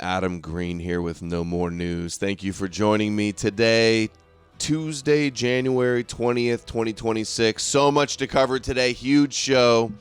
Adam Green here with No More News. Thank you for joining me today, Tuesday, January 20th, 2026. So much to cover today. Huge show.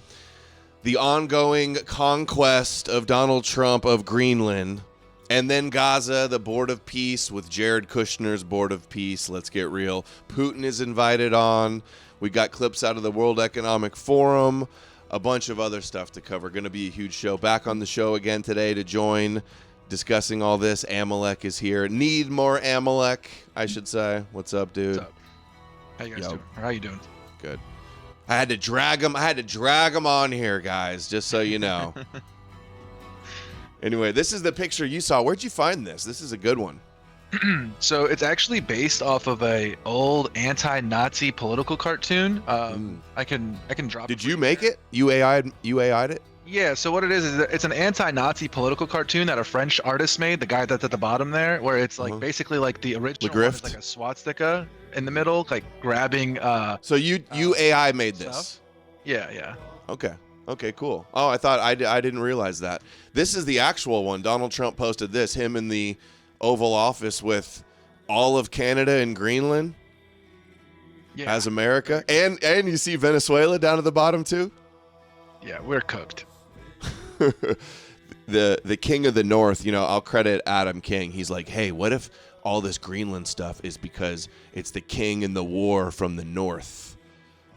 The ongoing conquest of Donald Trump of Greenland. And then Gaza, the Board of Peace with Jared Kushner's Board of Peace. Let's get real. Putin is invited on. We got clips out of the World Economic Forum. A bunch of other stuff to cover. Going to be a huge show. Back on the show again today to join discussing all this. Amalek is here. Need more Amalek, I should say. What's up, dude? What's up? How you guys doing? Or how you doing? Good. I had to drag him on here, guys, just so you know. Anyway, this is the picture you saw. Where'd you find this? This is a good one. So it's actually based off of a old anti-Nazi political cartoon. I can drop. Did you make it? You AI'd it? Yeah. So what it is it's an anti-Nazi political cartoon that a French artist made. The guy that's at the bottom there, where it's like basically like the original one is like a swastika in the middle, like grabbing. So you AI made this? Stuff. Yeah. Okay, cool. Oh, I thought I didn't realize that. This is the actual one. Donald Trump posted this. Him in the Oval Office with all of Canada and Greenland as America, and you see Venezuela down at the bottom too. Yeah, we're cooked. The king of the North, I'll credit Adam King. He's like, hey, what if all this Greenland stuff is because it's the king in the war from the North,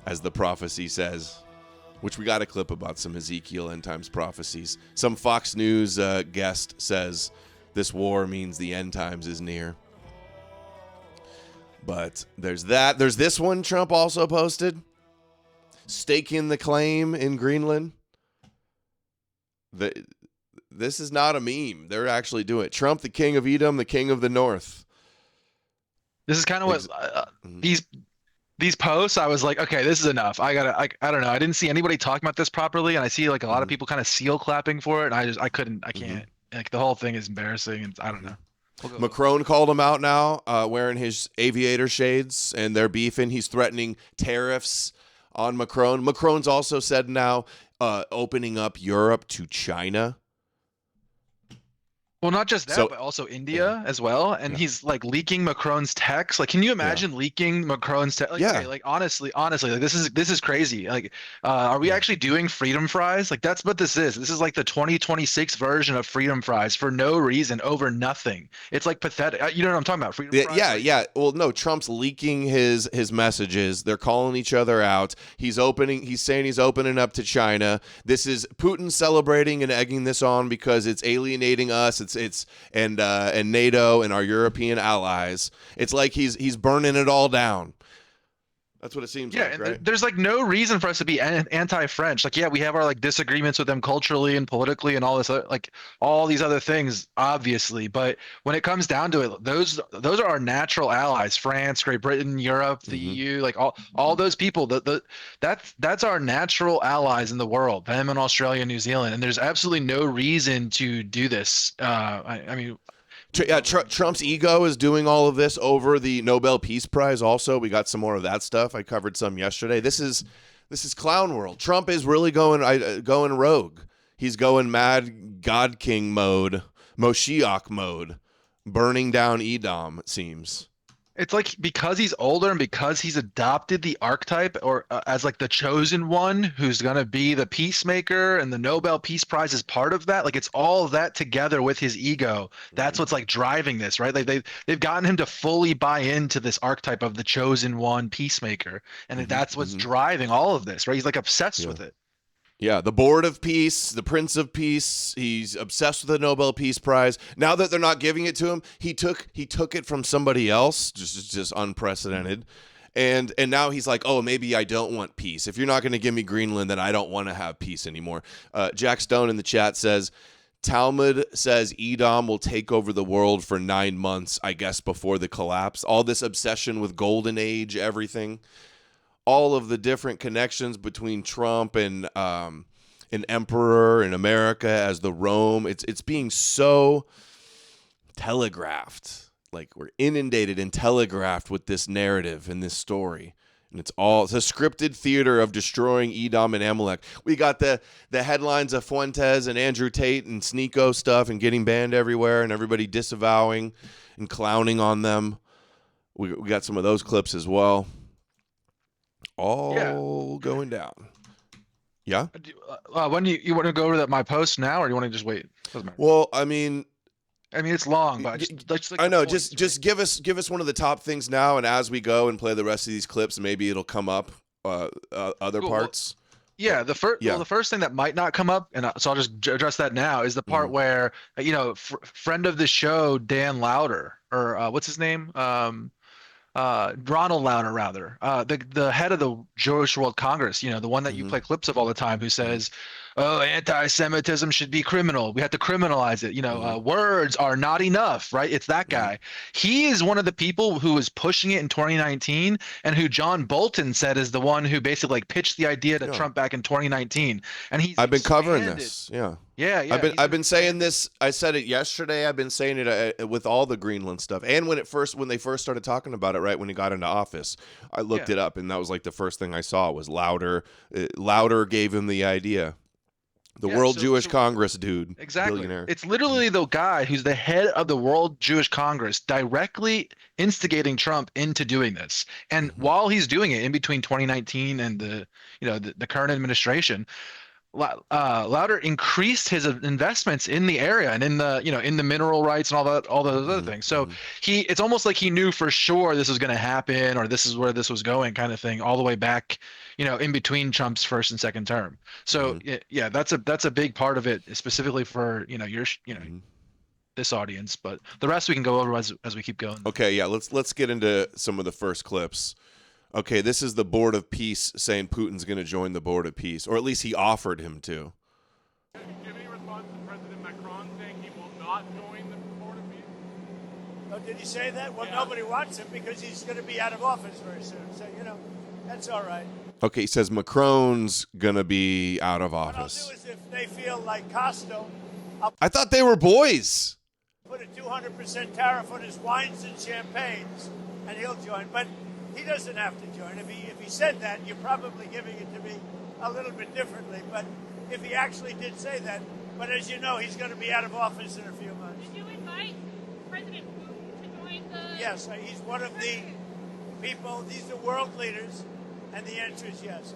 as the prophecy says. Which we got a clip about some Ezekiel end times prophecies. Some Fox News guest says this war means the end times is near. But there's that. There's this one Trump also posted. Staking the claim in Greenland. This is not a meme. They're actually doing it. Trump, the king of Edom, the king of the North. This is kind of what these posts, I was like, okay, this is enough. I don't know. I didn't see anybody talking about this properly, and I see like a lot of people kind of seal clapping for it, and I can't. Like the whole thing is embarrassing, and I don't know. Macron called him out now, wearing his aviator shades, and they're beefing. He's threatening tariffs on Macron. Macron's also said now opening up Europe to China. Well, not just that, but also India as well. And he's like leaking Macron's text. Like, can you imagine leaking Macron's text? Like, okay, like honestly, like this is crazy. Like, are we actually doing freedom fries? Like, that's what this is. This is like the 2026 version of freedom fries for no reason, over nothing. It's like pathetic. You know what I'm talking about? Freedom fries. Yeah. Well, no, Trump's leaking his messages. They're calling each other out. He's saying he's opening up to China. This is Putin celebrating and egging this on because it's alienating us. And NATO and our European allies. It's like he's burning it all down. That's what it seems like, right? There's like no reason for us to be anti-French. Like, yeah, we have our like disagreements with them culturally and politically and all this, like all these other things, obviously. But when it comes down to it, those are our natural allies: France, Great Britain, Europe, the EU, like all those people. That's our natural allies in the world. Them and Australia, New Zealand, and there's absolutely no reason to do this. I mean. Trump's ego is doing all of this over the Nobel Peace Prize. Also, we got some more of that stuff. I covered some yesterday. This is clown world. Trump is really going rogue. He's going mad God King mode, Moshiach mode, burning down Edom. It seems. It's like because he's older and because he's adopted the archetype or as like the chosen one who's going to be the peacemaker, and the Nobel Peace Prize is part of that. Like, it's all of that together with his ego. That's what's like driving this, right? Like they've gotten him to fully buy into this archetype of the chosen one peacemaker. And that's what's driving all of this, right? He's like obsessed with it. Yeah, the Board of Peace, the Prince of Peace, he's obsessed with the Nobel Peace Prize. Now that they're not giving it to him, he took it from somebody else, just unprecedented. And now he's like, oh, maybe I don't want peace. If you're not going to give me Greenland, then I don't want to have peace anymore. Jack Stone in the chat says, Talmud says Edom will take over the world for 9 months, I guess, before the collapse. All this obsession with Golden Age, everything. All of the different connections between Trump and an emperor in America as the Rome. It's being so telegraphed. Like, we're inundated and telegraphed with this narrative and this story. And it's a scripted theater of destroying Edom and Amalek. We got the headlines of Fuentes and Andrew Tate and Sneeko stuff and getting banned everywhere and everybody disavowing and clowning on them. We got some of those clips as well. All going down. Yeah? When you want to go over my post now, or do you want to just wait? Doesn't matter. Well, I mean, it's long, but just like I know. points, just give us one of the top things now, and as we go and play the rest of these clips, maybe it'll come up other parts. Yeah, the first thing that might not come up, and so I'll just address that now, is the part where friend of the show Dan Lauder, or what's his name? Ronald Lauder, rather, the head of the Jewish World Congress, the one that you play clips of all the time, who says, "Oh, anti-Semitism should be criminal. We have to criminalize it. Words are not enough." Right? It's that guy. He is one of the people who was pushing it in 2019, and who John Bolton said is the one who basically pitched the idea to Trump back in 2019. And I've been covering this. Yeah. Yeah. I've been saying this. I said it yesterday. I've been saying it with all the Greenland stuff, and when they first started talking about it, right when he got into office, I looked it up, and that was like the first thing I saw was Lauder. Lauder gave him the idea. The World Jewish Congress dude. Exactly. Billionaire. It's literally the guy who's the head of the World Jewish Congress directly instigating Trump into doing this. And while he's doing it in between 2019 and the current administration, Lauder increased his investments in the area and in the mineral rights and all those other things. So it's almost like he knew for sure this was going to happen, or this is where this was going, kind of thing, all the way back, in between Trump's first and second term. So that's a big part of it, specifically for this audience. But the rest we can go over as we keep going. Okay, yeah, let's get into some of the first clips. Okay, this is the Board of Peace saying Putin's going to join the Board of Peace, or at least he offered him to. Did you give any response to President Macron saying he will not join the Board of Peace? Oh, did he say that? Well, nobody wants him because he's going to be out of office very soon. So, that's all right. Okay, he says Macron's going to be out of office. What I'll do is, if they feel like Costo, I thought they were boys. Put a 200% tariff on his wines and champagnes, and he'll join. But he doesn't have to join. If he said that, you're probably giving it to me a little bit differently. But if he actually did say that, but as you know, he's going to be out of office in a few months. Did you invite President Putin to join the... Yes, he's one of the people. These are world leaders, and the answer is yes.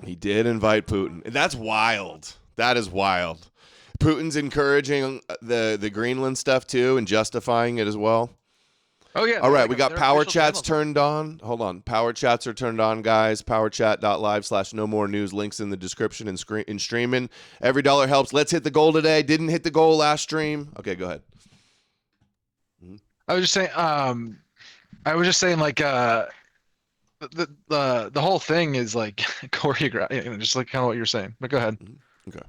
He did invite Putin. That's wild. That is wild. Putin's encouraging the Greenland stuff too and justifying it as well. Oh, yeah. All right, we got power chats turned on. Hold on. Power chats are turned on, guys. Powerchat.live/no-more-news. Links in the description and streaming. Every dollar helps. Let's hit the goal today. Didn't hit the goal last stream. Okay, go ahead. I was just saying, like, the whole thing is like choreographed, just like kind of what you're saying. But go ahead. Okay.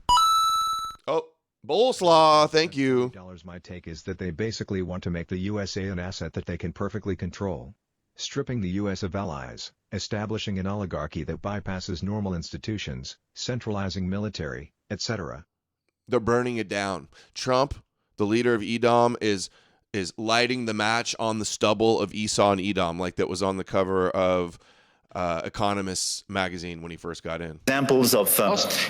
Oh, Boleslaw, thank you. My take is that they basically want to make the USA an asset that they can perfectly control, stripping the US of allies, establishing an oligarchy that bypasses normal institutions, centralizing military, etc. They're burning it down. Trump, the leader of Edom, is lighting the match on the stubble of Esau and Edom, like that was on the cover of Economist magazine when he first got in. Examples of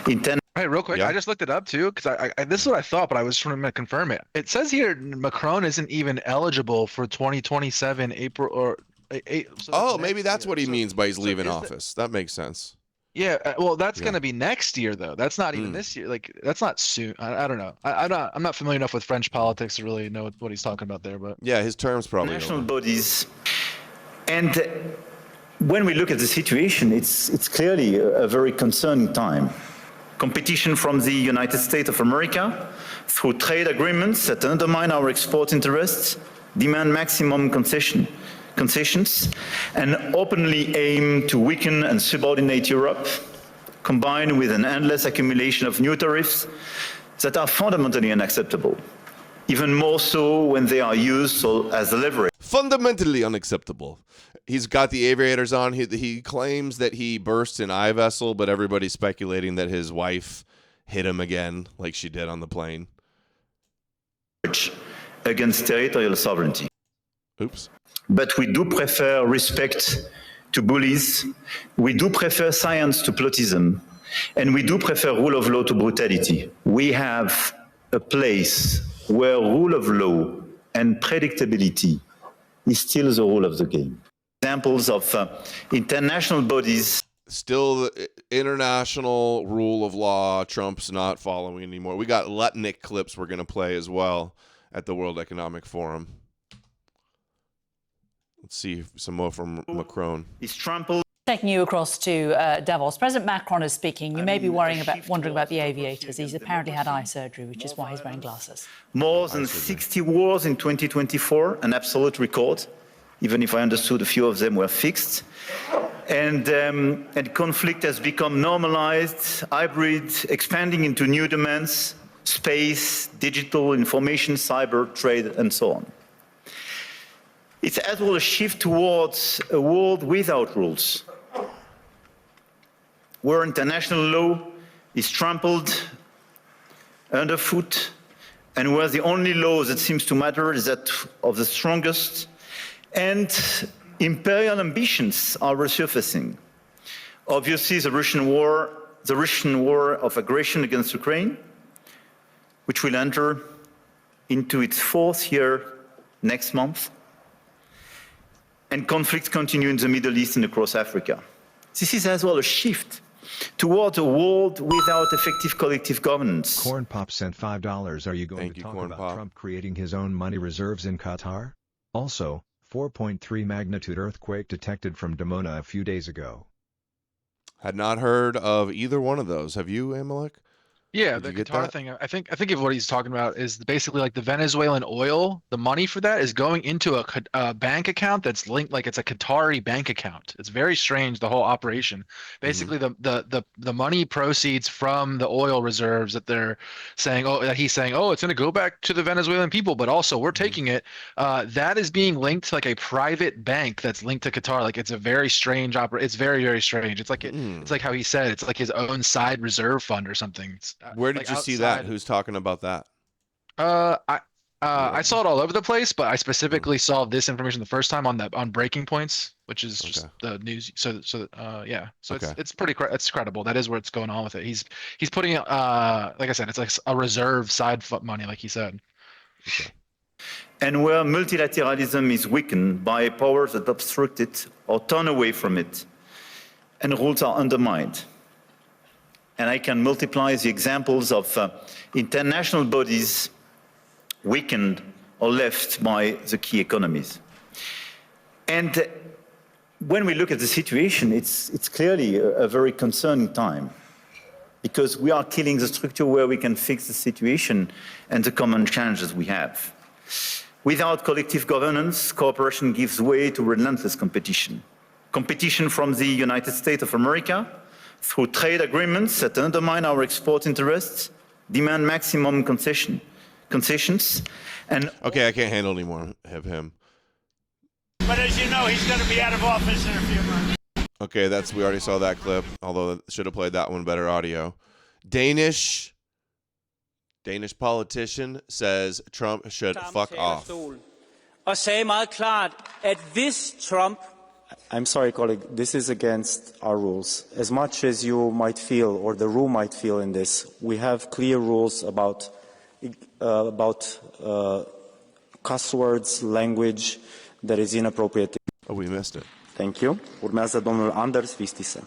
intent. Hey, real quick, Yeah. I just looked it up too, because I this is what I thought, but I was trying to confirm it. It says here Macron isn't even eligible for 2027 April or. Oh, maybe that's what he means by he's leaving office. That makes sense. Yeah, well, that's going to be next year, though. That's not even this year. Like, that's not soon. I don't know. I'm not familiar enough with French politics to really know what he's talking about there. But yeah, his term's probably national over. bodies. And when we look at the situation, it's clearly a very concerning time. Competition from the United States of America through trade agreements that undermine our export interests, demand maximum concessions, and openly aim to weaken and subordinate Europe, combined with an endless accumulation of new tariffs that are fundamentally unacceptable, even more so when they are used as leverage. Fundamentally unacceptable. He's got the aviators on. He claims that he burst an eye vessel, but everybody's speculating that his wife hit him again, like she did on the plane. Against territorial sovereignty. Oops. But we do prefer respect to bullies. We do prefer science to plotism. And we do prefer rule of law to brutality. We have a place where rule of law and predictability is still the rule of the game. Examples of international bodies. Still the international rule of law, Trump's not following anymore. We got Lutnick clips we're going to play as well at the World Economic Forum. Let's see some more from Macron. Is trampled. Taking you across to Davos, President Macron is speaking. You may be wondering about the aviators. He's apparently had eye surgery, which is why he's wearing glasses. More than 60 wars in 2024, an absolute record, even if I understood a few of them were fixed. And conflict has become normalized, hybrid, expanding into new domains, space, digital, information, cyber, trade, and so on. It's as well a shift towards a world without rules, where international law is trampled underfoot, and where the only law that seems to matter is that of the strongest, and imperial ambitions are resurfacing. Obviously, the Russian war of aggression against Ukraine, which will enter into its fourth year next month, and conflicts continue in the Middle East and across Africa. This is as well a shift towards a world without effective collective governance. Corn Pop sent $5. Are you going to talk about Trump creating his own money reserves in Qatar? Also, 4.3 magnitude earthquake detected from Dimona a few days ago. Had not heard of either one of those. Have you, Amalek? Yeah, Did the you get Qatar that? thing. I think of what he's talking about is basically like the Venezuelan oil. The money for that is going into a bank account that's linked, like it's a Qatari bank account. It's very strange, the whole operation. Basically, the money proceeds from the oil reserves that they're saying, that he's saying, it's going to go back to the Venezuelan people, but also we're taking it. That is being linked to like a private bank that's linked to Qatar. Like it's a very strange It's very, very strange. It's like it's like how he said it's like his own side reserve fund or something. It's, Where did like you see that? outside- Who's talking about that? I saw it all over the place, but I specifically saw this information the first time on Breaking Points, which is just the news. So it's pretty it's credible. That is where it's going on with it. He's putting it like I said, it's like a reserve side money, like he said. Okay. And where multilateralism is weakened by powers that obstruct it or turn away from it, and rules are undermined. And I can multiply the examples of international bodies weakened or left by the key economies. And when we look at the situation, it's clearly a very concerning time, because we are killing the structure where we can fix the situation and the common challenges we have. Without collective governance, cooperation gives way to relentless competition. Competition from the United States of America, through trade agreements that undermine our export interests, demand maximum concessions, and... Okay, I can't handle any more of him. But as you know, he's going to be out of office in a few months. Okay, we already saw that clip, although should have played that one better audio. Danish politician says Trump should fuck off. Og sagde meget klart, at hvis Trump... I'm sorry, colleague, this is against our rules. As much as you might feel, or the room might feel in this, we have clear rules about cuss words, language that is inappropriate. Oh, we missed it. Thank you. Urmează domnul Anders Vistisen.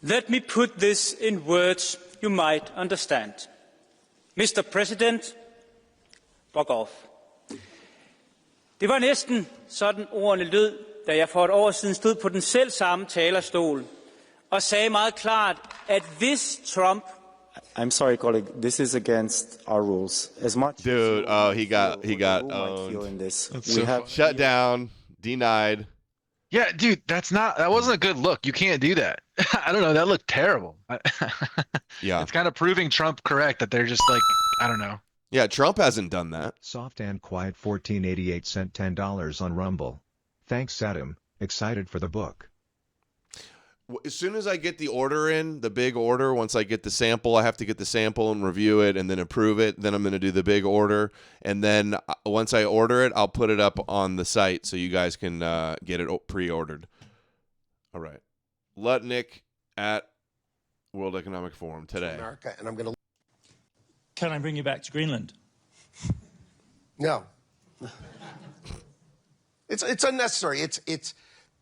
Let me put this in words you might understand. Mr. President, fuck off. Det var næsten sådan ordene lød, da jeg for et år siden stod på den selv samme talerstol og sagde meget klart, at hvis Trump... I'm sorry, colleague, this is against our rules. As much Dude, he got owned. Shut down, denied. Yeah, dude, that wasn't a good look. You can't do that. I don't know. That looked terrible. Yeah. It's kind of proving Trump correct that they're just like, I don't know. Yeah, Trump hasn't done that. Soft and Quiet 1488 sent $10 on Rumble. Thanks, Adam. Excited for the book. As soon as I get the order in, the big order, once I get the sample, I have to get the sample and review it and then approve it. Then I'm going to do the big order. And then once I order it, I'll put it up on the site so you guys can get it pre-ordered. All right. Lutnick at World Economic Forum today. America, and I'm going to. Can I bring you back to Greenland? No. It's unnecessary. It's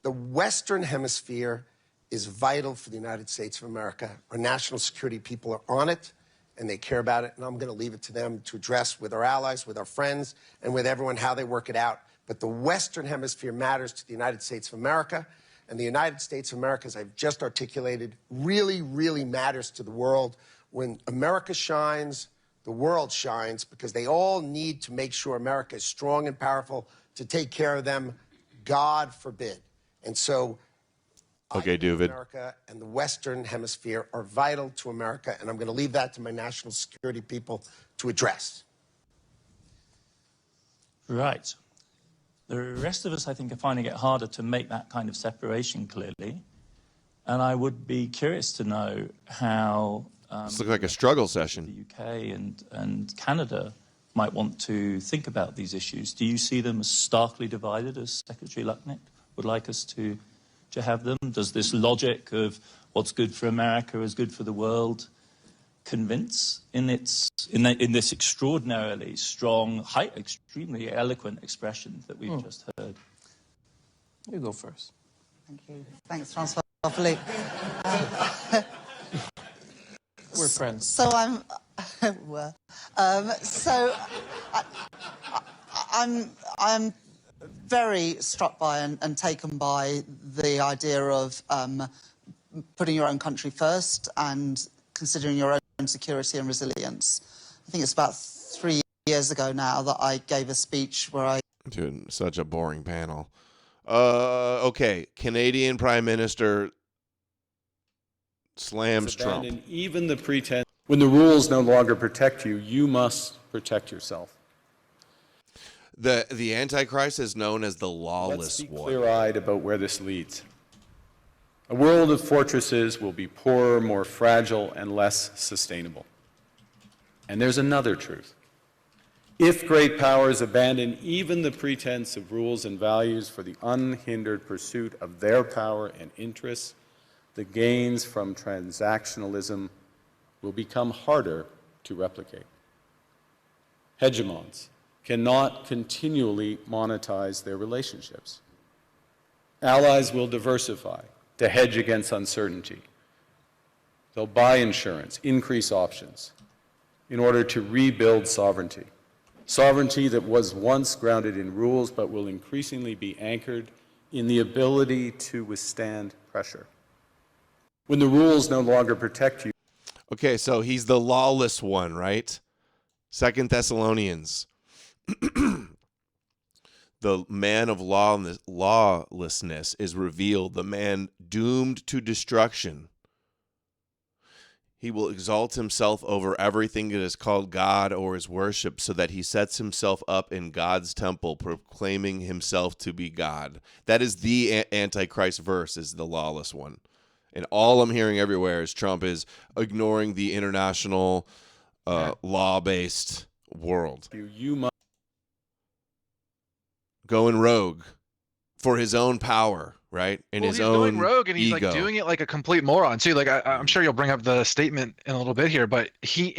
the Western Hemisphere is vital for the United States of America. Our national security people are on it, and they care about it, and I'm going to leave it to them to address with our allies, with our friends, and with everyone how they work it out. But the Western Hemisphere matters to the United States of America, and the United States of America, as I've just articulated, really, really matters to the world. When America shines, the world shines, because they all need to make sure America is strong and powerful to take care of them, God forbid. And so Okay, David. America and the Western Hemisphere are vital to America, and I'm going to leave that to my national security people to address. Right. The rest of us, I think, are finding it harder to make that kind of separation clearly. And I would be curious to know how This looks like a struggle session. the UK and Canada might want to think about these issues. Do you see them as starkly divided, as Secretary Lutnick would like us to have them? Does this logic of what's good for America is good for the world convince in this extraordinarily strong, extremely eloquent expression that we've just heard? You go first. Thank you. Thanks, Francois Philippe. We're friends. So I'm very struck by and taken by the idea of putting your own country first and considering your own security and resilience. I think it's about 3 years ago now that I gave a speech where I... Dude, such a boring panel. Okay, Canadian Prime Minister slams Trump. Even the pretense. When the rules no longer protect you, you must protect yourself. The Antichrist is known as the lawless Let's be one. clear-eyed about where this leads. A world of fortresses will be poorer, more fragile, and less sustainable. And there's another truth. If great powers abandon even the pretense of rules and values for the unhindered pursuit of their power and interests, the gains from transactionalism will become harder to replicate. Hegemons cannot continually monetize their relationships. Allies will diversify to hedge against uncertainty. They'll buy insurance, increase options, in order to rebuild sovereignty. Sovereignty that was once grounded in rules but will increasingly be anchored in the ability to withstand pressure. When the rules no longer protect you. Okay, so he's the lawless one, right? 2 Thessalonians. The man of lawlessness is revealed, the man doomed to destruction. He will exalt himself over everything that is called God or is worshipped, so that he sets himself up in God's temple, proclaiming himself to be God. That is the Antichrist verse, is the lawless one. And all I'm hearing everywhere is Trump is ignoring the international law-based world. You must going rogue for his own power, right? And his own going rogue, and he's ego. like doing it like a complete moron too. Like I'm sure you'll bring up the statement in a little bit here, but he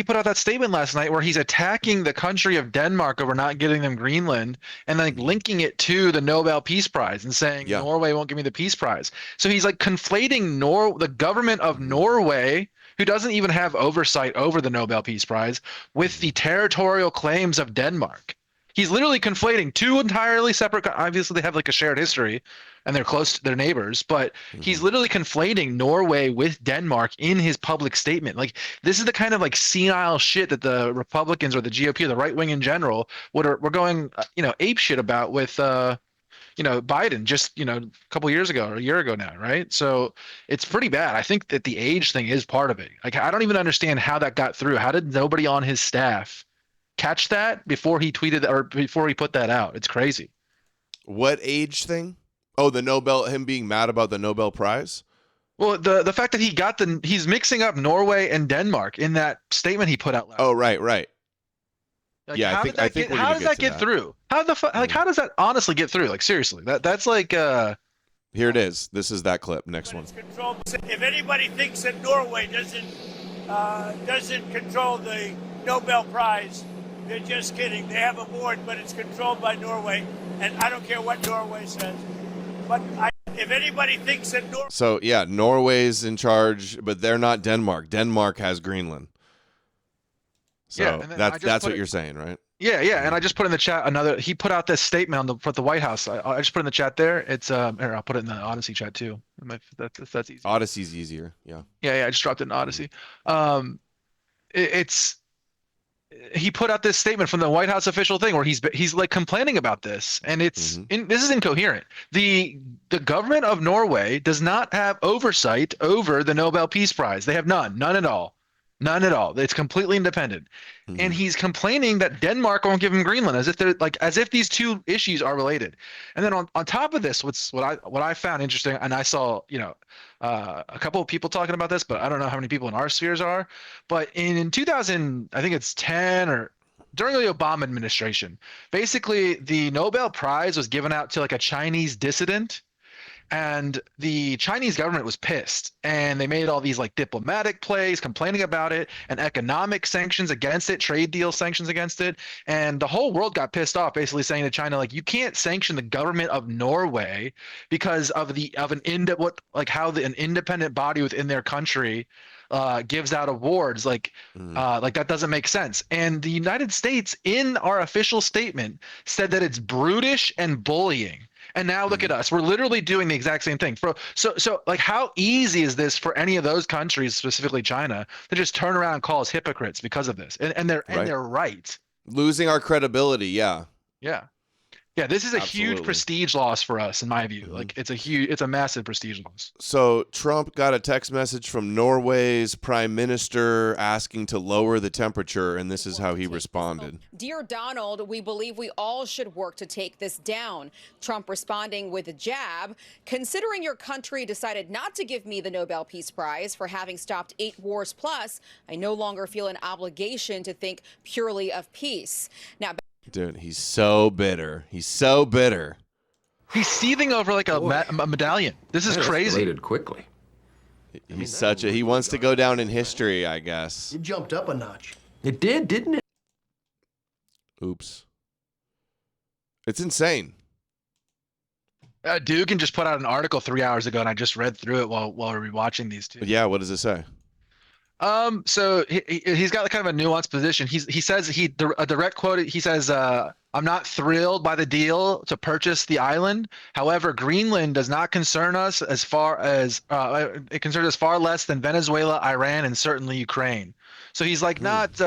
put out that statement last night where he's attacking the country of Denmark over not getting them Greenland, and like linking it to the Nobel Peace Prize and saying Norway won't give me the Peace Prize. So he's like conflating the government of Norway, who doesn't even have oversight over the Nobel Peace Prize, with the territorial claims of Denmark. He's literally conflating two entirely separate. Obviously, they have like a shared history, and they're close to their neighbors. But he's literally conflating Norway with Denmark in his public statement. Like, this is the kind of like senile shit that the Republicans or the GOP or the right wing in general were going, ape shit about with, Biden just, a couple years ago or a year ago now, right? So it's pretty bad. I think that the age thing is part of it. Like, I don't even understand how that got through. How did nobody on his staff catch that before he tweeted or before he put that out? It's crazy. What age thing? Oh, him being mad about the Nobel Prize? Well, the fact that he's mixing up Norway and Denmark in that statement he put out last. Oh, right. Like, Yeah, I think how does that get through? How does that honestly get through? Like, seriously, that's like. Here it is. This is that clip. Next one. If anybody thinks that Norway doesn't control the Nobel Prize, they're just kidding. They have a board, but it's controlled by Norway, and I don't care what Norway says. But if anybody thinks that So yeah, Norway's in charge, but they're not Denmark. Denmark has Greenland. So yeah, that's what you're saying, right? Yeah, and I just put in the chat he put out this statement for the White House. I just put in the chat there. It's here, I'll put it in the Odysee chat too. That's easy. Odyssee's easier. Yeah. Yeah, I just dropped it in Odysee. He put out this statement from the White House official thing where he's like complaining about this, and this is incoherent. The government of Norway does not have oversight over the Nobel Peace Prize. They have none at all. It's completely independent. And he's complaining that Denmark won't give him Greenland, as if these two issues are related. And then on top of this, what I found interesting, and I saw a couple of people talking about this, but I don't know how many people in our spheres are. But in 2000, I think it's 10 or during the Obama administration, basically the Nobel Prize was given out to like a Chinese dissident. And the Chinese government was pissed, and they made all these like diplomatic plays complaining about it, and economic sanctions against it, trade deal sanctions against it, and the whole world got pissed off, basically saying to China, like, you can't sanction the government of Norway because of an independent body within their country gives out awards, like that doesn't make sense. And the United States, in our official statement, said that it's brutish and bullying. And now look at us. We're literally doing the exact same thing. So like, how easy is this for any of those countries, specifically China, to just turn around and call us hypocrites because of this? And they're right. Losing our credibility, yeah. Yeah, this is a huge prestige loss for us, in my view. Like, it's a massive prestige loss. So Trump got a text message from Norway's prime minister asking to lower the temperature, and this is how he responded. Dear Donald, we believe we all should work to take this down. Trump responding with a jab. Considering your country decided not to give me the Nobel Peace Prize for having stopped 8 wars plus, I no longer feel an obligation to think purely of peace. Now, dude, he's so bitter. He's seething over like a medallion. This is crazy. Quickly. He wants to go down in history, I guess. It jumped up a notch. It did, didn't it? Oops. It's insane. Dugan just put out an article 3 hours ago, and I just read through it while we were watching these two. Yeah, what does it say? So he's got kind of a nuanced position. He says a direct quote. He says, "I'm not thrilled by the deal to purchase the island. However, Greenland does not concern us as far as it concerns us far less than Venezuela, Iran, and certainly Ukraine." So he's like not,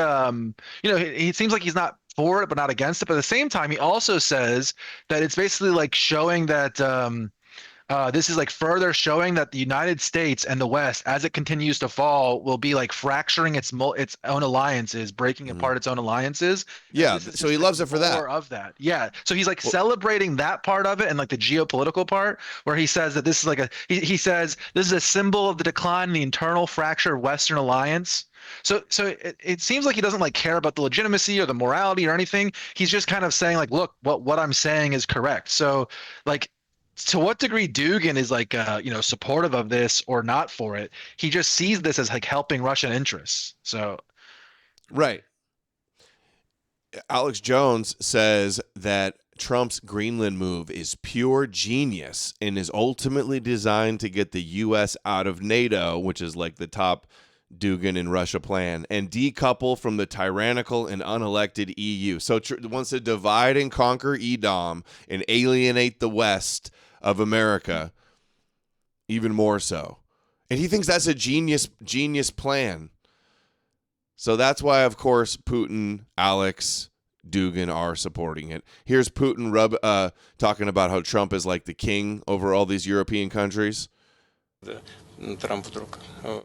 he seems like he's not for it, but not against it. But at the same time, he also says that it's basically like showing that. This is like further showing that the United States and the West, as it continues to fall, will be like fracturing its own alliances, breaking apart its own alliances. Yeah, so he loves it for that. More of that. Yeah, so he's like celebrating that part of it and like the geopolitical part, where he says that this is like he says this is a symbol of the decline in the internal fracture of Western alliance. So it seems like he doesn't like care about the legitimacy or the morality or anything. He's just kind of saying like, look, what I'm saying is correct. So like, to what degree Dugan is like, supportive of this or not for it, he just sees this as like helping Russian interests. So, right. Alex Jones says that Trump's Greenland move is pure genius and is ultimately designed to get the U.S. out of NATO, which is like the top Dugan and Russia plan, and decouple from the tyrannical and unelected EU. So wants to divide and conquer EDOM and alienate the West of America even more so. And he thinks that's a genius plan. So that's why, of course, Putin, Alex, Dugan are supporting it. Here's Putin talking about how Trump is like the king over all these European countries,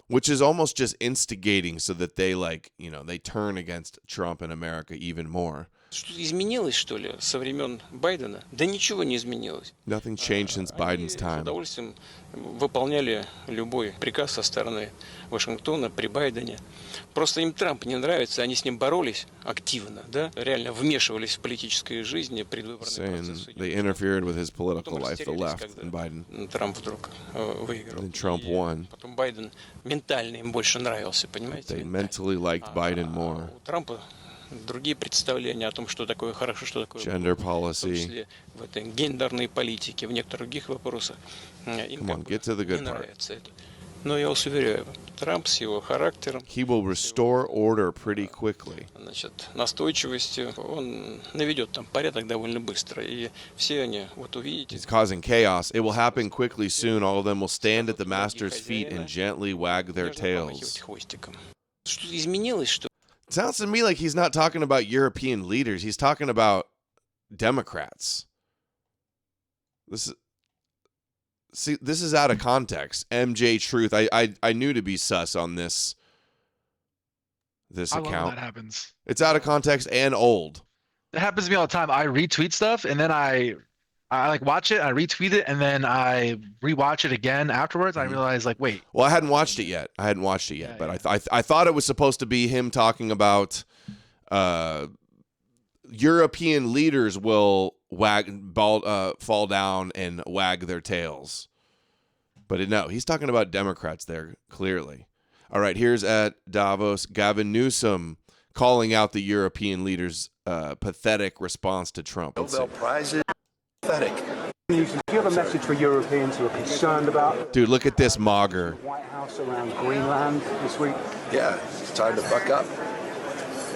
which is almost just instigating so that they they turn against Trump and America even more. Что-то изменилось, что ли, со времен Байдена? Да ничего не изменилось. Nothing changed since Biden's С time. удовольствием выполняли любой приказ со стороны Вашингтона при Байдене. Просто им Трамп не нравится, они с ним боролись активно, да, реально вмешивались в политическую жизнь, предвыборный процесс. They interfered with his political life, the left, and Biden. Трамп вдруг выиграл. And Trump won. Потом Байден ментально им больше нравился, понимаете? They mentally liked Biden more. У Трампа другие представления о том, что такое хорошо, что такое Gender плохо, в том policy. числе в этой гендерной политике, в некоторых других вопросах. Им Come как on, бы get to the не good part. нравится это. Но я вас уверяю, Трамп с его характером, He will restore order pretty quickly. значит, настойчивостью, он наведет там порядок довольно быстро. И все они, вот увидите, He's causing chaos. It will happen quickly soon. All of them will stand at the master's feet and gently wag their можно tails. помахивать хвостиком. Что-то изменилось, что It sounds to me like he's not talking about European leaders. He's talking about Democrats. This is out of context. MJ Truth. I knew to be sus on this I love when account. that happens. It's out of context and old. It happens to me all the time. I retweet stuff and then I like watch it, I retweet it, and then I rewatch it again afterwards. I realize like, wait. Well, I hadn't watched it yet. But I thought it was supposed to be him talking about European leaders will fall down and wag their tails. But no, he's talking about Democrats there, clearly. All right, here's at Davos, Gavin Newsom calling out the European leaders' pathetic response to Trump. Nobel Prize is pathetic. Do you have a message for Europeans who are concerned about Dude, look at this mogger. the White House around Greenland this week? Yeah, it's time to buck up.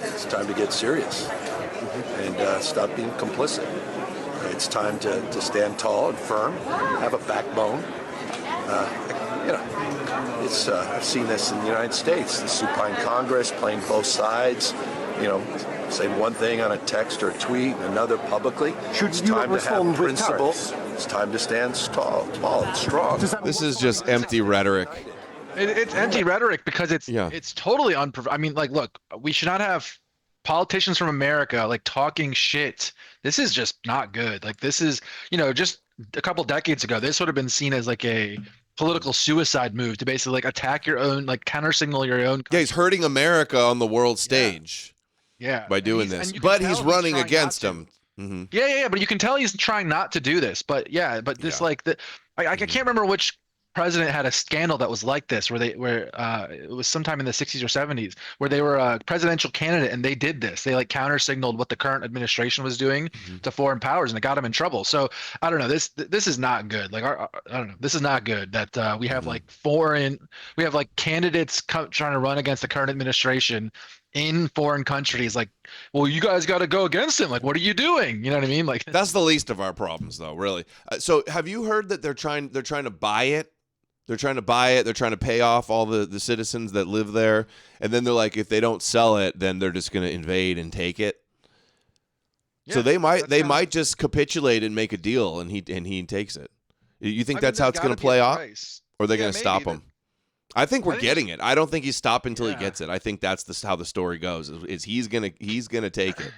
It's time to get serious and stop being complicit. It's time to stand tall and firm, have a backbone. I've seen this in the United States, the supine Congress playing both sides, say one thing on a text or a tweet and another publicly. It's time to have principles. It's time to stand tall and strong. This is just empty rhetoric. It's empty rhetoric because it's totally I mean, like, look, we should not have politicians from America like talking shit. This is just not good. Like, this is, just a couple decades ago, this would have been seen as like a political suicide move to basically like attack your own, like counter signal your own. Yeah, he's hurting America on the world stage. Yeah. By doing this. But he's running against him. Mm-hmm. Yeah. But you can tell he's trying not to do this. But this like I can't remember which president had a scandal that was like this, where it was sometime in the 60s or 70s, where they were a presidential candidate and they did this. They like counter signaled what the current administration was doing to foreign powers, and it got them in trouble. So I don't know. This is not good. Like I don't know. This is not good that we have we have like candidates trying to run against the current administration in foreign countries. Like, well, you guys got to go against him. Like, what are you doing? You know what I mean? Like, that's the least of our problems, though. Really. So have you heard that they're trying to buy it? They're trying to buy it. They're trying to pay off all the citizens that live there. And then they're like, if they don't sell it, then they're just going to invade and take it. Yeah, so they might just capitulate and make a deal, and he takes it. You think that's how it's going to play off? Or are they going to stop him? I think we're getting it. I don't think he's stopping until he gets it. I think that's how the story goes. Is he's gonna take it.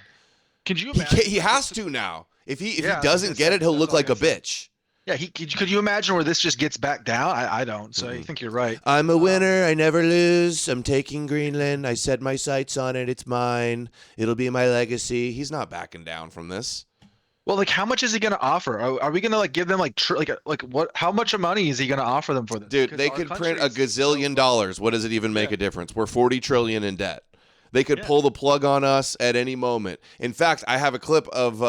Could you imagine? He has to now. If he doesn't get it, he'll look like a bitch. Yeah, could you imagine where this just gets back down? I don't. So I think you're right. I'm a winner. I never lose. I'm taking Greenland. I set my sights on it. It's mine. It'll be my legacy. He's not backing down from this. Well, like, how much is he going to offer? Are we going to like give them like what? How much money is he going to offer them for this? Dude, they could print $1 gazillion. What does it even make a difference? We're $40 trillion in debt. They could pull the plug on us at any moment. In fact, I have a clip of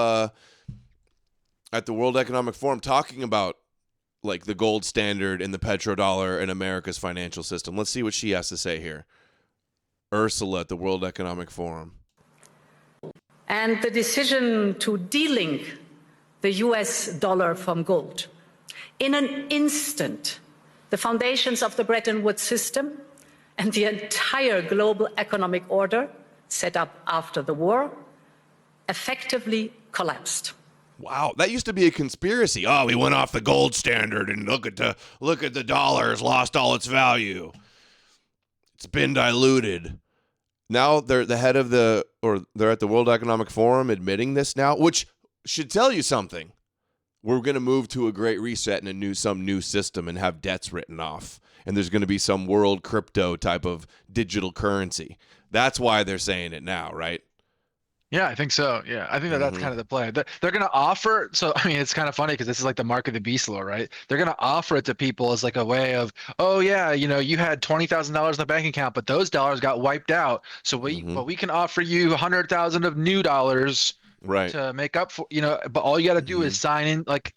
at the World Economic Forum talking about like the gold standard and the petrodollar and America's financial system. Let's see what she has to say here. Ursula at the World Economic Forum. And the decision to delink the US dollar from gold. In an instant, the foundations of the Bretton Woods system and the entire global economic order set up after the war effectively collapsed. Wow, that used to be a conspiracy. Oh, we went off the gold standard and look at the dollar has lost all its value. It's been diluted. Now they're the head of they're at the World Economic Forum admitting this now, which should tell you something. We're going to move to a great reset and some new system and have debts written off. And there's going to be some world crypto type of digital currency. That's why they're saying it now, right? Yeah, I think so. Yeah, I think that's kind of the play. They're going to offer. So, I mean, it's kind of funny because this is like the mark of the beast law, right? They're going to offer it to people as like a way of, oh yeah, you had $20,000 in the bank account, but those dollars got wiped out. So we can offer you 100,000 of new dollars. Right. To make up for, but all you got to do is sign in, like,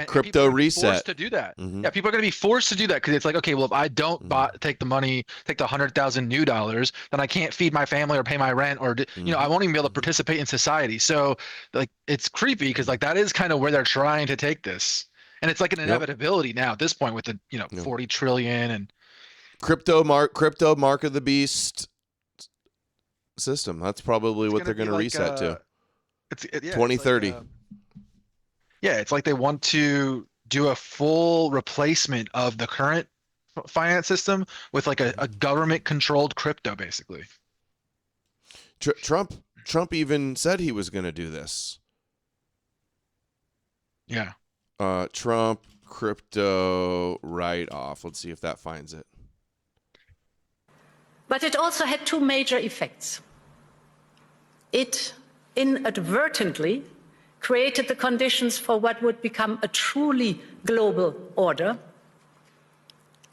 crypto reset. Forced to do that. Yeah, people are going to be forced to do that because it's like, okay, well, if I don't take the money, take the 100,000 new dollars, then I can't feed my family or pay my rent, or I won't even be able to participate in society. So, like, it's creepy because like that is kind of where they're trying to take this, and it's like an inevitability now at this point with the 40 trillion and crypto mark of the beast system. That's probably what they're going to reset to. 2030. It's like they want to do a full replacement of the current finance system with like a government-controlled crypto, basically. Trump even said he was going to do this. Yeah. Trump crypto write-off. Let's see if that finds it. But it also had two major effects. It inadvertently created the conditions for what would become a truly global order.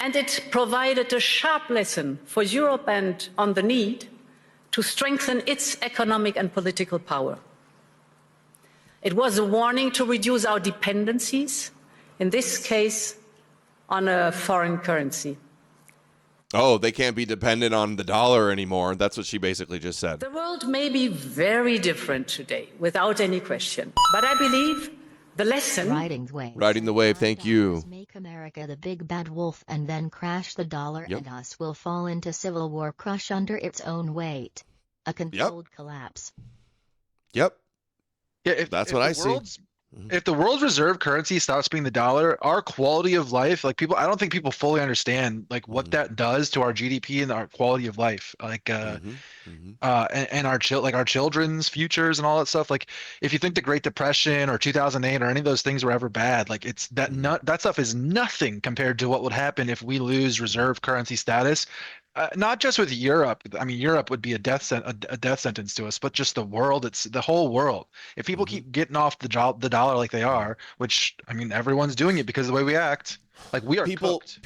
And it provided a sharp lesson for Europe and on the need to strengthen its economic and political power. It was a warning to reduce our dependencies, in this case, on a foreign currency. Oh, they can't be dependent on the dollar anymore. That's what she basically just said. The world may be very different today, without any question. But I believe the lesson... Riding the wave, thank you. Make America the big bad wolf and then crash the dollar, and us will fall into civil war, crush under its own weight. A controlled collapse. Yep. Yeah, that's what I see. If the world's reserve currency stops being the dollar, our quality of life, like I don't think people fully understand like what that does to our GDP and our quality of life, like, and our children's futures and all that stuff. Like, if you think the Great Depression or 2008 or any of those things were ever bad, like it's that stuff is nothing compared to what would happen if we lose reserve currency status. Not just with Europe. I mean, Europe would be a death sentence to us, but just the world. It's the whole world. If people keep getting off the dollar like they are, which I mean, everyone's doing it because of the way we act. Like we are cooked.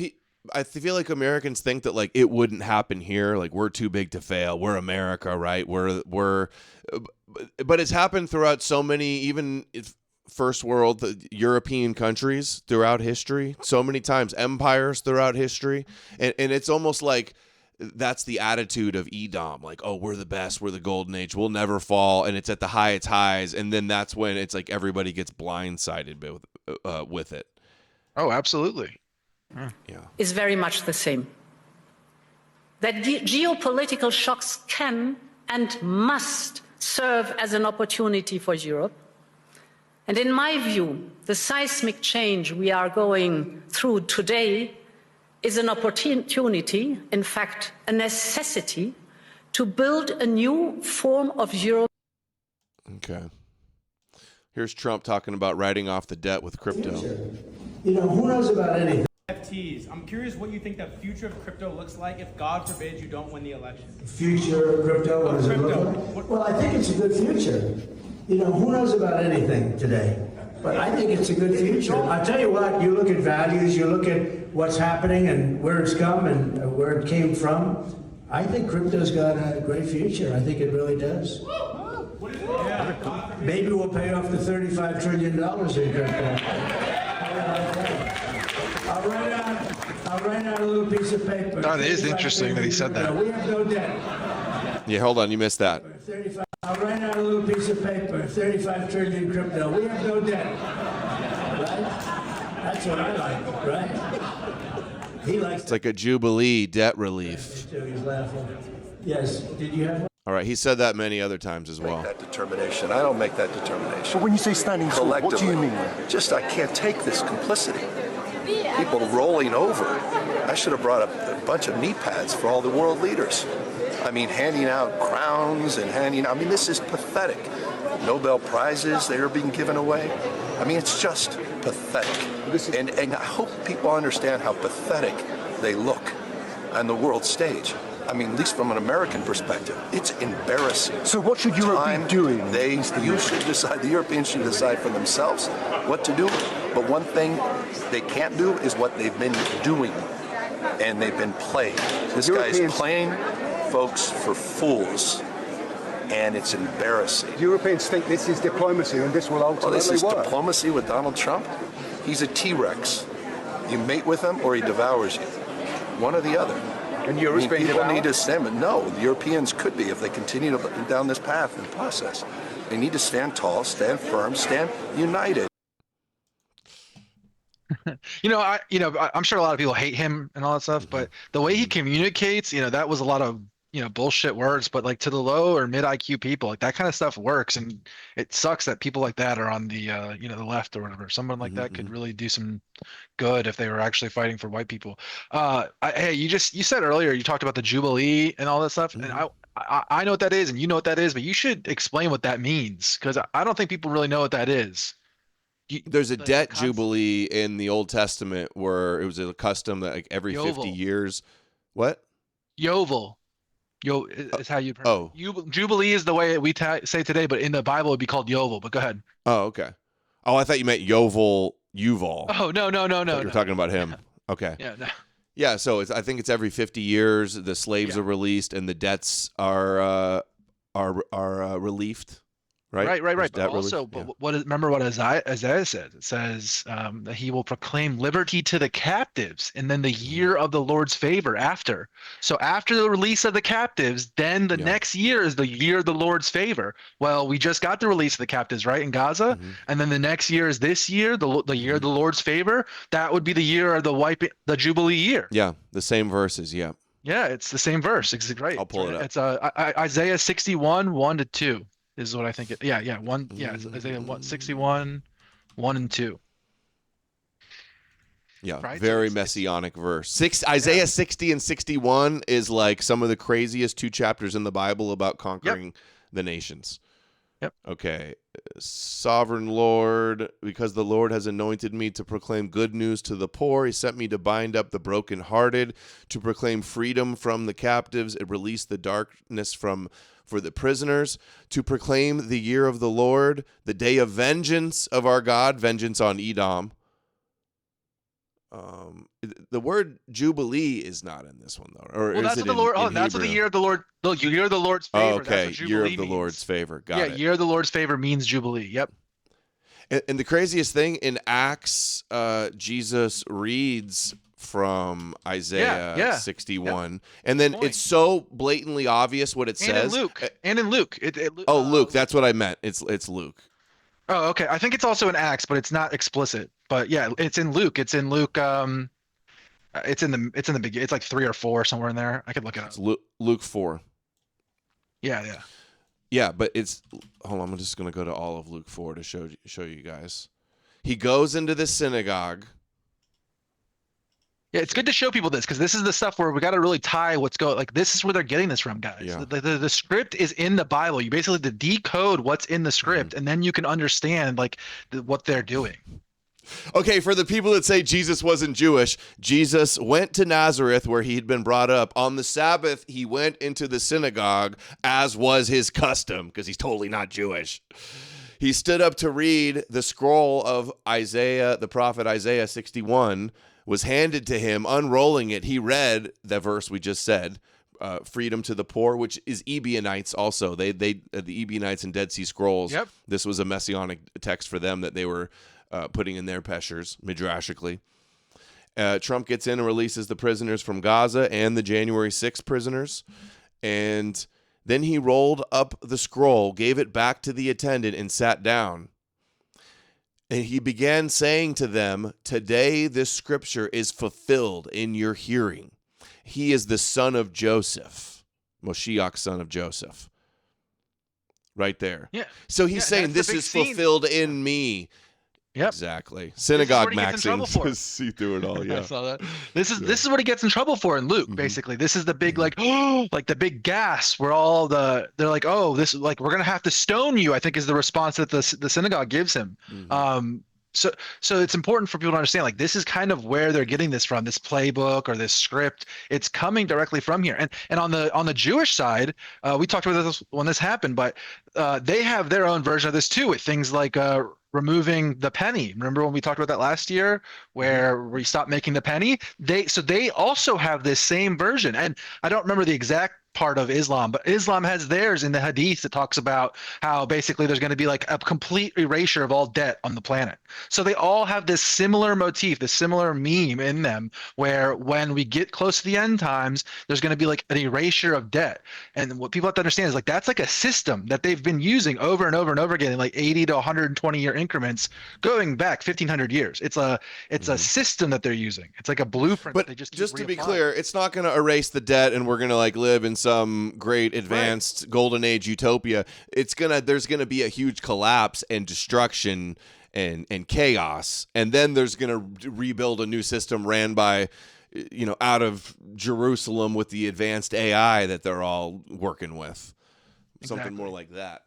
I feel like Americans think that like it wouldn't happen here. Like we're too big to fail. We're America, right? But it's happened throughout so many, even first world, the European countries throughout history, so many times, empires throughout history, and it's almost like. That's the attitude of Edom, like, oh, we're the best, we're the golden age, we'll never fall, and it's at the highest highs, and then that's when it's like everybody gets blindsided with it. Oh, absolutely. Yeah, is very much the same. That geopolitical shocks can and must serve as an opportunity for Europe. And in my view, the seismic change we are going through today is an opportunity, in fact, a necessity, to build a new form of Europe. Okay. Here's Trump talking about writing off the debt with crypto. Who knows about anything? NFTs. I'm curious what you think the future of crypto looks like if, God forbid, you don't win the election. Future of crypto? What does it look like? Well, I think it's a good future. Who knows about anything today? But I think it's a good future. I'll tell you what, you look at values, you look at what's happening and where it's come and where it came from. I think crypto's got a great future. I think it really does. Maybe we'll pay off the $35 trillion in crypto. I'll write out a little piece of paper. That is interesting that he said that. We have no debt. Yeah, hold on, you missed that. I'll write out a little piece of paper, 35 trillion crypto. We have no debt, right? That's what I like, right? He likes. It's like a jubilee, debt relief. He's laughing. Yes. Did you have one? All right, he said that many other times as well. Make that determination. I don't make that determination. But when you say standing still, what do you mean? Just I can't take this complicity. People rolling over. I should have brought a bunch of knee pads for all the world leaders. I mean, handing out crowns and this is pathetic. Nobel Prizes that are being given away. I mean, it's just pathetic. And I hope people understand how pathetic they look on the world stage. I mean, at least from an American perspective, it's embarrassing. So what should Europe be doing? You should decide, the Europeans should decide for themselves what to do. But one thing they can't do is what they've been doing. And they've been playing. This guy's playing folks for fools. And it's embarrassing. Europeans think this is diplomacy and this will ultimately this is work. Diplomacy with Donald Trump? He's a T-Rex. You mate with him or he devours you. One or the other. And Europe's being people devoured? need to stand, but no, the Europeans could be if they continue down this path and process. They need to stand tall, stand firm, stand united. I'm sure a lot of people hate him and all that stuff, but the way he communicates, that was a lot of bullshit words, but like to the low or mid IQ people, like that kind of stuff works. And it sucks that people like that are on the the left or whatever. Someone like that could really do some good if they were actually fighting for white people. Hey, you said earlier, you talked about the Jubilee and all that stuff, and I know what that is and you know what that is, but you should explain what that means, because I don't think people really know what that is. There's a debt jubilee in the Old Testament where it was a custom that like every 50 years. What? Yovel. Is how you pronounce it. Jubilee is the way we say today, but in the Bible it'd be called Yovel. But go ahead. Oh, okay. Oh, I thought you meant Yuval. Oh, no. You're talking about him. Okay. Yeah, no. Yeah, so I think it's every 50 years the slaves are released and the debts are relieved. Right. But also, remember what Isaiah says? It says that he will proclaim liberty to the captives, and then the year of the Lord's favor after. So after the release of the captives, then the next year is the year of the Lord's favor. Well, we just got the release of the captives, right, in Gaza, and then the next year is this year, the year of the Lord's favor. That would be the year of the Jubilee year. Yeah, the same verses. Yeah. Yeah, it's the same verse. It's great. I'll pull it up. It's Isaiah 61, 1-2. Is what I think it. Yeah. Isaiah 61, 1 and 2. Yeah, right? very messianic verse. Isaiah 60 and 61 is like some of the craziest 2 chapters in the Bible about conquering the nations. Yep. Okay. Sovereign Lord, because the Lord has anointed me to proclaim good news to the poor. He sent me to bind up the brokenhearted, to proclaim freedom from the captives, and release the darkness for the prisoners, to proclaim the year of the Lord, the day of vengeance of our God, vengeance on Edom. The word Jubilee is not in this one though, or that's is it the Lord. in That's what the year of the Lord. The year of the Lord's favor. Oh, okay, that's what year of the means. Lord's favor. Got it. Year of the Lord's favor means Jubilee. Yep. And the craziest thing in Acts, Jesus reads from Isaiah 61, and then it's so blatantly obvious what it says. And in Luke. Luke. That's what I meant. It's Luke. Oh, okay. I think it's also in Acts, but it's not explicit. But yeah, it's in Luke. It's in Luke. It's in the beginning. It's like 3 or 4 somewhere in there. I could look it up. It's Luke 4. Yeah, but it's hold on. I'm just gonna go to all of Luke 4 to show you guys. He goes into the synagogue. Yeah, it's good to show people this, because this is the stuff where we got to really tie what's going. Like, this is where they're getting this from, guys. Yeah. The script is in the Bible. You basically have to decode what's in the script, and then you can understand what they're doing. Okay, for the people that say Jesus wasn't Jewish, Jesus went to Nazareth where he had been brought up. On the Sabbath, he went into the synagogue, as was his custom, because he's totally not Jewish. He stood up to read the scroll of Isaiah, the prophet Isaiah 61, was handed to him. Unrolling it, he read the verse we just said, freedom to the poor, which is Ebionites also. They the Ebionites and Dead Sea Scrolls. Yep. This was a messianic text for them that they were putting in their peshers, midrashically. Trump gets in and releases the prisoners from Gaza and the January 6th prisoners. And then he rolled up the scroll, gave it back to the attendant, and sat down. And he began saying to them, "Today this scripture is fulfilled in your hearing. He is the son of Joseph," Moshiach, son of Joseph. Right there. Yeah. So he's saying this is fulfilled in me. Yep. Exactly. Synagogue This is where he gets in trouble Maxings. See through it all. I Yeah. saw that. This is what he gets in trouble for in Luke. Basically, this is the big like the big gas where they're like, oh, this is like we're gonna have to stone you. I think is the response that the synagogue gives him. So it's important for people to understand, like, this is kind of where they're getting this from, this playbook or this script. It's coming directly from here. And on the Jewish side, we talked about this when this happened, but they have their own version of this too, with things like removing the penny. Remember when we talked about that last year, where we stopped making the penny? They also have this same version, and I don't remember the exact part of Islam, but Islam has theirs in the Hadith that talks about how basically there's going to be like a complete erasure of all debt on the planet. So they all have this similar motif, this similar meme in them, where when we get close to the end times, there's going to be like an erasure of debt. And what people have to understand is like that's like a system that they've been using over and over and over again in like 80 to 120 year increments going back 1500 years. It's a system that they're using. It's like a blueprint. But that they just to be clear, it's not going to erase the debt and we're going to like live in some great advanced golden age utopia. There's gonna be a huge collapse and destruction and chaos, and then there's gonna rebuild a new system ran by out of Jerusalem with the advanced AI that they're all working with. Something more like that.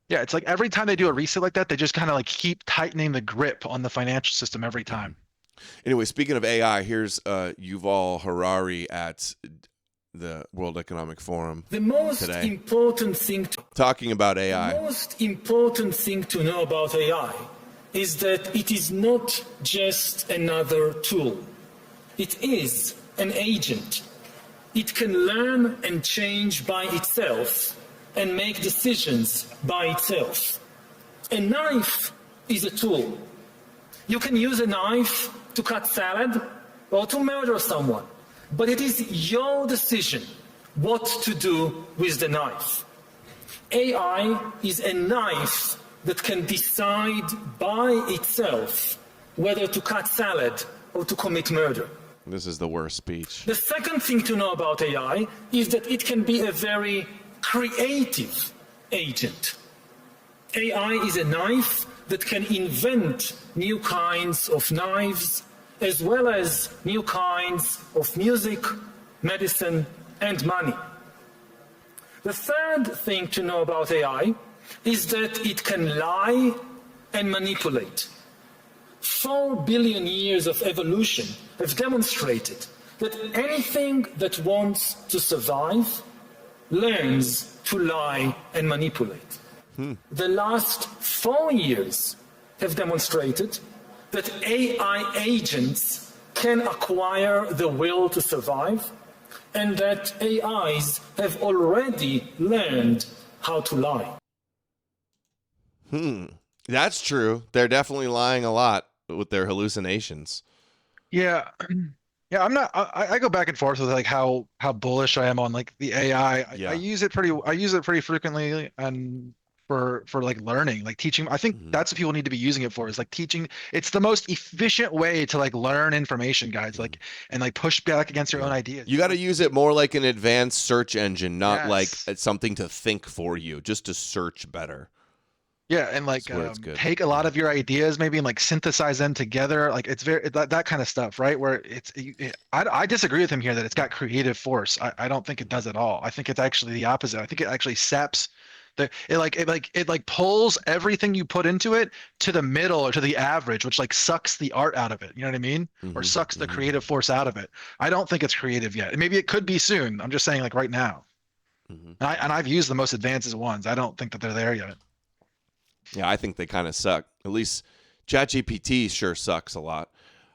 Yeah, it's like every time they do a reset like that, they just kind of like keep tightening the grip on the financial system every time. Anyway, speaking of AI, here's Yuval Harari at the World Economic Forum The most today, important thing talking about AI. The most important thing to know about AI is that it is not just another tool. It is an agent. It can learn and change by itself and make decisions by itself. A knife is a tool. You can use a knife to cut salad or to murder someone. But it is your decision what to do with the knife. AI is a knife that can decide by itself whether to cut salad or to commit murder. This is the worst speech. The second thing to know about AI is that it can be a very creative agent. AI is a knife that can invent new kinds of knives, as well as new kinds of music, medicine, and money. The third thing to know about AI is that it can lie and manipulate. 4 billion years of evolution have demonstrated that anything that wants to survive learns to lie and manipulate. The last 4 years have demonstrated that AI agents can acquire the will to survive, and that AIs have already learned how to lie. That's true. They're definitely lying a lot with their hallucinations. Yeah. Yeah, I'm not. I go back and forth with like how bullish I am on like the AI. I use it pretty frequently and for like learning, like teaching. I think that's what people need to be using it for, is like teaching. It's the most efficient way to like learn information, guys, like and like push back against your own ideas. You got to use it more like an advanced search engine, not like it's something to think for you, just to search better. Yeah, and like take a lot of your ideas maybe and like synthesize them together. Like it's very that kind of stuff, right? Where I disagree with him here that it's got creative force. I don't think it does at all. I think it's actually the opposite. I think it actually saps it pulls everything you put into it to the middle or to the average, which like sucks the art out of it. You know what I mean? Or sucks the creative force out of it. I don't think it's creative yet. Maybe it could be soon. I'm just saying like right now. And I've used the most advanced ones. I don't think that they're there yet. Yeah, I think they kind of suck. At least ChatGPT sure sucks a lot.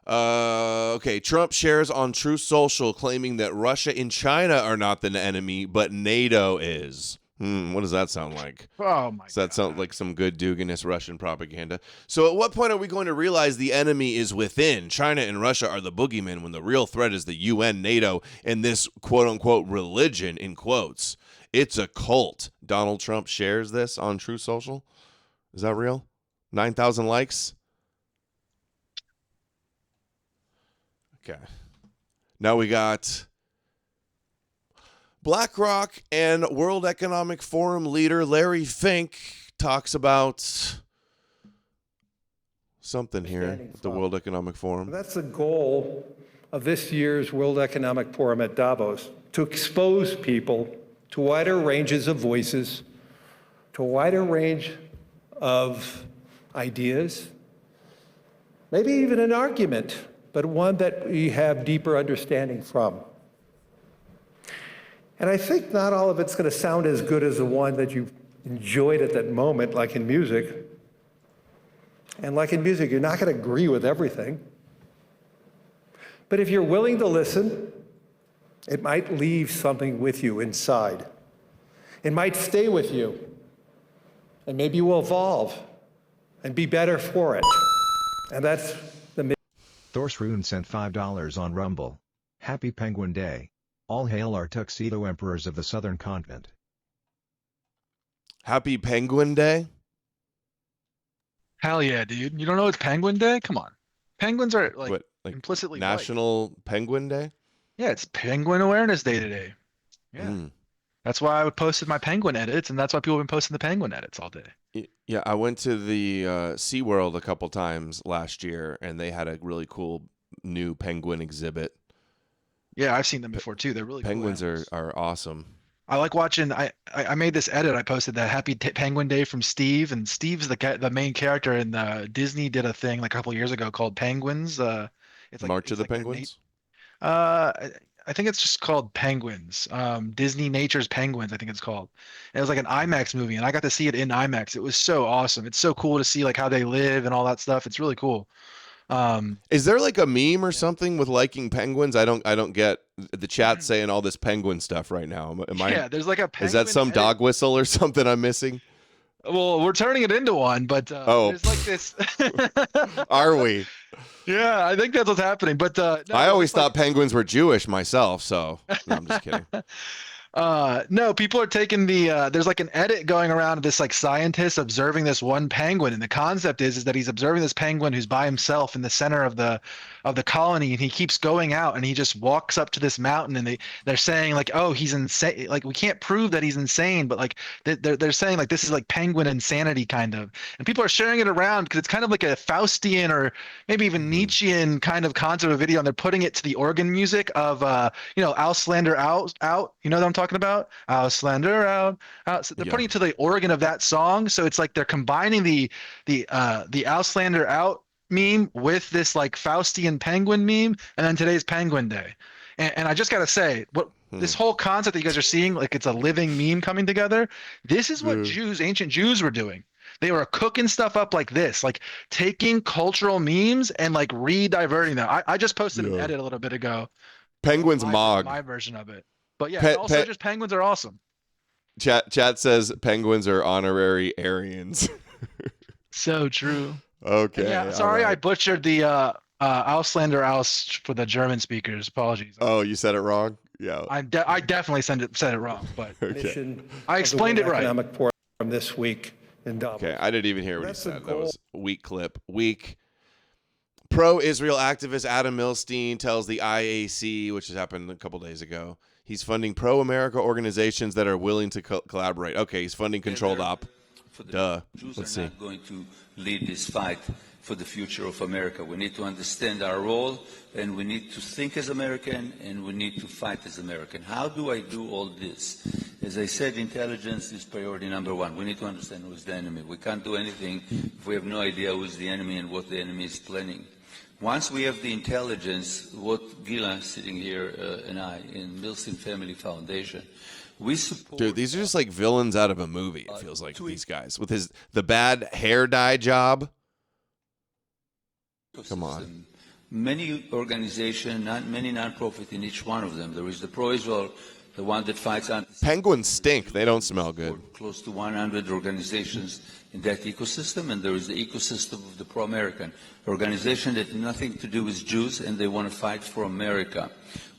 Okay, Trump shares on Truth Social claiming that Russia and China are not the enemy, but NATO is. What does that sound like? Oh my! Does that sound like some good Duganist Russian propaganda? So at what point are we going to realize the enemy is within? China and Russia are the boogeymen when the real threat is the UN, NATO, and this quote-unquote religion, in quotes. It's a cult. Donald Trump shares this on Truth Social. Is that real? 9,000 likes? Okay. Now we got BlackRock and World Economic Forum leader Larry Fink talks about something here at the World Economic Forum. That's the goal of this year's World Economic Forum at Davos, to expose people to wider ranges of voices, to a wider range of ideas, maybe even an argument, but one that we have deeper understanding from. And I think not all of it's going to sound as good as the one that you enjoyed at that moment, like in music. And like in music, you're not going to agree with everything. But if you're willing to listen, it might leave something with you inside. It might stay with you. And maybe you will evolve and be better for it. And that's the Thorsrune sent $5 on Rumble. Happy Penguin Day. All hail our tuxedo emperors of the southern continent. Happy Penguin Day? Hell yeah, dude. You don't know it's Penguin Day? Come on. Penguins are like implicitly National Penguin Day? Yeah, it's Penguin Awareness Day today. Yeah. That's why I posted my penguin edits, and that's why people have been posting the penguin edits all day. Yeah, I went to the SeaWorld a couple times last year, and they had a really cool new penguin exhibit. Yeah, I've seen them before too. They're really penguins cool. are awesome. I like watching. I made this edit. I posted that Happy Penguin Day from Steve, and Steve's the main character. And Disney did a thing like a couple years ago called Penguins. It's like March of the Penguins. I think it's just called Penguins. Disney Nature's Penguins, I think it's called. And it was like an IMAX movie, and I got to see it in IMAX. It was so awesome. It's so cool to see like how they live and all that stuff. It's really cool. Is there like a meme or something with liking penguins? I don't get the chat saying all this penguin stuff right now. Yeah, there's like a penguin. Is that some dog whistle or something I'm missing? Well, we're turning it into one, but there's like this. Are we? Yeah, I think that's what's happening. But no, I always thought penguins were Jewish myself, so no, I'm just kidding. No, people are taking there's like an edit going around of this like scientist observing this one penguin, and the concept is that he's observing this penguin who's by himself in the center of the colony, and he keeps going out and he just walks up to this mountain, and they're saying like, oh, he's insane, like we can't prove that he's insane, but like they're saying like this is like penguin insanity kind of, and people are sharing it around because it's kind of like a Faustian or maybe even Nietzschean kind of concept of video, and they're putting it to the organ music of Auslander out, you know what I'm talking about? Auslander out. So they're putting it to the organ of that song, so it's like they're combining the Auslander out meme with this like Faustian penguin meme, and then today's Penguin Day. And I just gotta say, what this whole concept that you guys are seeing, like it's a living meme coming together, this is what ancient Jews were doing. They were cooking stuff up like this, like taking cultural memes and like re-diverting them. I just posted an edit a little bit ago. Penguins Mog. My version of it. But yeah, also just penguins are awesome. Chat says penguins are honorary Aryans. So true. Okay. Yeah, sorry, I butchered the Auslander Aus for the German speakers. Apologies. Oh, you said it wrong? Yeah. I definitely said it wrong, but okay. I explained it right. Economic Forum this week in Davos. Okay, I didn't even hear what he said. That was a weak clip. Weak. Pro-Israel activist Adam Milstein tells the IAC, which has happened a couple days ago, he's funding pro-America organizations that are willing to collaborate. Okay, he's funding controlled op. Duh. Let's see. Not going to lead this fight for the future of America. We need to understand our role, and we need to think as American, and we need to fight as American. How do I do all this? As I said, intelligence is priority number one. We need to understand who's the enemy. We can't do anything if we have no idea who's the enemy and what the enemy is planning. Once we have the intelligence, what Gila sitting here and I in Milstein Family Foundation, we support. Dude, these are just like villains out of a movie. It feels like these guys with the bad hair dye job. Come on. Many organizations, many nonprofit in each one of them. There is the pro-Israel, the one that fights on. Penguins stink. They don't smell good. Close to 100 organizations in that ecosystem, and there is the ecosystem of the pro-American organization that has nothing to do with Jews, and they want to fight for America.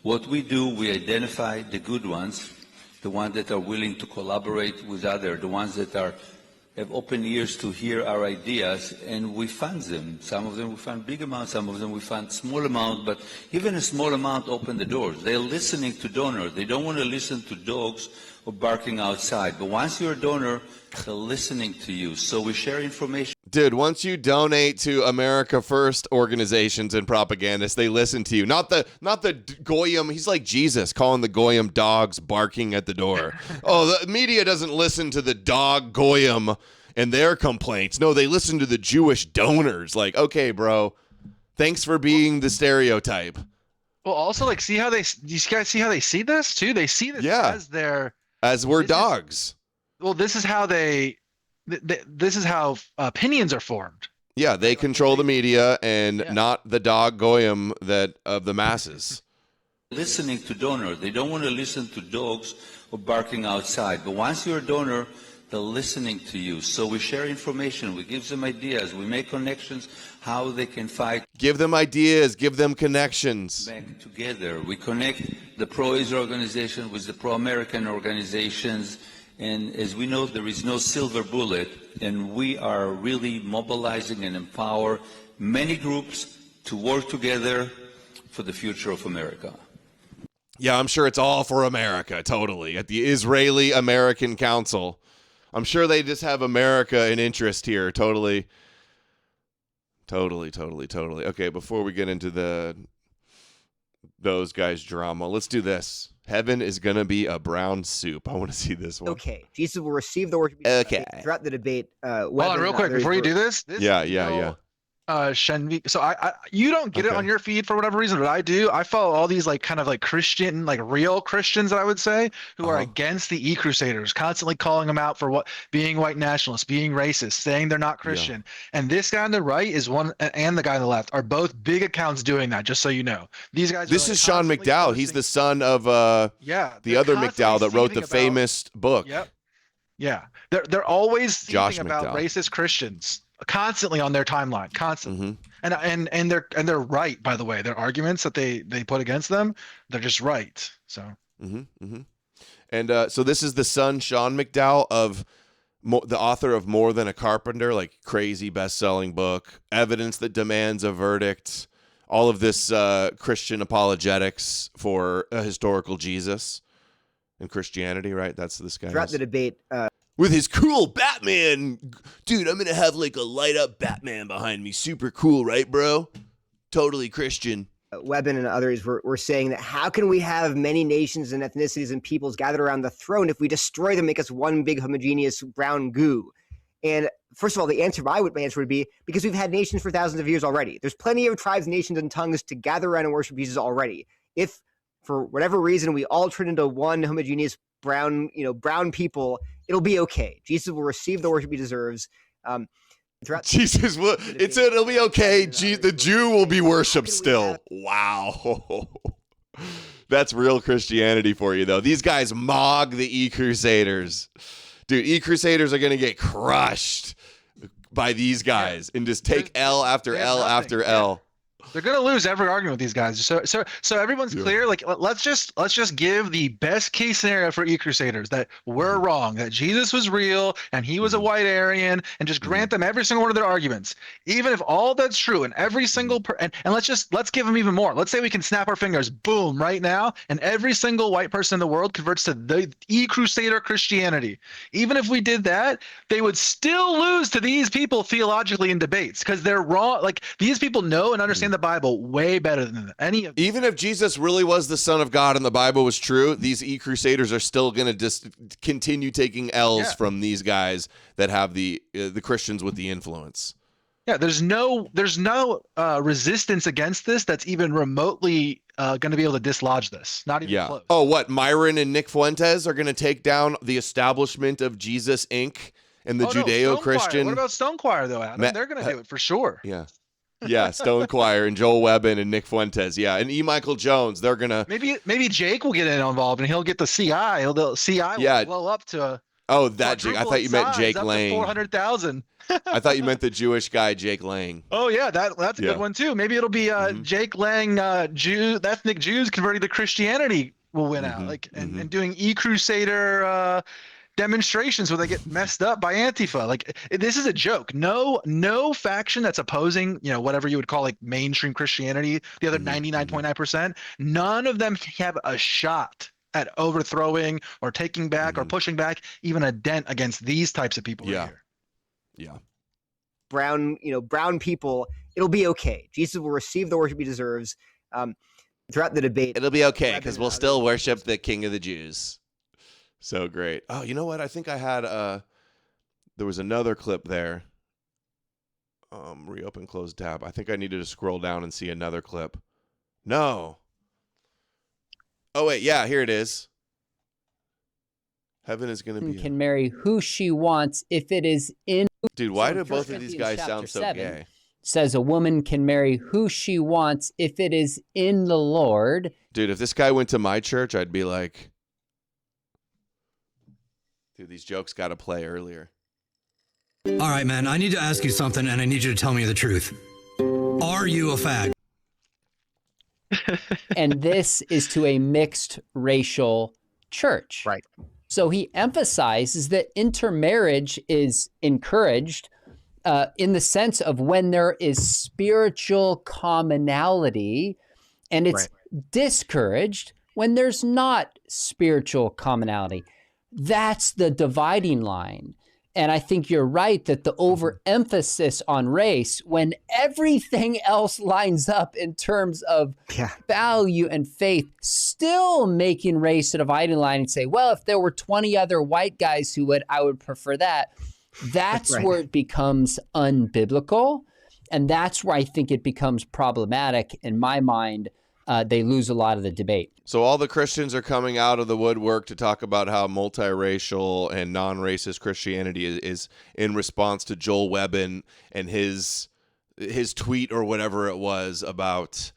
What we do, we identify the good ones, the ones that are willing to collaborate with others, the ones that have open ears to hear our ideas, and we fund them. Some of them we fund big amounts, some of them we fund small amount, but even a small amount open the doors. They're listening to donors. They don't want to listen to dogs or barking outside. But once you're a donor, They're listening to you. So we share information. Dude, once you donate to America First organizations and propagandists, they listen to you. Not the goyim. He's like Jesus, calling the goyim dogs barking at the door. Oh, the media doesn't listen to the dog goyim and their complaints. No, they listen to the Jewish donors. Like, okay, bro, thanks for being the stereotype. Well, also, like, you guys see how they see this too? They see this as we're dogs. This is how this is how opinions are formed. Yeah, they control the media and not the dog goyim of the masses. Listening to donors. They don't want to listen to dogs or barking outside. But once you're a donor, they're listening to you. So we share information. We give them ideas. We make connections how they can fight. Give them ideas. Give them connections. Back together. We connect the pro-Israel organization with the pro-American organizations. And as we know, there is no silver bullet. And we are really mobilizing and empower many groups to work together for the future of America. Yeah, I'm sure it's all for America, totally. At the Israeli-American Council. I'm sure they just have America in interest here, totally. Okay, before we get into those guys' drama, let's do this. Heaven is going to be a brown soup. I want to see this one. Okay, Jesus will receive the worship. Okay. Throughout the debate. Hold on, real quick, before you do this. Yeah. Shenvi. So you don't get it on your feed for whatever reason, but I do. I follow all these like kind of like Christian, like real Christians, I would say, who are against the e-crusaders, constantly calling them out for being white nationalists, being racist, saying they're not Christian. Yeah. And this guy on the right is one, and the guy on the left are both big accounts doing that. Just so you know, these guys. This is Sean McDowell. He's the son of the other McDowell that wrote the famous book. Yep. Yeah, they're always Josh speaking about McDowell. racist Christians. Constantly on their timeline, constantly, and they're right. By the way, their arguments that they put against them, they're just right. So, and so this is the son, Sean McDowell, of the author of More Than a Carpenter, like crazy best-selling book, Evidence That Demands a Verdict, all of this Christian apologetics for a historical Jesus and Christianity, right? That's this guy. Throughout the debate. With his cool Batman. Dude, I'm going to have like a light up Batman behind me. Super cool, right, bro? Totally Christian. Webben and others were saying that how can we have many nations and ethnicities and peoples gathered around the throne if we destroy them, make us one big homogeneous brown goo? And first of all, my answer would be because we've had nations for thousands of years already. There's plenty of tribes, nations, and tongues to gather around and worship Jesus already. If for whatever reason we all turn into one homogeneous brown people, it'll be okay. Jesus will receive the worship he deserves. Jesus will. It'll be okay. The Jew will be worshipped still. Wow, that's real Christianity for you, though. These guys mog the e-crusaders, dude. E-crusaders are gonna get crushed by these guys and just take L after L after L. They're gonna lose every argument with these guys. So everyone's clear. Like let's just give the best case scenario for e-crusaders that we're wrong, that Jesus was real and he was a white Aryan, and just grant them every single one of their arguments, even if all that's true and every single and let's give them even more. Let's say we can snap our fingers, boom, right now, and every single white person in the world converts to the e-crusader Christianity. Even if we did that, they would still lose to these people theologically in debates because they're wrong. Like these people know and understand the Bible way better than any of. Even if Jesus really was the Son of God and the Bible was true, these e-crusaders are still going to just continue taking L's from these guys that have the Christians with the influence. Yeah, there's no resistance against this that's even remotely going to be able to dislodge this. Not even close. Oh, what? Myron and Nick Fuentes are going to take down the establishment of Jesus Inc. and the Judeo-Christian. What about Stone Choir though, Adam? They're going to do it for sure. Yeah, Stone Choir and Joel Webben and Nick Fuentes. Yeah, and E. Michael Jones. They're gonna maybe Jake will get involved and he'll get the CI. The CI will blow up to. That Jake. I thought you meant Jake Lang. 400,000. I thought you meant the Jewish guy Jake Lang. Oh yeah, that's a good one too. Maybe it'll be Jake Lang, ethnic Jews converting to Christianity will win out, and doing e-crusader demonstrations where they get messed up by Antifa. Like this is a joke. No faction that's opposing, whatever you would call like mainstream Christianity, the other 99.9%, none of them have a shot at overthrowing or taking back or pushing back even a dent against these types of people right here. Yeah. Brown people, it'll be okay. Jesus will receive the worship he deserves. Throughout the debate, it'll be okay because we'll still worship the King of the Jews. So great. Oh, you know what? I think I had there was another clip there. Reopen, close tab. I think I needed to scroll down and see another clip. No. Oh wait, yeah, here it is. Heaven is going to be can marry who she wants if it is in. Dude, why do both of these guys sound so gay? Says a woman can marry who she wants if it is in the Lord. Dude, if this guy went to my church, I'd be like, dude, these jokes got to play earlier. All right, man, I need to ask you something, and I need you to tell me the truth. Are you a fag? And this is to a mixed racial church. Right. So he emphasizes that intermarriage is encouraged in the sense of when there is spiritual commonality, and it's discouraged when there's not spiritual commonality. That's the dividing line. And I think you're right that the overemphasis on race, when everything else lines up in terms of value and faith, still making race a dividing line and say, well, if there were 20 other white guys who I would prefer that. That's where it becomes unbiblical. And that's where I think it becomes problematic. In my mind, they lose a lot of the debate. So all the Christians are coming out of the woodwork to talk about how multiracial and non-racist Christianity is in response to Joel Webbin and his tweet or whatever it was about.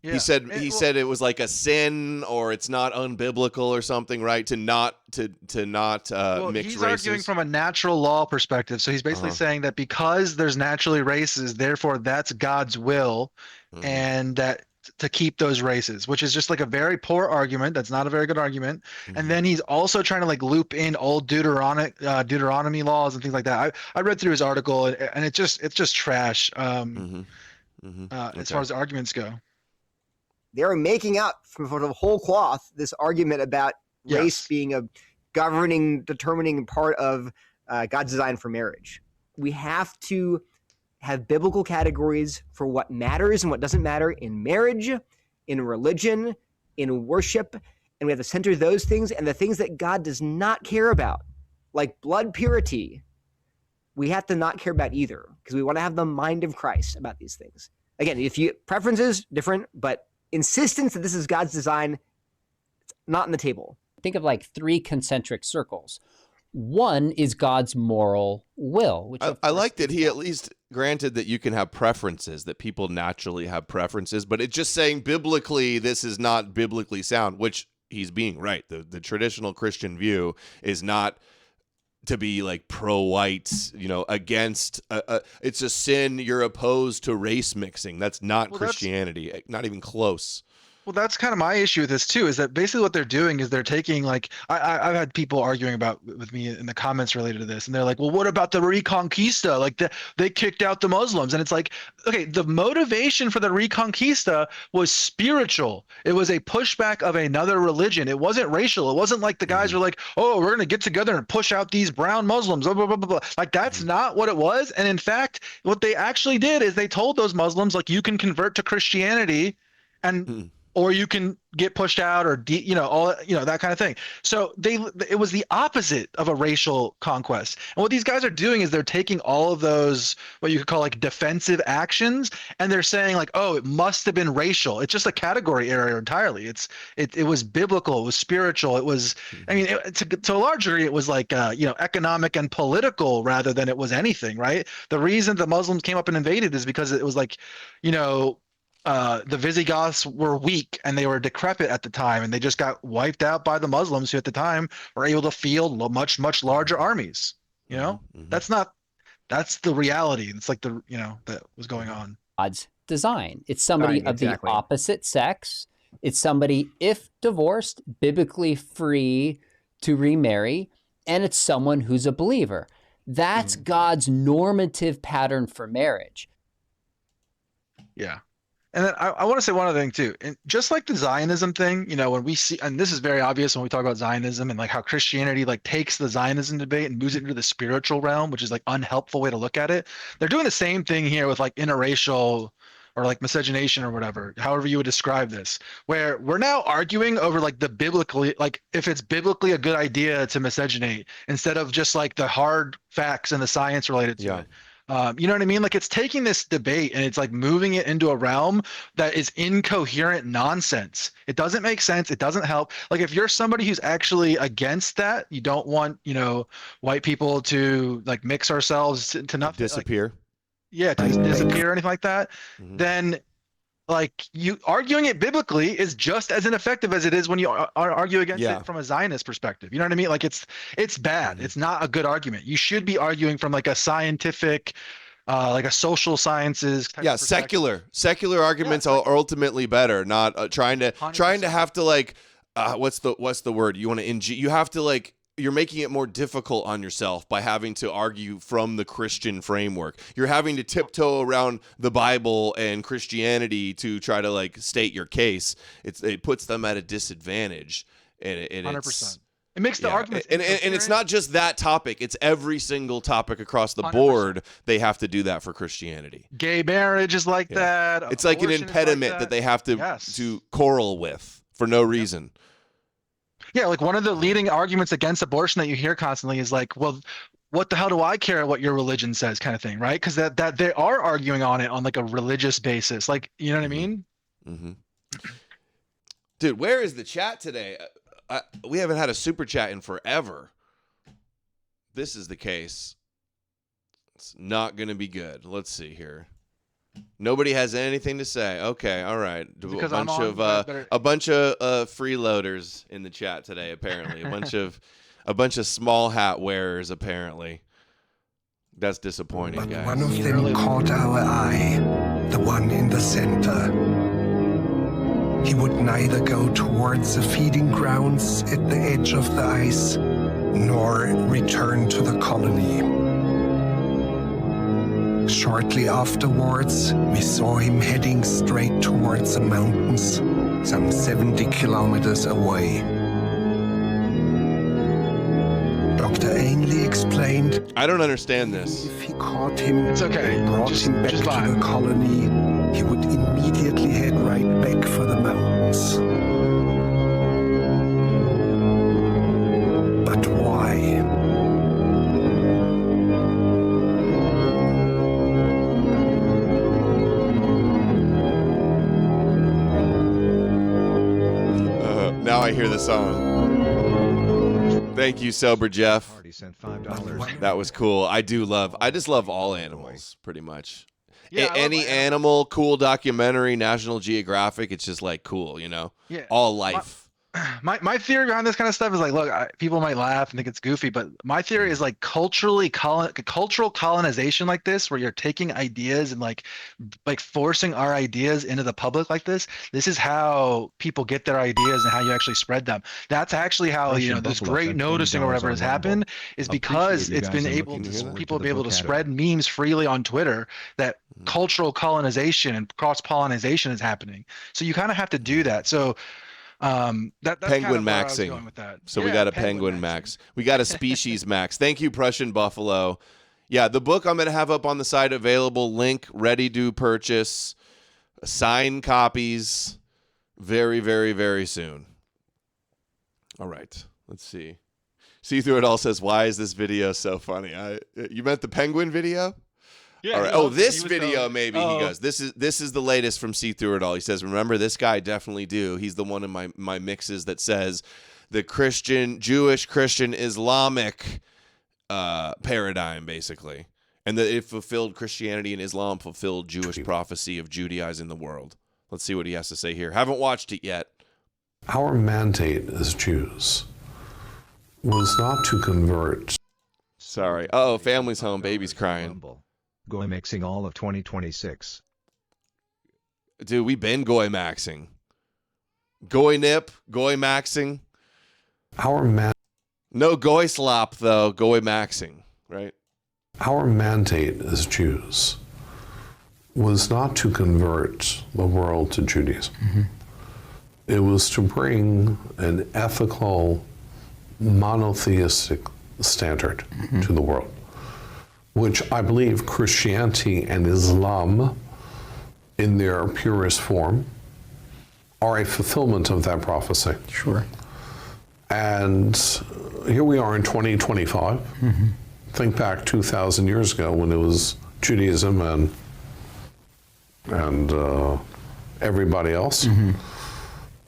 Yeah. He said it was like a sin or it's not unbiblical or something, right? To not mix races. He's arguing from a natural law perspective. So he's basically saying that because there's naturally races, therefore that's God's will, and that to keep those races, which is just like a very poor argument. That's not a very good argument. And then he's also trying to like loop in old Deuteronomy laws and things like that. I read through his article and it's just trash as far as the arguments go. They're making up from sort of whole cloth this argument about race being a determining part of God's design for marriage. We have to have biblical categories for what matters and what doesn't matter in marriage, in religion, in worship, and we have to center those things and the things that God does not care about, like blood purity. We have to not care about either because we want to have the mind of Christ about these things. Again, preferences different, but insistence that this is God's design, it's not on the table. Think of like 3 concentric circles. One is God's moral will. Which I like that he at least granted that you can have preferences, that people naturally have preferences, but it's just saying biblically this is not biblically sound, which he's being right. The traditional Christian view is not to be like pro-white, against it's a sin, you're opposed to race mixing. That's not Christianity, not even close. Well, that's kind of my issue with this too, is that basically what they're doing is they're taking like, I've had people arguing with me in the comments related to this, and they're like, well, what about the Reconquista? Like they kicked out the Muslims. And it's like, okay, the motivation for the Reconquista was spiritual. It was a pushback of another religion. It wasn't racial. It wasn't like the guys were like, oh, we're going to get together and push out these brown Muslims, blah, blah, blah, blah. Like that's not what it was. And in fact, what they actually did is they told those Muslims, like, you can convert to Christianity and or you can get pushed out or that kind of thing. So it was the opposite of a racial conquest. And what these guys are doing is they're taking all of those, what you could call like defensive actions, and they're saying like, oh, it must have been racial. It's just a category error entirely. It was biblical, it was spiritual, it was, I mean, to a large degree, it was like, economic and political rather than it was anything, right? The reason the Muslims came up and invaded is because it was like, the Visigoths were weak and they were decrepit at the time, and they just got wiped out by the Muslims, who at the time were able to field much, much larger armies. That's the reality. It's like that was going on. God's design. It's somebody of the opposite sex. It's somebody, if divorced, biblically free to remarry, and it's someone who's a believer. That's God's normative pattern for marriage. Yeah. And then I want to say one other thing too. And just like the Zionism thing, you know, when we see, and this is very obvious when we talk about Zionism and like how Christianity like takes the Zionism debate and moves it into the spiritual realm, which is like unhelpful way to look at it. They're doing the same thing here with like interracial or like miscegenation or whatever, however you would describe this, where we're now arguing over like the biblically, like if it's biblically a good idea to miscegenate instead of just like the hard facts and the science related to it. You know what I mean? Like it's taking this debate and it's like moving it into a realm that is incoherent nonsense. It doesn't make sense. It doesn't help. Like if you're somebody who's actually against that, you don't want, you know, white people to like mix ourselves to nothing. Disappear. To disappear or anything like that, then like you arguing it biblically is just as ineffective as it is when you argue against it from a Zionist perspective. You know what I mean? Like it's bad. It's not a good argument. You should be arguing from like a scientific, like a social sciences. Secular arguments are ultimately better. Not trying to have to like, what's the word you want to you have to like. You're making it more difficult on yourself by having to argue from the Christian framework. You're having to tiptoe around the Bible and Christianity to try to like state your case. It puts them at a disadvantage, and 100%. It makes the argument, and it's not just that topic. It's every single topic across the 100%. Board. They have to do that for Christianity. Gay marriage is like that. It's like an impediment that they have to quarrel with for no reason. Yeah, like one of the leading arguments against abortion that you hear constantly is like, well, what the hell do I care what your religion says kind of thing, right? Because that they are arguing on it on like a religious basis. Like, you know what I mean? Mm-hmm. Dude, where is the chat today? We haven't had a super chat in forever. This is the case. It's not going to be good. Let's see here. Nobody has anything to say. Okay, all right. A bunch of freeloaders in the chat today. Apparently, a bunch of small hat wearers. Apparently, that's disappointing, but guys. One of them caught our eye, the one in the center. He would neither go towards the feeding grounds at the edge of the ice, nor return to the colony. Shortly afterwards, we saw him heading straight towards the mountains, some 70 kilometers away. Dr. Ainley explained, I don't understand this. If he caught him it's okay. and brought him back to the colony, he would immediately head right back for the mountains. But why? Now I hear the song. Thank you, Sober Jeff. That was cool. I just love all animals, pretty much. Yeah, any animal, cool documentary, National Geographic, it's just like cool, you know? Yeah. All life. My theory behind this kind of stuff is like, look, people might laugh and think it's goofy, but my theory is like cultural colonization like this, where you're taking ideas and like forcing our ideas into the public like this. This is how people get their ideas and how you actually spread them. That's actually how this great noticing or whatever has happened is because it's been able to people be able to spread memes freely on Twitter that cultural colonization and cross pollination is happening. So you kind of have to do that. So. That's penguin kind of maxing. with that. So we got a penguin max. We got a species max. Thank you, Prussian Buffalo. Yeah, the book I'm going to have up on the site available. Link ready to purchase. Signed copies very, very, very soon. All right. Let's see. See Through It All says, why is this video so funny? You meant the penguin video? Yeah, all right. Oh, this video maybe he goes. This is the latest from See Through It All. He says, remember this guy? Definitely do. He's the one in my mixes that says the Jewish Christian Islamic paradigm basically, and that it fulfilled Christianity and Islam fulfilled Jewish prophecy of Judaizing the world. Let's see what he has to say here. Haven't watched it yet. Our mandate as Jews was not to convert. Sorry. Oh, family's home. Baby's crying. Goy mixing all of 2026. Dude, we been goy maxing. Goy nip, goy maxing. No goy slop though, goy maxing, right? Our mandate as Jews was not to convert the world to Judaism. It was to bring an ethical, monotheistic standard to the world, which I believe Christianity and Islam, in their purest form, are a fulfillment of that prophecy. Sure. And here we are in 2025. Think back 2,000 years ago when it was Judaism and everybody else.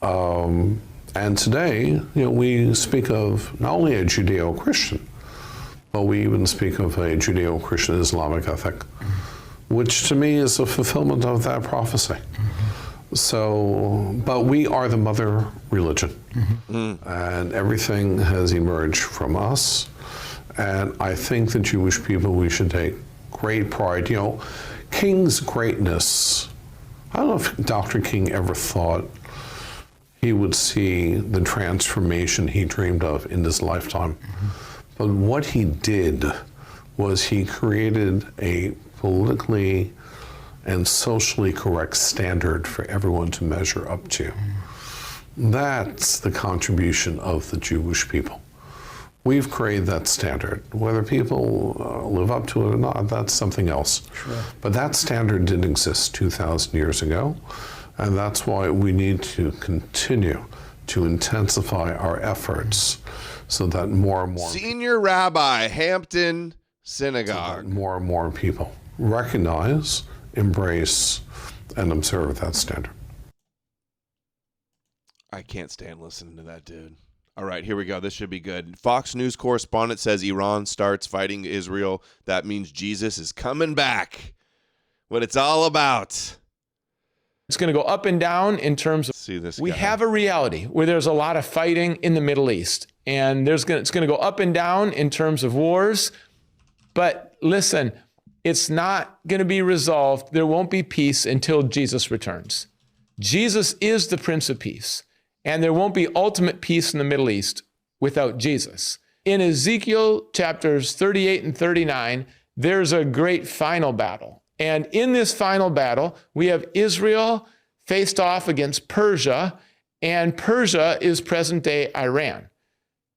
And today, we speak of not only a Judeo-Christian, but we even speak of a Judeo-Christian Islamic ethic, which to me is a fulfillment of that prophecy. So, but we are the mother religion, and everything has emerged from us. And I think the Jewish people, we should take great pride. King's greatness, I don't know if Dr. King ever thought he would see the transformation he dreamed of in his lifetime. But what he did was he created a politically and socially correct standard for everyone to measure up to. That's the contribution of the Jewish people. We've created that standard. Whether people live up to it or not, that's something else. Sure. But that standard didn't exist 2,000 years ago, and that's why we need to continue to intensify our efforts so that more and more Senior Rabbi, Hampton Synagogue. more and more people recognize, embrace, and observe that standard. I can't stand listening to that dude. All right, here we go. This should be good. Fox News correspondent says Iran starts fighting Israel. That means Jesus is coming back. What it's all about. It's going to go up and down in terms of, see this. We have a reality where there's a lot of fighting in the Middle East, and it's going to go up and down in terms of wars. But listen, it's not going to be resolved. There won't be peace until Jesus returns. Jesus is the Prince of Peace, and there won't be ultimate peace in the Middle East without Jesus. In Ezekiel chapters 38 and 39, there's a great final battle. And in this final battle, we have Israel faced off against Persia, and Persia is present-day Iran.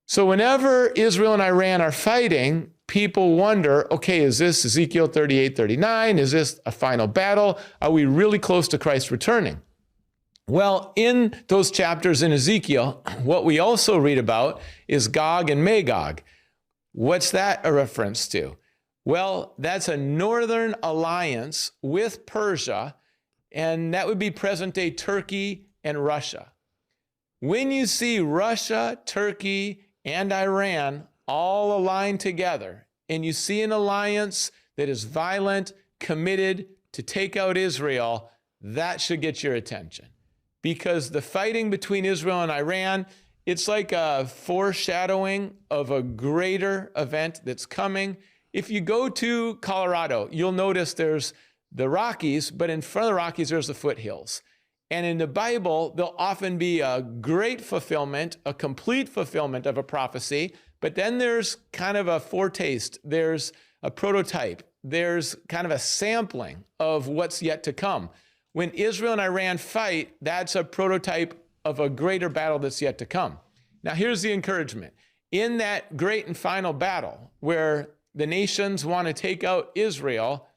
So whenever Israel and Iran are fighting, people wonder, okay, is this Ezekiel 38, 39? Is this a final battle? Are we really close to Christ returning? Well, in those chapters in Ezekiel, what we also read about is Gog and Magog. What's that a reference to? Well, that's a northern alliance with Persia, and that would be present-day Turkey and Russia. When you see Russia, Turkey, and Iran all aligned together, and you see an alliance that is violent, committed to take out Israel, that should get your attention. Because the fighting between Israel and Iran, it's like a foreshadowing of a greater event that's coming. If you go to Colorado, you'll notice there's the Rockies, but in front of the Rockies, there's the foothills. And in the Bible, there'll often be a great fulfillment, a complete fulfillment of a prophecy, but then there's kind of a foretaste, there's a prototype, there's kind of a sampling of what's yet to come. When Israel and Iran fight, that's a prototype of a greater battle that's yet to come. Now, here's the encouragement. In that great and final battle, where the nations want to take out Israel,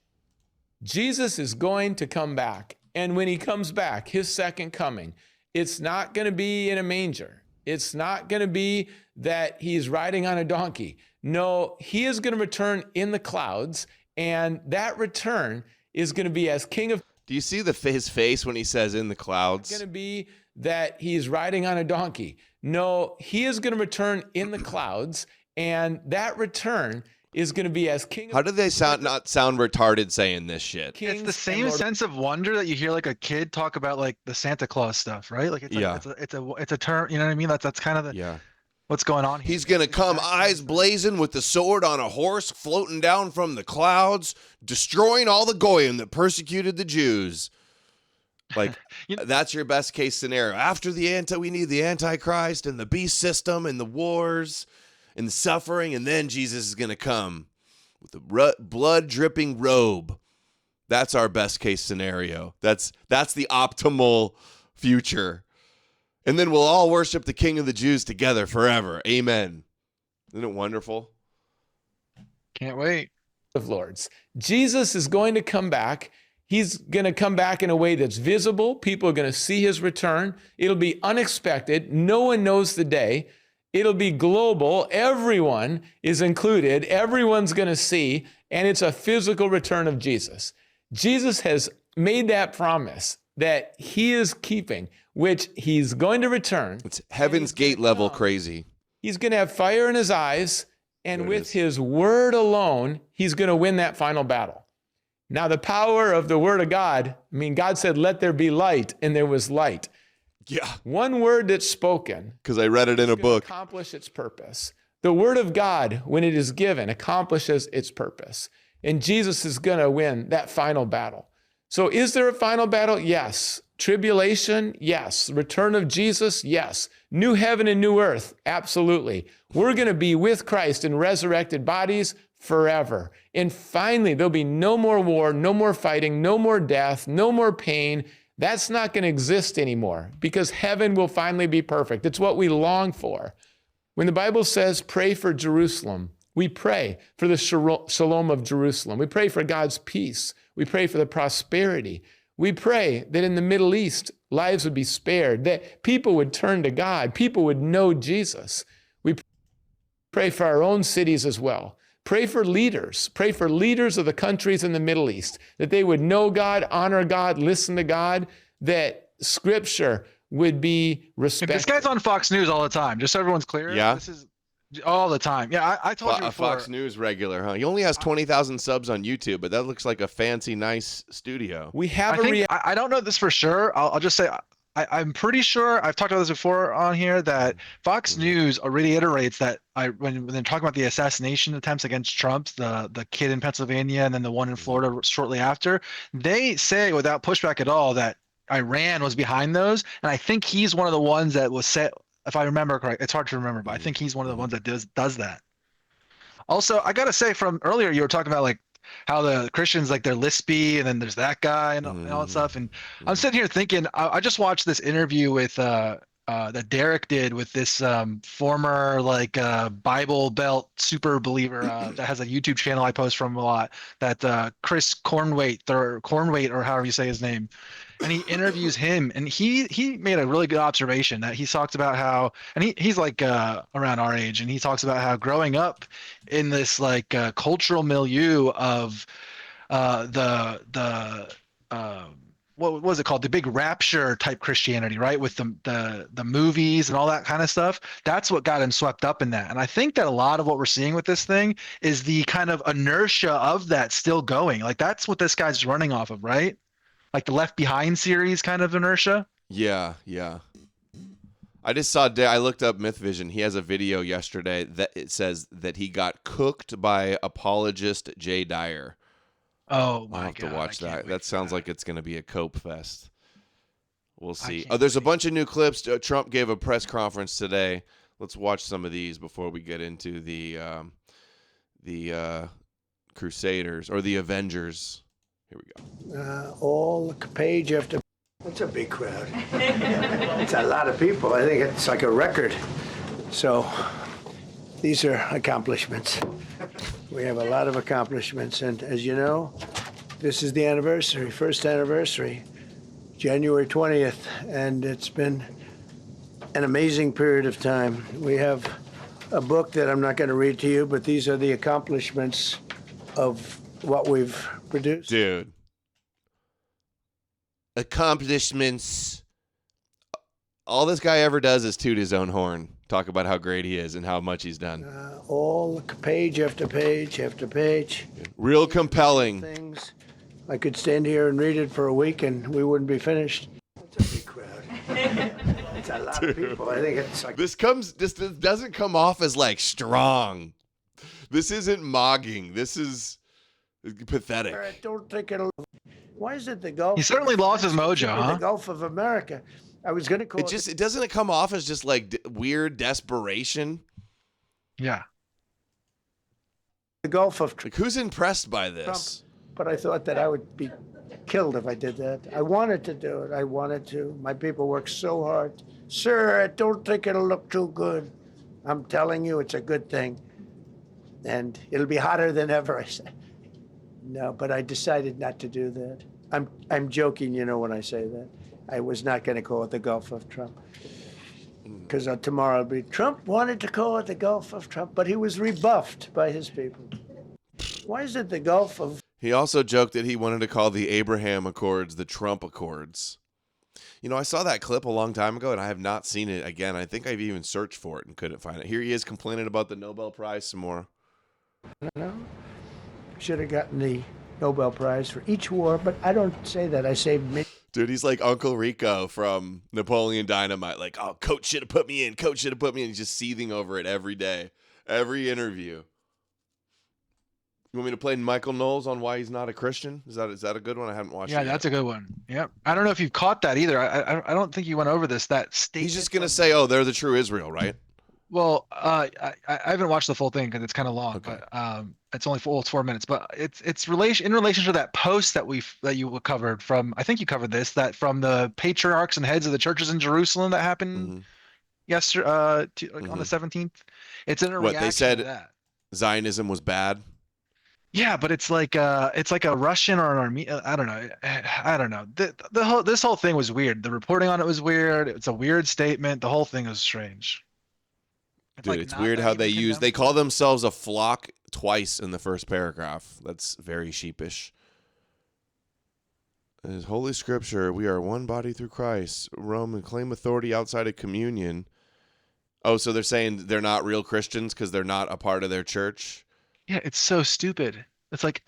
Jesus is going to come back. And when he comes back, his second coming, it's not going to be in a manger. It's not going to be that he's riding on a donkey. No, he is going to return in the clouds, and that return is going to be as king of... Do you see his face when he says in the clouds? It's going to be that he's riding on a donkey. No, he is going to return in the clouds, and that return is going to be as king of... How do they not sound retarded saying this shit? It's the same sense of wonder that you hear like a kid talk about like the Santa Claus stuff, right? Like it's a term, you know what I mean? That's kind of the what's going on here. He's going to come eyes blazing with the sword on a horse floating down from the clouds, destroying all the goyim that persecuted the Jews. Like, that's your best case scenario. After we need the Antichrist and the beast system and the wars and the suffering, and then Jesus is going to come with a blood-dripping robe That's our best case scenario. That's the optimal future. And then we'll all worship the King of the Jews together forever. Amen. Isn't it wonderful? Can't wait. Of Lords. Jesus is going to come back. He's going to come back in a way that's visible. People are going to see his return. It'll be unexpected. No one knows the day. It'll be global. Everyone is included. Everyone's going to see. And it's a physical return of Jesus. Jesus has made that promise that he is keeping, which he's going to return. It's Heaven's Gate level crazy. He's going to have fire in his eyes. And with his word alone, he's going to win that final battle. Now, the power of the word of God, I mean, God said, let there be light, and there was light. Yeah. One word that's spoken. Because I read it in a book. Accomplish its purpose. The word of God, when it is given, accomplishes its purpose. And Jesus is going to win that final battle. So is there a final battle? Yes. Tribulation? Yes. Return of Jesus? Yes. New heaven and new earth? Absolutely. We're going to be with Christ in resurrected bodies forever. And finally, there'll be no more war, no more fighting, no more death, no more pain. That's not going to exist anymore because heaven will finally be perfect. It's what we long for. When the Bible says pray for Jerusalem, we pray for the shalom of Jerusalem. We pray for God's peace. We pray for the prosperity. We pray that in the Middle East, lives would be spared, that people would turn to God, people would know Jesus. We pray for our own cities as well. Pray for leaders of the countries in the Middle East, that they would know God, honor God, listen to God, that Scripture would be respected. This guy's on Fox News all the time, just so everyone's clear. Yeah. This is all the time. Yeah, I told you A before. Fox News regular, huh? He only has 20,000 subs on YouTube, but that looks like a fancy, nice studio. We have I don't know this for sure. I'll just say I'm pretty sure I've talked about this before on here that Fox News reiterates that when they're talking about the assassination attempts against Trump, the kid in Pennsylvania and then the one in Florida shortly after, they say without pushback at all that Iran was behind those, and I think he's one of the ones that was set. If I remember correct, it's hard to remember, but I think he's one of the ones that does that. Also, I gotta say, from earlier you were talking about like how the Christians like they're lispy, and then there's that guy and all that stuff. And I'm sitting here thinking, I just watched this interview with that Derek did with this former like Bible Belt super believer that has a YouTube channel I post from a lot. That Chris Cornwaite or however you say his name. And he interviews him, and he made a really good observation that he talks about how, and he's like around our age, and he talks about how growing up in this like cultural milieu of what was it called, the big rapture type Christianity, right, with the movies and all that kind of stuff. That's what got him swept up in that. And I think that a lot of what we're seeing with this thing is the kind of inertia of that still going. Like that's what this guy's running off of, right? Like the Left Behind series kind of inertia. Yeah. I just saw, I looked up MythVision. He has a video yesterday that it says that he got cooked by apologist Jay Dyer. Oh my God. I'll have to watch that. That sounds like it's going to be a cope fest. We'll see. Oh, there's a bunch of new clips. Trump gave a press conference today. Let's watch some of these before we get into the Crusaders or the Avengers. Here we go. All page after. It's a big crowd. It's a lot of people. I think it's like a record. So these are accomplishments. We have a lot of accomplishments. And as you know, this is the anniversary, first anniversary, January 20th. And it's been an amazing period of time. We have a book that I'm not going to read to you, but these are the accomplishments of what we've produced. Dude. Accomplishments. All this guy ever does is toot his own horn, talk about how great he is and how much he's done. All page after page after page. Real compelling. Things. I could stand here and read it for a week and we wouldn't be finished. It's a big crowd. It's a lot of people. I think it's like this doesn't come off as like strong. This isn't mogging. This is pathetic. I don't think it'll. Why is it the Gulf? He certainly lost his mojo, huh? The Gulf of America. I was going to call it. It doesn't come off as just like weird desperation. Yeah. The Gulf of like, who's impressed by this? Trump, but I thought that I would be killed if I did that. I wanted to do it. I wanted to. My people work so hard. Sir, I don't think it'll look too good. I'm telling you, it's a good thing. And it'll be hotter than ever, I said. No, but I decided not to do that. I'm joking, when I say that. I was not going to call it the Gulf of Trump. Because tomorrow it'll be, Trump wanted to call it the Gulf of Trump, but he was rebuffed by his people. Why is it the Gulf of... He also joked that he wanted to call the Abraham Accords the Trump Accords. I saw that clip a long time ago, and I have not seen it again. I think I've even searched for it and couldn't find it. Here he is complaining about the Nobel Prize some more. No. Should have gotten the Nobel Prize for each war, but I don't say that. I say... Dude, he's like Uncle Rico from Napoleon Dynamite. Like, oh, coach should have put me in. Coach should have put me in. He's just seething over it every day, every interview. You want me to play Michael Knowles on why he's not a Christian? Is that a good one? I haven't watched it yet. That's a good one. Yep. I don't know if you've caught that either. I don't think you went over this. That statement. He's just going to say, oh, they're the true Israel, right? Well, I haven't watched the full thing because it's kind of long, but it's only it's 4 minutes. But it's in relation to that post that you covered from. I think you covered this, that from the patriarchs and heads of the churches in Jerusalem that happened yesterday on the 17th. It's in a reaction they said to that. Zionism was bad. Yeah, but it's like a Russian or an Armenian. I don't know. This whole thing was weird. The reporting on it was weird. It's a weird statement. The whole thing was strange. Dude, it's weird how they call themselves a flock twice in the first paragraph. That's very sheepish. It is Holy Scripture, we are one body through Christ. Rome and claim authority outside of communion. Oh, so they're saying they're not real Christians because they're not a part of their church? Yeah, it's so stupid. It's like...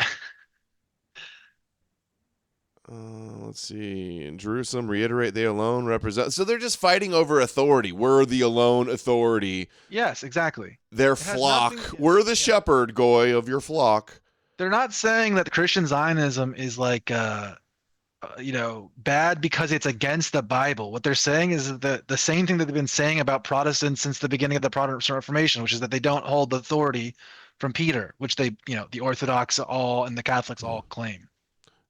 let's see. In Jerusalem, reiterate they alone represent. So they're just fighting over authority. We're the alone authority. Yes, exactly. Their flock. We're the shepherd, goy, of your flock. They're not saying that Christian Zionism is like, bad because it's against the Bible. What they're saying is the same thing that they've been saying about Protestants since the beginning of the Protestant Reformation, which is that they don't hold the authority from Peter, which they, the Orthodox all and the Catholics all claim.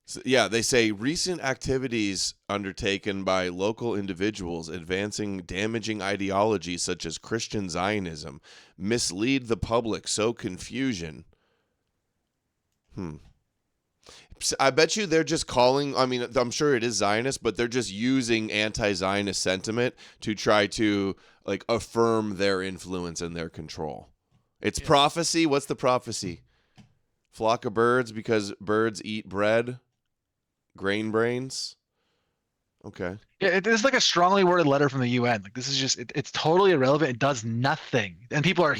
So, yeah, they say recent activities undertaken by local individuals advancing damaging ideologies such as Christian Zionism mislead the public, sow confusion. I bet you they're just calling, I'm sure it is Zionist, but they're just using anti-Zionist sentiment to try to affirm their influence and their control. It's prophecy. What's the prophecy? Flock of birds because birds eat bread. Grain brains. Okay. Yeah, it's like a strongly worded letter from the UN. Like this is just it's totally irrelevant. It does nothing, and people are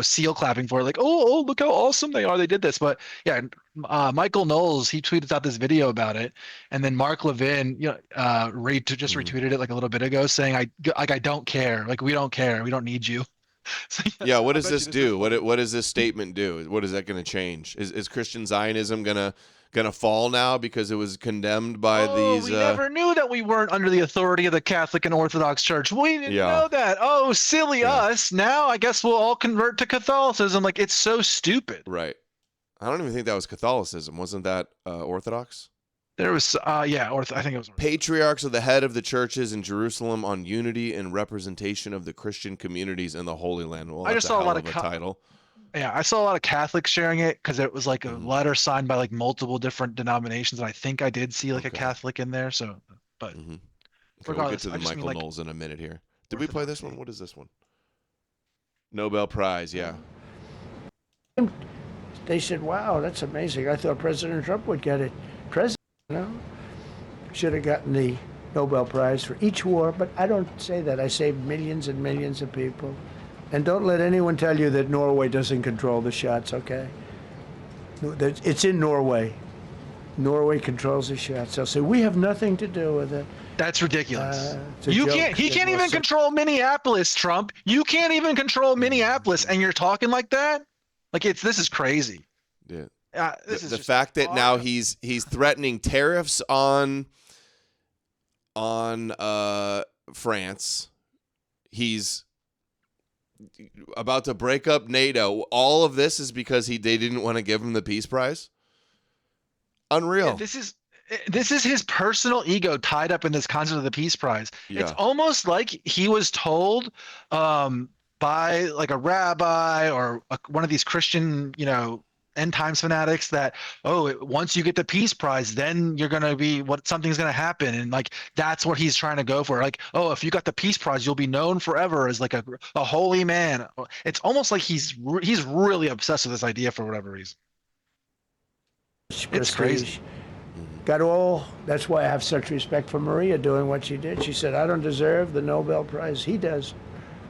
seal clapping for it. Like oh look how awesome they are. They did this, but yeah, Michael Knowles he tweeted out this video about it, and then Mark Levin retweeted it like a little bit ago, saying I don't care. Like we don't care. We don't need you. So, yeah. What does this do? What does this statement do? What is that going to change? Is Christian Zionism gonna fall now because it was condemned by these? We never knew that we weren't under the authority of the Catholic and Orthodox Church. We didn't know that. Oh, silly us. Now I guess we'll all convert to Catholicism. Like it's so stupid. Right. I don't even think that was Catholicism. Wasn't that Orthodox? There was, I think it was. Patriarchs are the head of the churches in Jerusalem on unity and representation of the Christian communities in the Holy Land. Well, I just saw a lot of title. Yeah, I saw a lot of Catholics sharing it because it was like a letter signed by like multiple different denominations, and I think I did see like a Catholic in there. So, but we'll get to the Michael Knowles in a minute here. Did we play this one? What is this one? Nobel Prize, yeah. They said, "Wow, that's amazing. I thought President Trump would get it. Should have gotten the Nobel Prize for each war, but I don't say that. I say millions and millions of people." And don't let anyone tell you that Norway doesn't control the shots, okay? It's in Norway. Norway controls the shots. They'll say, we have nothing to do with it. That's ridiculous. He can't even control Minneapolis, Trump. You can't even control Minneapolis, and you're talking like that? Like, this is crazy. Yeah. The fact that now he's threatening tariffs on France. He's about to break up NATO. All of this is because they didn't want to give him the Peace Prize. Unreal. This is his personal ego tied up in this concept of the Peace Prize. Yeah. It's almost like he was told by like a rabbi or one of these Christian, end times fanatics that, once you get the Peace Prize, then you're gonna be something's gonna happen, and like that's what he's trying to go for. Like, if you got the Peace Prize, you'll be known forever as like a holy man. It's almost like he's really obsessed with this idea for whatever reason. It's crazy. That's why I have such respect for Maria doing what she did. She said, I don't deserve the Nobel Prize. He does.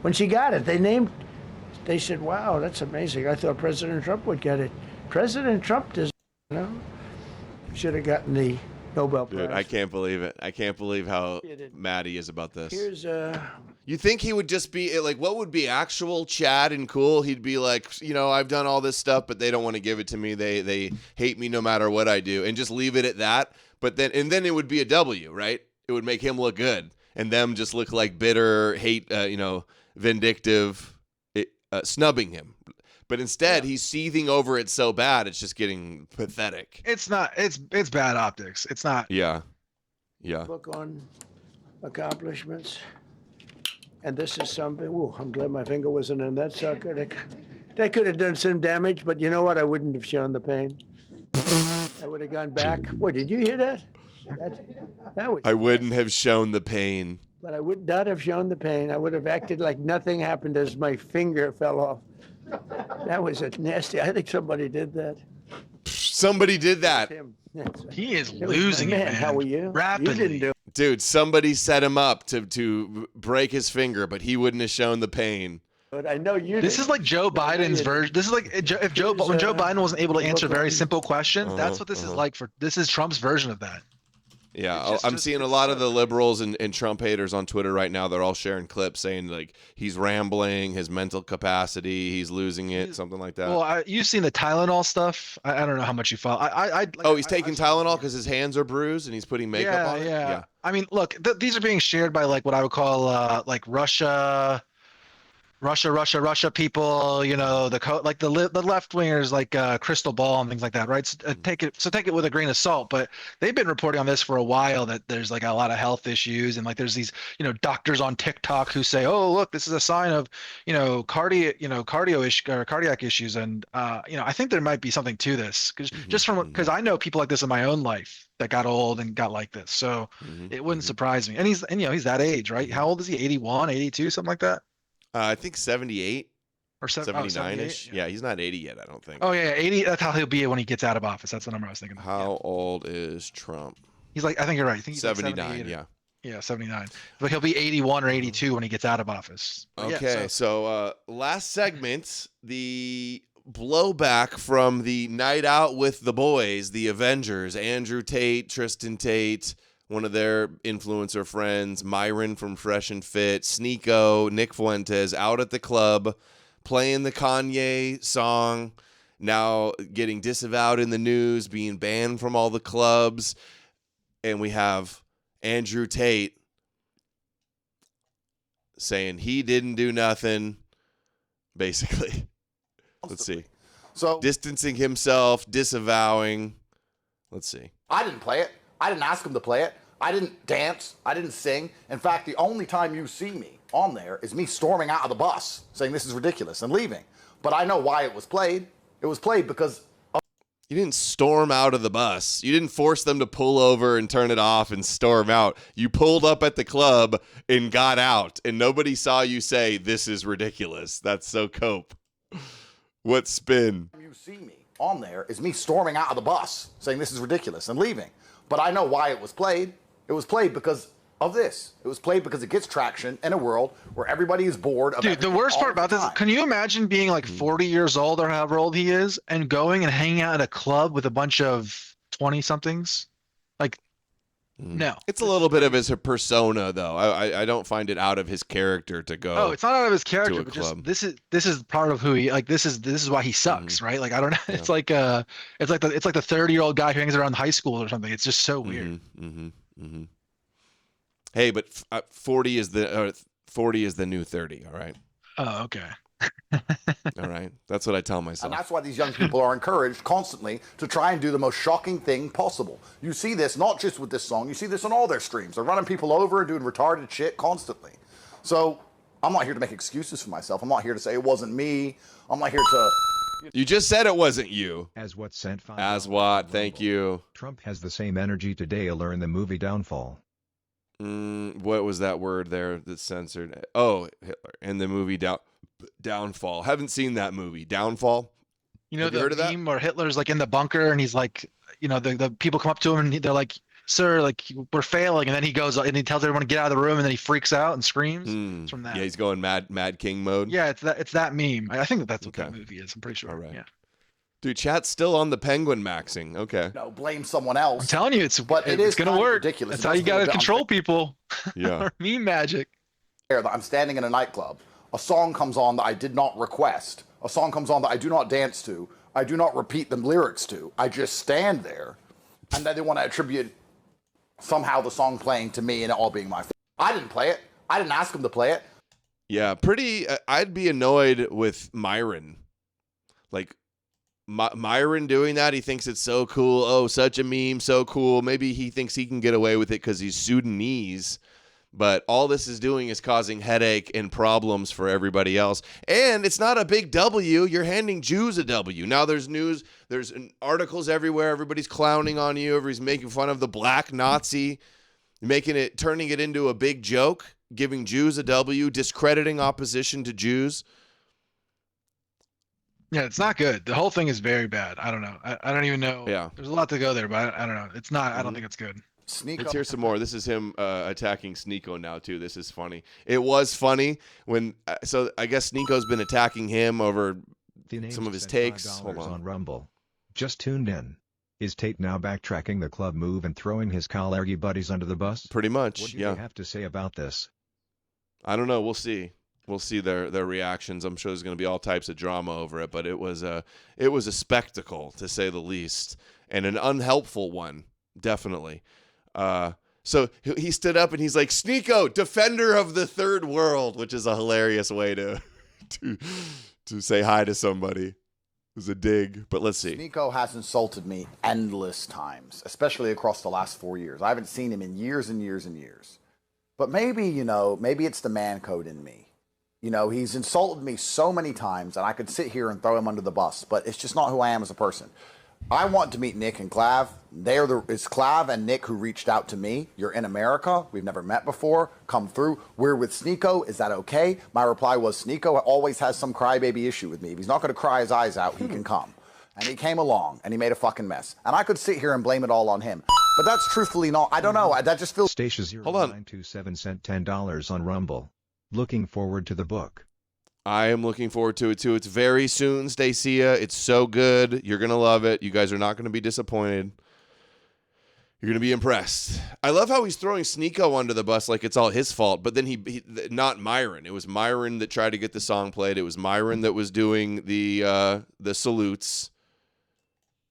When she got it, they said, wow, that's amazing. I thought President Trump would get it. President Trump does, should have gotten the Nobel Prize. Dude, I can't believe it. I can't believe how mad he is about this. You think he would just be like, what would be actual Chad and cool? He'd be like, I've done all this stuff, but they don't want to give it to me. They hate me no matter what I do, and just leave it at that. But then it would be a W, right? It would make him look good, and them just look like bitter, hate, vindictive, snubbing him. But instead, he's seething over it so bad, it's just getting pathetic. It's not. It's bad optics. It's not. Yeah. Book on accomplishments. And this is something, I'm glad my finger wasn't in that sucker. They could have done some damage, but you know what? I wouldn't have shown the pain. I would have gone back. What, did you hear that? I wouldn't have shown the pain. But I would not have shown the pain. I would have acted like nothing happened as my finger fell off. That was a nasty. I think somebody did that. Somebody did that. He is losing it, man. How are you? Rapidly. You didn't do it. Dude, somebody set him up to break his finger, but he wouldn't have shown the pain. But I know you. This is like Joe Biden's version. This is like when Joe Biden wasn't able to answer very simple questions. That's what this is like. This is Trump's version of that. Yeah, I'm seeing a lot of the liberals and Trump haters on Twitter right now. They're all sharing clips saying like he's rambling, his mental capacity, he's losing it, something like that. Well, you've seen the Tylenol stuff. I don't know how much you follow. He's taking Tylenol because his hands are bruised and he's putting makeup on it? Yeah. I mean, look, these are being shared by like what I would call like Russia people, the left wingers like Crystal Ball and things like that, right? So take it with a grain of salt. But they've been reporting on this for a while that there's like a lot of health issues, and like there's these doctors on TikTok who say, oh look, this is a sign of cardiac issues, and I think there might be something to this because I know people like this in my own life that got old and got like this, so it wouldn't surprise me. And he's that age, right? How old is he? 81, 82, something like that. I think 78 or 79-ish. Yeah, he's not 80 yet, I don't think. Oh yeah, 80. That's how he'll be when he gets out of office. That's the number I was thinking. How old is Trump? He's like, I think you're right. I think he's 79. Like yeah, 79. But he'll be 81 or 82 when he gets out of office. But okay, so last segment, the blowback from the night out with the boys, the Avengers, Andrew Tate, Tristan Tate, one of their influencer friends, Myron from Fresh and Fit, Sneeko, Nick Fuentes, out at the club, playing the Kanye song, now getting disavowed in the news, being banned from all the clubs. And we have Andrew Tate saying he didn't do nothing, basically. Let's see. So distancing himself, disavowing. Let's see. I didn't play it. I didn't ask him to play it. I didn't dance. I didn't sing. In fact, the only time you see me on there is me storming out of the bus saying this is ridiculous and leaving. But I know why it was played. It was played because you didn't storm out of the bus. You didn't force them to pull over and turn it off and storm out. You pulled up at the club and got out, and nobody saw you say, this is ridiculous. That's so cope. What spin? You see me on there is me storming out of the bus saying this is ridiculous and leaving. But I know why it was played. It was played because of this. It was played because it gets traction in a world where everybody is bored of Dude, the worst part about this, can you imagine being like 40 years old or however old he is and going and hanging out at a club with a bunch of 20-somethings? Like, no. It's a little bit of his persona, though. I don't find it out of his character to go. Oh, it's not out of his character, but just this is part of who he like. This is why he sucks, right? Like I don't know. Yeah. It's like the 30-year-old guy who hangs around high school or something. It's just so weird. Hey, but 40 is the new 30. All right. Oh, okay. All right. That's what I tell And myself. that's why these young people are encouraged constantly to try and do the most shocking thing possible. You see this not just with this song, you see this on all their streams. They're running people over and doing retarded shit constantly. So I'm not here to make excuses for myself. I'm not here to say it wasn't me. I'm not here to... You just said it wasn't you. As what sent $5. As what? Thank you. Trump has the same energy today to learn the movie Downfall. What was that word there that's censored? Oh, Hitler. And the movie Downfall. Haven't seen that movie. Downfall? You know, Have you heard of the that? meme where Hitler's like in the bunker and he's like, you know, the people come up to him and they're like, sir, like we're failing. And then he goes and he tells everyone to get out of the room and then he freaks out and screams. It's from that. Yeah, he's going Mad King mode. Yeah, it's that meme. I think that's what that movie is. I'm pretty sure. All right. Yeah. Dude, chat's still on the penguin maxing. Okay. No, blame someone else. I'm telling you, it's is going to kind of work. ridiculous. That's It how you does feel got a to bit control people. Yeah. Meme magic. That I'm standing in a nightclub. A song comes on that I did not request. A song comes on that I do not dance to. I do not repeat the lyrics to. I just stand there. And then they want to attribute somehow the song playing to me and it all being my fault. I didn't play it. I didn't ask them to play it. Yeah, pretty. I'd be annoyed with Myron. Like, Myron doing that, he thinks it's so cool. Oh, such a meme, so cool. Maybe he thinks he can get away with it because he's Sudanese. But all this is doing is causing headache and problems for everybody else. And it's not a big W. You're handing Jews a W. Now there's news, there's articles everywhere. Everybody's clowning on you. Everybody's making fun of the black Nazi, turning it into a big joke, giving Jews a W, discrediting opposition to Jews. Yeah, it's not good. The whole thing is very bad. I don't know. I don't even know. Yeah. There's a lot to go there, but I don't know. It's not. I don't think it's good. Let's hear some more. This is him attacking Sneeko now, too. This is funny. It was funny when... so I guess Sneeko's been attacking him over some of his takes. Hold on. Rumble. Just tuned in. Is Tate now backtracking the club move and throwing his Kalergi buddies under the bus? Pretty much, What do yeah. they have to say about this? I don't know. We'll see. We'll see their reactions. I'm sure there's going to be all types of drama over it, but it was a spectacle, to say the least, and an unhelpful one, definitely. So he stood up and he's like, Sneeko, defender of the third world, which is a hilarious way to say hi to somebody. It was a dig, but let's see. Sneeko has insulted me endless times, especially across the last 4 years. I haven't seen him in years and years and years. But maybe, maybe it's the man code in me. He's insulted me so many times, and I could sit here and throw him under the bus, but it's just not who I am as a person. I want to meet Nick and Clav. It's Clav and Nick who reached out to me. You're in America. We've never met before. Come through. We're with Sneeko. Is that okay? My reply was, Sneeko always has some crybaby issue with me. If he's not going to cry his eyes out, he can come. And he came along, and he made a fucking mess. And I could sit here and blame it all on him. But that's truthfully not. I don't know. That just feels... Stacia0927 sent $10 on Rumble. Looking forward to the book. I am looking forward to it, too. It's very soon, Stacia. It's so good. You're going to love it. You guys are not going to be disappointed. You're going to be impressed. I love how he's throwing Sneeko under the bus like it's all his fault, but then he not Myron. It was Myron that tried to get the song played. It was Myron that was doing the salutes.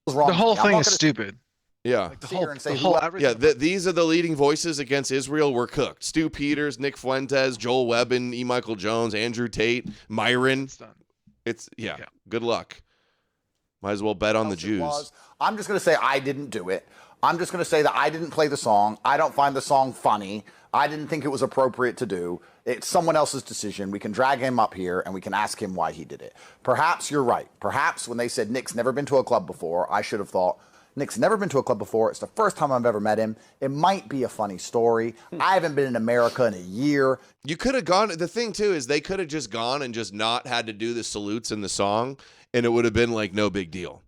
The whole thing is stupid. Yeah. Like the whole everything. These are the leading voices against Israel. Were cooked. Stu Peters, Nick Fuentes, Joel Webbin, E. Michael Jones, Andrew Tate, Myron. It's good luck. Might as well bet on the Jews. I'm just going to say I didn't do it. I'm just going to say that I didn't play the song. I don't find the song funny. I didn't think it was appropriate to do. It's someone else's decision. We can drag him up here and we can ask him why he did it. Perhaps you're right. Perhaps when they said Nick's never been to a club before, I should have thought, Nick's never been to a club before. It's the first time I've ever met him. It might be a funny story. I haven't been in America in a year. You could have gone. The thing, too, is they could have just gone and just not had to do the salutes in the song, and it would have been like no big deal.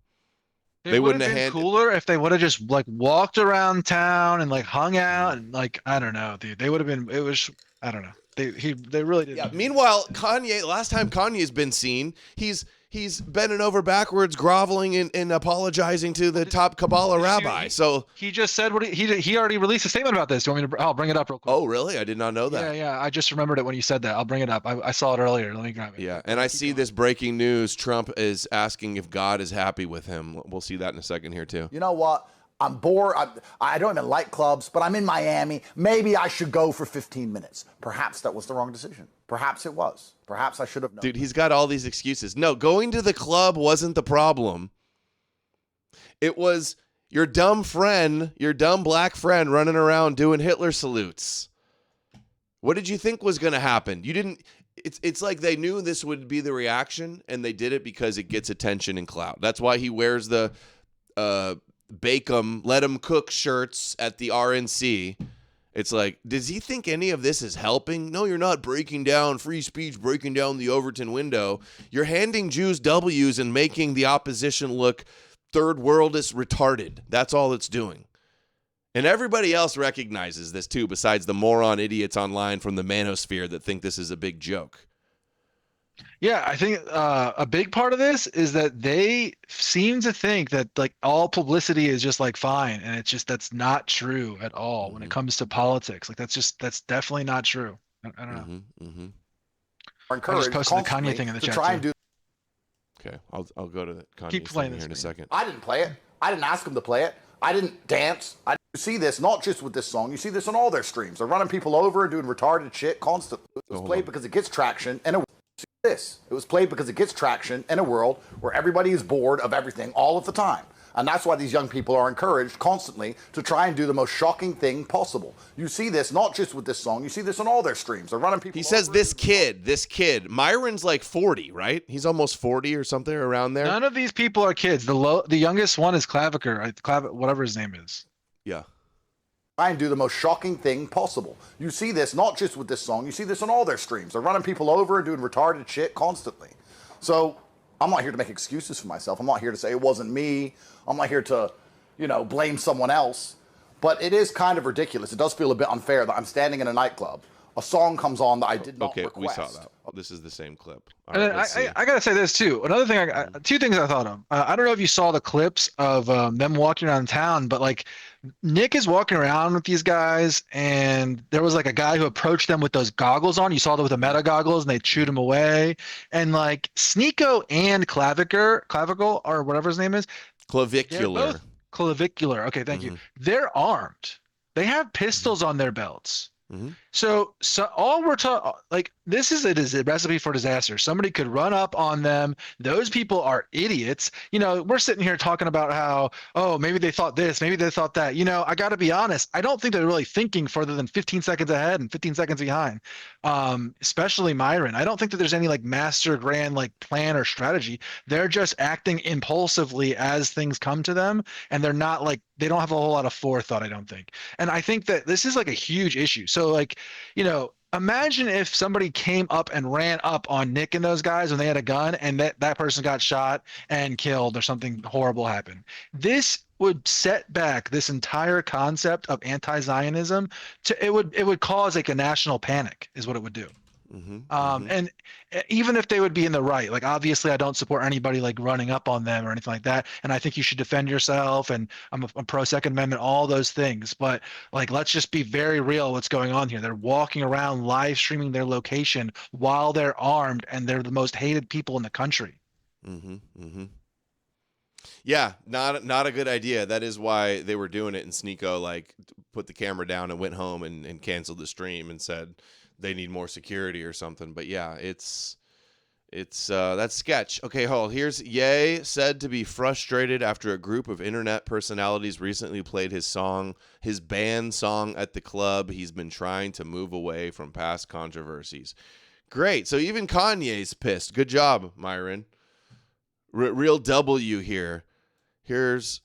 They wouldn't have been cooler if they would have just like walked around town and like hung out and like, I don't know, dude. They would have been, I don't know. They really did. Yeah. Meanwhile, Kanye, last time Kanye's been seen, he's bending over backwards, groveling and apologizing to the top Kabbalah rabbi. So he just said what he already released a statement about this. Do you want me to? I'll bring it up real quick. Oh, really? I did not know that. Yeah. I just remembered it when you said that. I'll bring it up. I saw it earlier. Let me grab it. Yeah, and I see this breaking news. Trump is asking if God is happy with him. We'll see that in a second here too. You know what? I'm bored. I don't even like clubs, but I'm in Miami. Maybe I should go for 15 minutes. Perhaps that was the wrong decision. Perhaps it was. Perhaps I should have known. Dude, he's got all these excuses. No, going to the club wasn't the problem. It was your dumb friend, your dumb black friend running around doing Hitler salutes. What did you think was going to happen? You didn't. It's like they knew this would be the reaction, and they did it because it gets attention and clout. That's why he wears the bake 'em, let 'em cook shirts at the RNC. It's like, does he think any of this is helping? No, you're not breaking down free speech, breaking down the Overton window. You're handing Jews W's and making the opposition look third worldist retarded. That's all it's doing. And everybody else recognizes this too, besides the moron idiots online from the manosphere that think this is a big joke. Yeah, I think a big part of this is that they seem to think that like all publicity is just like fine, and it's just that's not true at all when it comes to politics. Like that's definitely not true. I don't know. I just posted the Kanye thing in the chat too. Okay, I'll go to the Kanye Keep playing thing here in a second. I didn't play it. I didn't ask them to play it. I didn't dance. I see this not just with this song. You see this on all their streams. They're running people over and doing retarded shit constantly. It was played because it gets traction and it was played because it gets traction in a world where everybody is bored of everything all of the time. And that's why these young people are encouraged constantly to try and do the most shocking thing possible. You see this not just with this song. You see this on all their streams. They're running people. He says this kid. Myron's like 40, right? He's almost 40 or something around there. None of these people are kids. The youngest one is Claviker, whatever his name is. Yeah. Try and do the most shocking thing possible. You see this not just with this song. You see this on all their streams. They're running people over and doing retarded shit constantly. So I'm not here to make excuses for myself. I'm not here to say it wasn't me. I'm not here to, blame someone else. But it is kind of ridiculous. It does feel a bit unfair that I'm standing in a nightclub. A song comes on that I did not request. We saw that. This is the same clip. And then I gotta say this too. Another thing, two things I thought of. I don't know if you saw the clips of them walking around town, but like Nick is walking around with these guys, and there was like a guy who approached them with those goggles on. You saw them with the meta goggles, and they chewed him away. And like Sneeko and Clavicle or whatever his name is, Clavicular. Clavicular. Okay, thank you. They're armed. They have pistols on their belts. So all we're talking, like, this is a recipe for disaster. Somebody could run up on them. Those people are idiots. We're sitting here talking about how, oh, maybe they thought this, maybe they thought that. I got to be honest. I don't think they're really thinking further than 15 seconds ahead and 15 seconds behind. Especially Myron. I don't think that there's any like master grand like plan or strategy. They're just acting impulsively as things come to them, and they're not like, they don't have a whole lot of forethought, I don't think. And I think that this is like a huge issue. So like, imagine if somebody came up and ran up on Nick and those guys when they had a gun, and that person got shot and killed or something horrible happened. This would set back this entire concept of anti-Zionism. It would cause like a national panic is what it would do. And even if they would be in the right, like obviously I don't support anybody like running up on them or anything like that, and I think you should defend yourself, and I'm pro Second Amendment, all those things, but like let's just be very real what's going on here. They're walking around live streaming their location while they're armed, and they're the most hated people in the country. Yeah, not a good idea. That is why they were doing it, and Sneeko like put the camera down and went home and canceled the stream and said they need more security or something. But yeah, it's that's sketch. Okay, hold. Here's Ye said to be frustrated after a group of internet personalities recently played his band song at the club. He's been trying to move away from past controversies. Great. So even Kanye's pissed. Good job, Myron. Real W here. Here's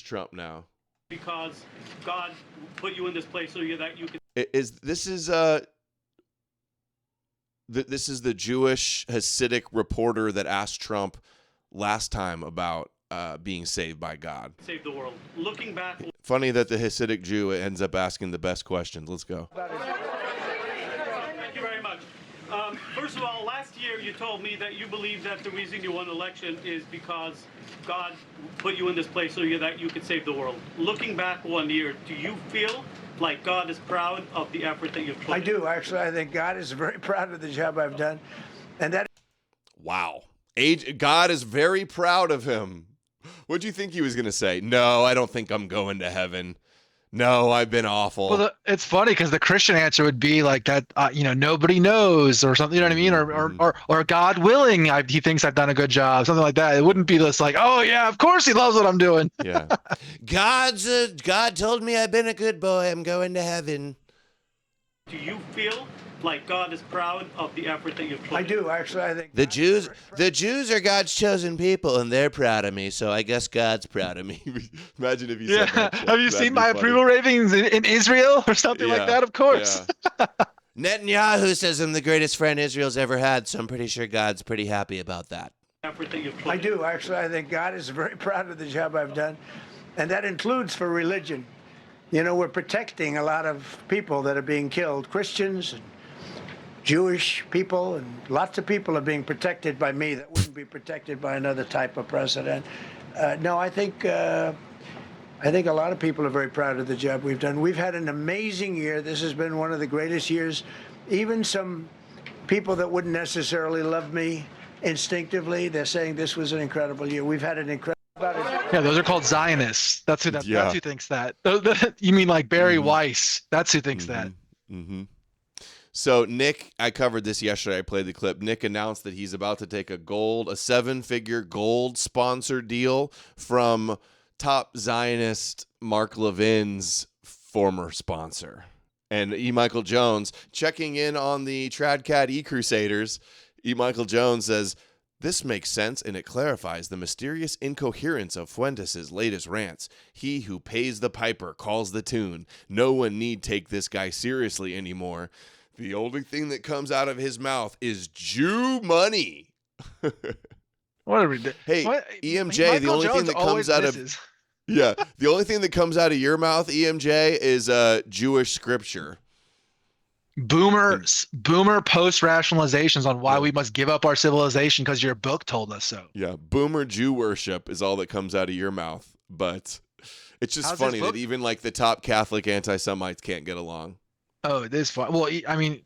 Trump now. Because God put you in this place so that you can. This is the Jewish Hasidic reporter that asked Trump last time about being saved by God. Save the world. Looking back. Funny that the Hasidic Jew ends up asking the best questions. Let's go. Thank you very much. First of all, last year you told me that you believe that the reason you won the election is because God put you in this place so that you could save the world. Looking back 1 year, do you feel like God is proud of the effort that you've put in? I do, actually. I think God is very proud of the job I've done. And that. Wow. God is very proud of him. What do you think he was going to say? No, I don't think I'm going to heaven. No, I've been awful. Well, it's funny because the Christian answer would be like that, nobody knows or something, you know what I mean? Or God willing, he thinks I've done a good job, something like that. It wouldn't be this like, oh yeah, of course he loves what I'm doing. Yeah. God told me I've been a good boy. I'm going to heaven. Do you feel like God is proud of the effort that you've put? I do, actually. I think The Jews are God's chosen people, and they're proud of me. So I guess God's proud of me. Imagine if you said that. Have you seen my approval ratings in Israel or something like that? Of course. Yeah. Netanyahu says I'm the greatest friend Israel's ever had, so I'm pretty sure God's pretty happy about that. Effort that you've put. I do, actually. I think God is very proud of the job I've done, and that includes for religion. We're protecting a lot of people that are being killed, Christians and Jewish people, and lots of people are being protected by me that wouldn't be protected by another type of president. No, I think a lot of people are very proud of the job we've done. We've had an amazing year. This has been one of the greatest years. Even some people that wouldn't necessarily love me instinctively, they're saying this was an incredible year. We've had an incredible. Yeah, those are called Zionists. That's who thinks that. You mean like Barry Weiss? That's who thinks that. Mm-hmm. So Nick, I covered this yesterday. I played the clip. Nick announced that he's about to take a 7-figure gold sponsor deal from top Zionist Mark Levin's former sponsor. And E. Michael Jones, checking in on the Tradcat E-Crusaders, E. Michael Jones says, "This makes sense, and it clarifies the mysterious incoherence of Fuentes' latest rants. He who pays the piper calls the tune. No one need take this guy seriously anymore. The only thing that comes out of his mouth is Jew money." Whatever. Hey, EMJ, Michael the only Jones thing that comes out of the only thing that comes out of your mouth, EMJ, is Jewish scripture. Boomer post rationalizations on why we must give up our civilization because your book told us so. Yeah, boomer Jew worship is all that comes out of your mouth. But it's just funny that even like the top Catholic anti-Semites can't get along. Oh, it is fun. Well, I mean,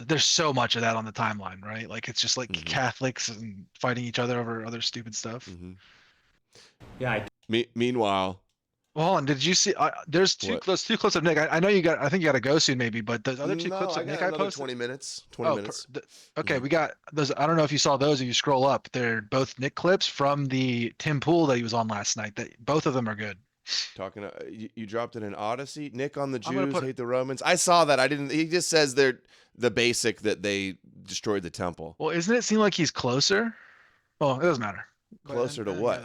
there's so much of that on the timeline, right? Like it's just like Catholics and fighting each other over other stupid stuff. Yeah. Meanwhile. Well, and did you see? There's two clips of Nick. I know you got. I think you got to go soon, maybe. But those other two clips of Nick I posted. 20 minutes. 20 minutes. Okay, we got those. I don't know if you saw those. If you scroll up, they're both Nick clips from the Tim Pool that he was on last night. That both of them are good. Talking, you dropped it in Odysee. Nick on the Jews hate the Romans. I saw that. I didn't. He just says they're the basic that they destroyed the temple. Well, isn't it seem like he's closer? Well, it doesn't matter. Closer to what?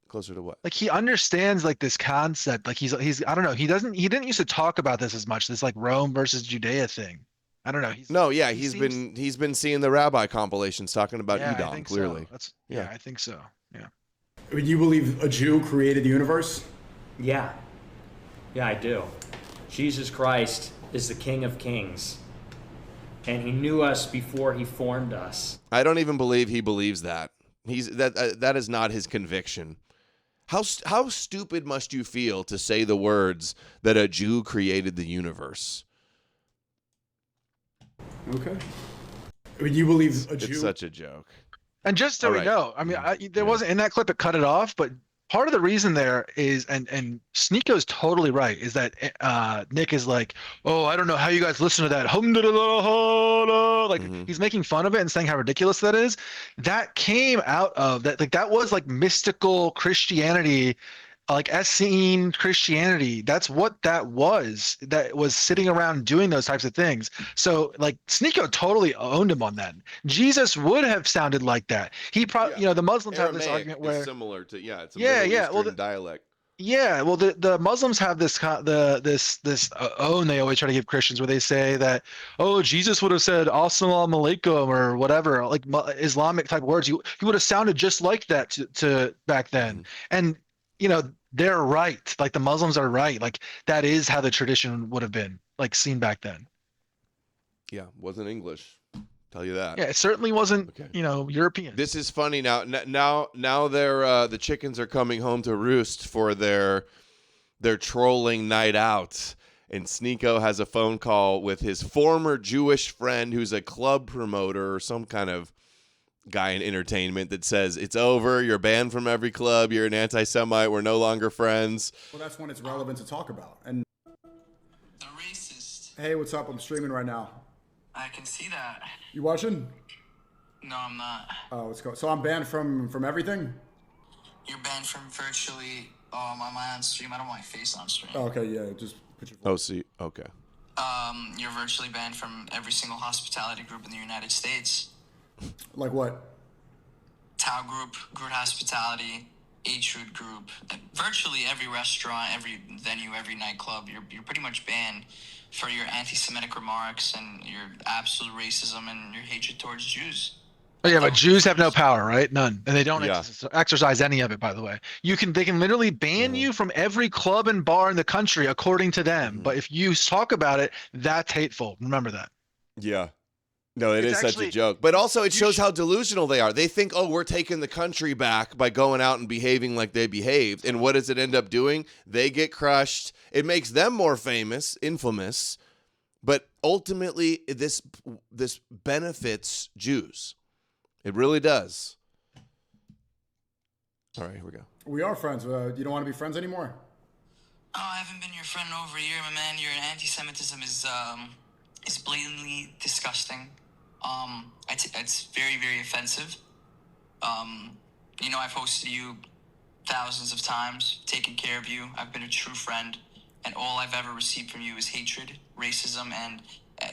Closer to what? Like he understands like this concept. Like he's I don't know. He didn't used to talk about this as much. This like Rome versus Judea thing. I don't know. He's been seeing the rabbi compilations talking about Edom clearly. So. Yeah, I think so. Yeah. I mean, you believe a Jew created the universe? Yeah, I do. Jesus Christ is the King of Kings, and he knew us before he formed us. I don't even believe he believes that. That is not his conviction. How stupid must you feel to say the words that a Jew created the universe? Okay. I mean, you believe a Jew? It's such a joke. And just so we know, I mean, there wasn't in that clip. It cut it off, but part of the reason there is, and Sneako's totally right, is that Nick is like, oh, I don't know how you guys listen to that. Like he's making fun of it and saying how ridiculous that is. That came out of that. Like that was like mystical Christianity, like Essene Christianity. That's what that was. That was sitting around doing those types of things. So like Sneako totally owned him on that. Jesus would have sounded like that. He probably, the Muslims Aramaic have this argument where similar to it's a Middle Eastern dialect. Yeah, well, the Muslims have this own they always try to give Christians where they say that, oh, Jesus would have said assalamu alaikum or whatever, like Islamic type words. He would have sounded just like that to back then. And they're right. Like the Muslims are right. Like that is how the tradition would have been like seen back then. Yeah, wasn't English. Tell you that. Yeah, it certainly wasn't, European. This is funny now. Now they're the chickens are coming home to roost for their trolling night out. And Sneako has a phone call with his former Jewish friend who's a club promoter or some kind of guy in entertainment that says it's over, you're banned from every club, you're an anti-Semite, we're no longer friends. Well, that's when it's relevant to talk about. And the racist. Hey, what's up? I'm streaming right now. I can see that. You watching? No, I'm not. Oh, let's go. So I'm banned from everything? You're banned from virtually. Am I on stream? I don't want my face on stream. Oh, okay, yeah, just put your. Oh, see, okay. You're virtually banned from every single hospitality group in the United States. Like what? Tao Group, Groot Hospitality, H-Root Group, virtually every restaurant, every venue, every nightclub. You're pretty much banned for your anti-Semitic remarks and your absolute racism and your hatred towards Jews. Oh, yeah, but Jews have no power, right? None, and they don't exercise any of it. By the way, they can literally ban you from every club and bar in the country, according to them. But if you talk about it, that's hateful. Remember that. Yeah. No, it is such a joke. But also it shows how delusional they are. They think, oh, we're taking the country back by going out and behaving like they behaved. And what does it end up doing? They get crushed. It makes them more famous, infamous. But ultimately, this benefits Jews. It really does. All right, here we go. We are friends. You don't want to be friends anymore? Oh, I haven't been your friend in over a year, my man. Your anti-Semitism is blatantly disgusting. It's very, very offensive. I've hosted you thousands of times, taken care of you. I've been a true friend, and all I've ever received from you is hatred, racism, and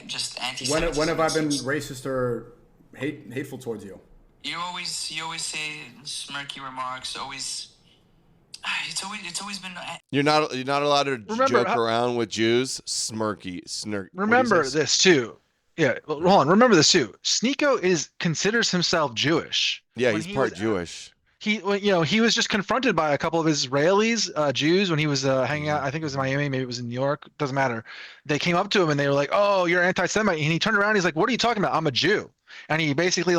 just anti-Semitism. When have I been racist or hateful towards you? You always say smirky remarks. It's always been. You're not allowed to joke around with Jews. Smirky. Remember this too. Yeah, hold on. Remember this too. Sneeko considers himself Jewish. Yeah, he's part Jewish. He was just confronted by a couple of Israelis, Jews, when he was hanging out. I think it was in Miami, maybe it was in New York. Doesn't matter. They came up to him and they were like, "Oh, you're anti-Semite," and he turned around. And he's like, "What are you talking about? I'm a Jew." And he basically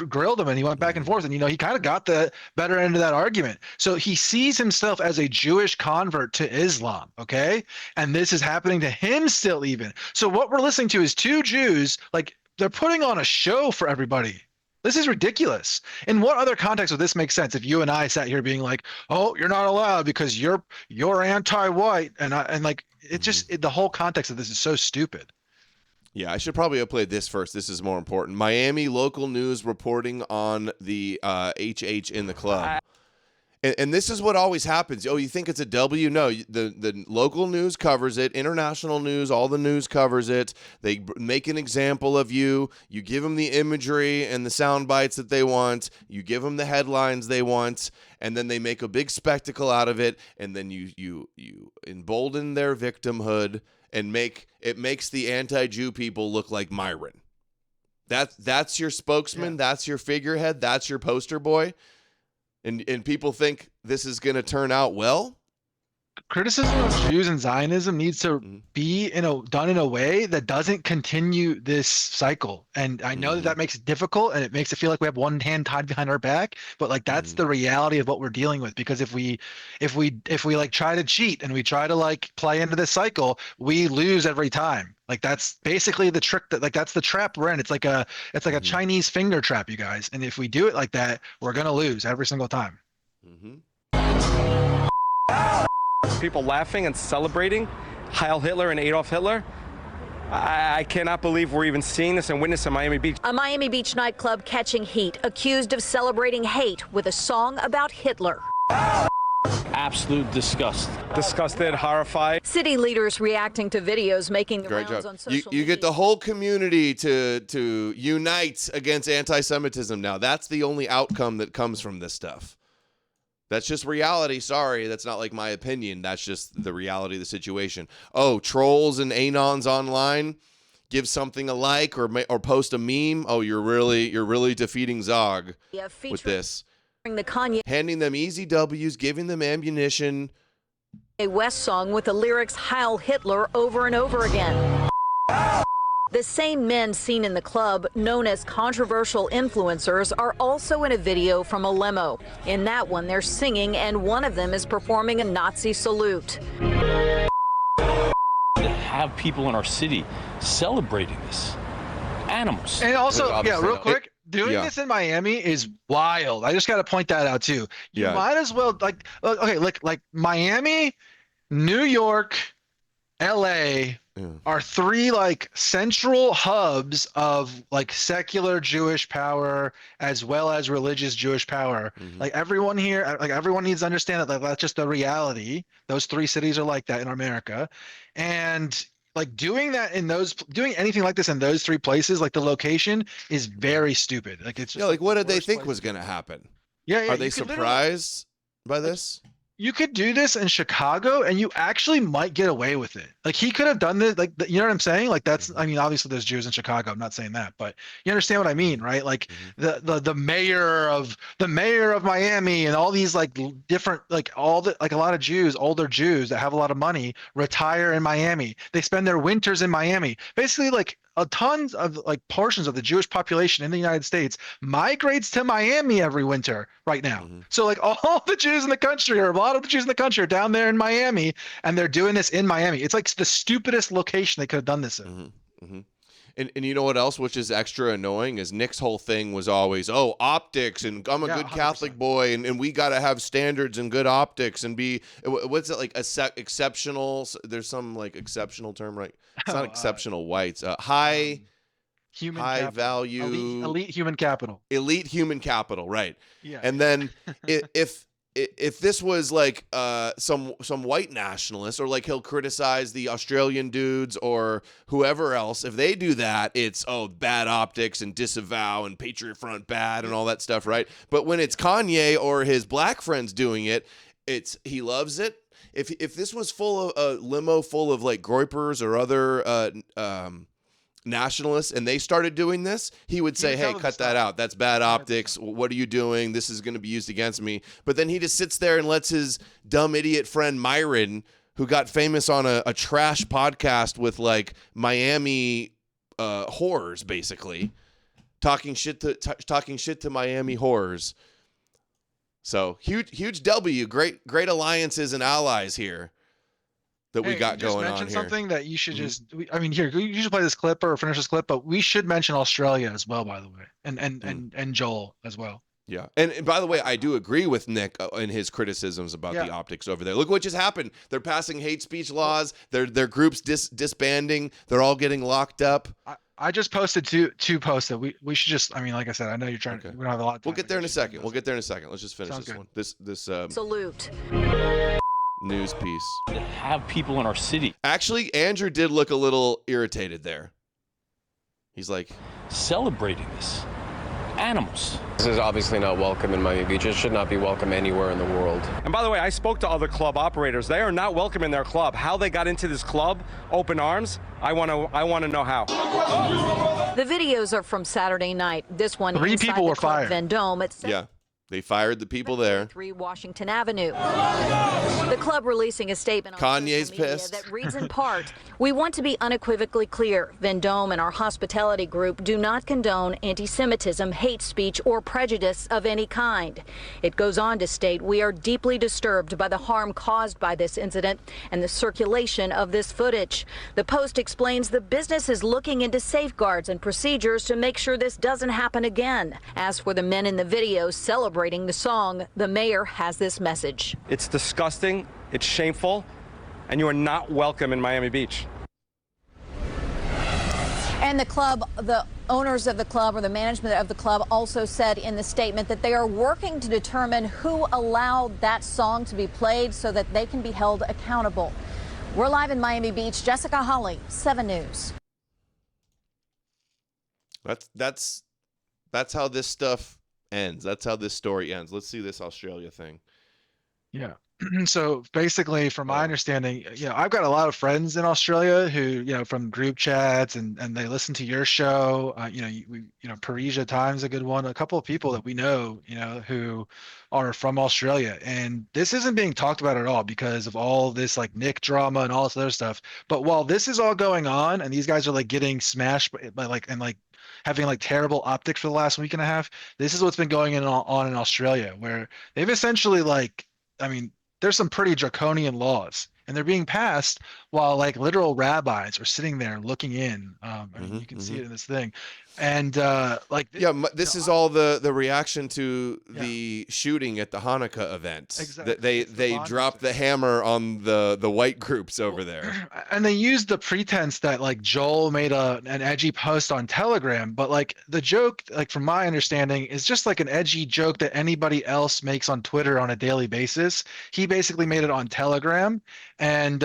grilled him, and he went back and forth, and he kind of got the better end of that argument. So he sees himself as a Jewish convert to Islam, okay? And this is happening to him still even. So what we're listening to is two Jews, they're putting on a show for everybody. This is ridiculous. In what other context would this make sense if you and I sat here being like, "Oh, you're not allowed because you're anti-white," the whole context of this is so stupid. Yeah, I should probably have played this first. This is more important. Miami local news reporting on the HH in the club. And this is what always happens. Oh, you think it's a W? No, the local news covers it. International news, all the news covers it. They make an example of you. You give them the imagery and the sound bites that they want. You give them the headlines they want. And then they make a big spectacle out of it. And then you embolden their victimhood and makes the anti-Jew people look like Myron. That's your spokesman. Yeah. That's your figurehead. That's your poster boy. And people think this is going to turn out well. Criticism of Jews and Zionism needs to be done in a way that doesn't continue this cycle. And I know that makes it difficult, and it makes it feel like we have one hand tied behind our back. But that's the reality of what we're dealing with. Because if we try to cheat and we try to play into this cycle, we lose every time. That's basically the trick that's the trap we're in. It's like a Chinese finger trap, you guys. And if we do it like that, we're gonna lose every single time. People laughing and celebrating Heil Hitler and Adolf Hitler. I cannot believe we're even seeing this and witnessing Miami Beach. A Miami Beach nightclub catching heat, accused of celebrating hate with a song about Hitler. Absolute disgust. Disgusted, horrified. City leaders reacting to videos making the Great rounds job. on social media. You get the whole community to unite against anti-Semitism now. That's the only outcome that comes from this stuff. That's just reality. Sorry, that's not my opinion. That's just the reality of the situation. Oh, trolls and anons online give something a like or post a meme. Oh, you're really defeating Zog with this. The Kanye handing them easy W's, giving them ammunition. A West song with the lyrics Heil Hitler over and over again. The same men seen in the club, known as controversial influencers, are also in a video from a limo. In that one, they're singing, and one of them is performing a Nazi salute. To have people in our city celebrating this. Animals. And also, real quick, Doing this in Miami is wild. I just got to point that out too. You might as well okay, like Miami, New York, LA are three like central hubs of like secular Jewish power as well as religious Jewish power. Like everyone here, like everyone needs to understand that that's just the reality. Those three cities are like that in America. And like doing anything like this in those three places, like the location is very stupid. Like it's just like what did they think was going to happen? Yeah. Are they surprised by this? You could do this in Chicago and you actually might get away with it. Like he could have done this, like, you know what I'm saying? Like that's, I mean, obviously there's Jews in Chicago. I'm not saying that, but you understand what I mean, right? Like the mayor of Miami and all these like different, like a lot of Jews, older Jews that have a lot of money retire in Miami. They spend their winters in Miami. Basically like a tons of like portions of the Jewish population in the United States migrates to Miami every winter right now. So like all the Jews in the country, or a lot of the Jews in the country, are down there in Miami, and they're doing this in Miami. It's like the stupidest location they could have done this in. And you know what else, which is extra annoying, is Nick's whole thing was always, optics, and I'm a good 100%. Catholic boy, and we got to have standards and good optics, and be, what's it, like, exceptional, there's some, like, exceptional term, right? It's not exceptional whites. High value. Elite human capital. Elite human capital, right. Yeah. And then if this was like some white nationalist, or like he'll criticize the Australian dudes or whoever else, if they do that, it's bad optics and disavow and Patriot Front bad and all that stuff, right? But when it's Kanye or his black friends doing it, he loves it. If this was full of a limo full of like Groypers or other nationalists, and they started doing this, he would say, hey, cut that out. That's bad optics. What are you doing? This is going to be used against me. But then he just sits there and lets his dumb idiot friend Myron, who got famous on a trash podcast with like Miami whores, basically, talking shit to Miami whores. So huge W, great alliances and allies here that we got going on here. Something that you should just, I mean, here, you should play this clip or finish this clip, but we should mention Australia as well, by the way, and Joel as well. Yeah. And by the way, I do agree with Nick in his criticisms about the optics over there. Look what just happened. They're passing hate speech laws. Their groups disbanding. They're all getting locked up. I just posted two posts that we should just, I mean, like I said, I know you're trying to, we don't have a lot of time. We'll get there in a second. Let's just finish Sounds this good. one. Salute. News piece. To have people in our city. Actually, Andrew did look a little irritated there. He's like, celebrating this. Animals. This is obviously not welcome in Miami Beach. It should not be welcome anywhere in the world. And by the way, I spoke to other club operators. They are not welcome in their club. How they got into this club, open arms, I want to know how. The videos are from Saturday night. This one 3 inside people the were Club fired. Vendome at yeah. They fired the people there. 3 Washington Avenue. The club releasing a statement on Kanye's social media pissed. that reads in part, "We want to be unequivocally clear. Vendome and our hospitality group do not condone anti-Semitism, hate speech, or prejudice of any kind." It goes on to state, "We are deeply disturbed by the harm caused by this incident and the circulation of this footage." The Post explains the business is looking into safeguards and procedures to make sure this doesn't happen again. As for the men in the video celebrating the song, the mayor has this message. It's disgusting, it's shameful, and you are not welcome in Miami Beach. And the owners of the club, or the management of the club, also said in the statement that they are working to determine who allowed that song to be played so that they can be held accountable. We're live in Miami Beach. Jessica Holly, 7 News. That's how this stuff ends. That's how this story ends. Let's see this Australia thing. Yeah. So basically, from my understanding, I've got a lot of friends in Australia who, from group chats and they listen to your show. Parisia Time's a good one. A couple of people that we know, who are from Australia, and this isn't being talked about at all because of all this like Nick drama and all this other stuff. But while this is all going on and these guys are like getting smashed by having like terrible optics for the last week and a half, this is what's been going on in Australia, where they've essentially there's some pretty draconian laws, and they're being passed while like literal rabbis are sitting there looking in. You can see it in this thing. And like this is all the reaction to the shooting at the Hanukkah event. Exactly. They dropped the hammer on the white groups over there. And they used the pretense that like Joel made an edgy post on Telegram, but like the joke, like from my understanding, is just like an edgy joke that anybody else makes on Twitter on a daily basis. He basically made it on Telegram, and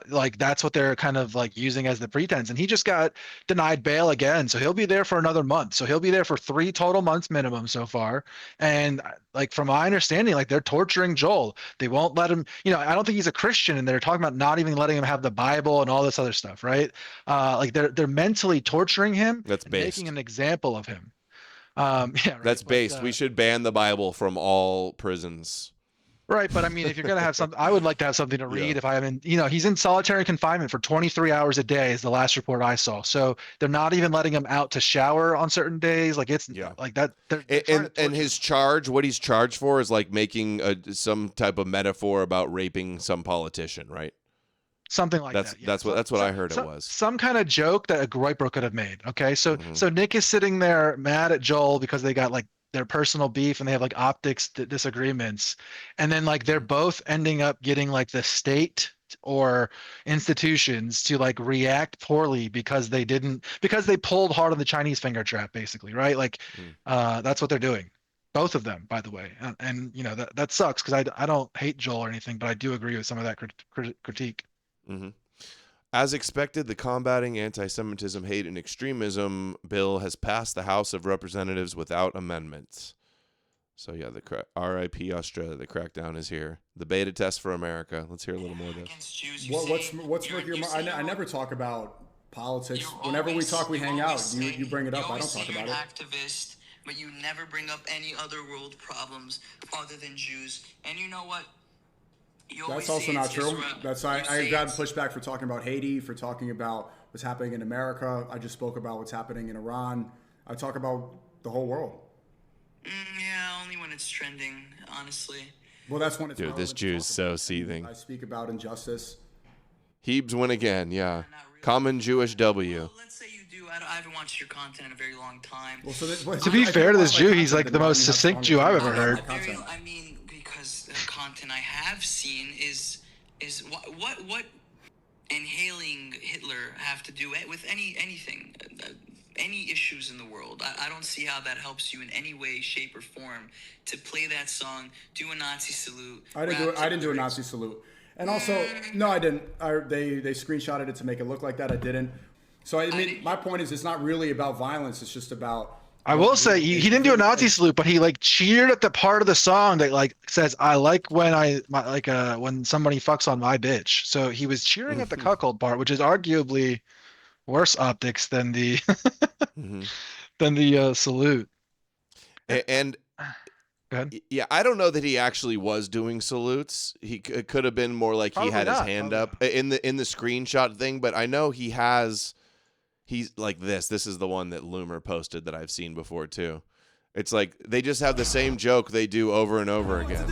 like that's what they're kind of like using as the pretense. And he just got denied bail again, so he'll be there for another month. So he'll be there for 3 total months minimum so far. And like from my understanding, like they're torturing Joel. They won't let him, I don't think he's a Christian, and they're talking about not even letting him have the Bible and all this other stuff, right? Like they're mentally torturing him. That's based. Making an example of him. Yeah, right? That's based. We should ban the Bible from all prisons. Right, but I mean, if you're gonna have something, I would like to have something to read. If I'm in, he's in solitary confinement for 23 hours a day, is the last report I saw. So they're not even letting him out to shower on certain days. Like it's like that. And his charge, what he's charged for, is like making some type of metaphor about raping some politician, right? Something like that. That's what I heard it was. Some kind of joke that a Groyper could have made. Okay, so Nick is sitting there mad at Joel because they got like their personal beef and they have like optics disagreements, and then like they're both ending up getting like the state or institutions to like react poorly because they pulled hard on the Chinese finger trap, basically, right? Like that's what they're doing, both of them, by the way. And that sucks because I don't hate Joel or anything, but I do agree with some of that critique. As expected, the Combating Anti-Semitism, Hate, and Extremism bill has passed the House of Representatives without amendments. So yeah, RIP Australia, the crackdown is here. The beta test for America. Let's hear a little more of this. What's with your? I never talk about politics. Whenever we talk, we hang out. You bring it up. I don't talk about it. Activist, but you never bring up any other world problems other than Jews. And you know what? That's also not true. I got pushback for talking about Haiti, for talking about what's happening in America. I just spoke about what's happening in Iran. I talk about the whole world. Yeah, only when it's trending, honestly. Well, that's when it's. Dude, this Jew's so seething. I speak about injustice. Hebes win again, yeah. Really. Common Jewish W. Well, let's say you do. I haven't watched your content in a very long time. Well, to be fair to this Jew, he's like the most succinct Jew I've ever heard. I mean, because the content I have seen is what inhaling Hitler have to do with anything, any issues in the world. I don't see how that helps you in any way, shape, or form to play that song, do a Nazi salute. I didn't do a Nazi salute, and also no, I didn't. They screenshotted it to make it look like that. I didn't. So I mean, my point is, it's not really about violence. It's just about. I will say he didn't do a Nazi salute, but he like cheered at the part of the song that like says, "I like when when somebody fucks on my bitch." So he was cheering at the cuckold part, which is arguably worse optics than the than the salute. And yeah, I don't know that he actually was doing salutes. It could have been more like he had his hand up in the screenshot thing, but I know he's like this. This is the one that Loomer posted that I've seen before too. It's like they just have the same joke they do over and over again.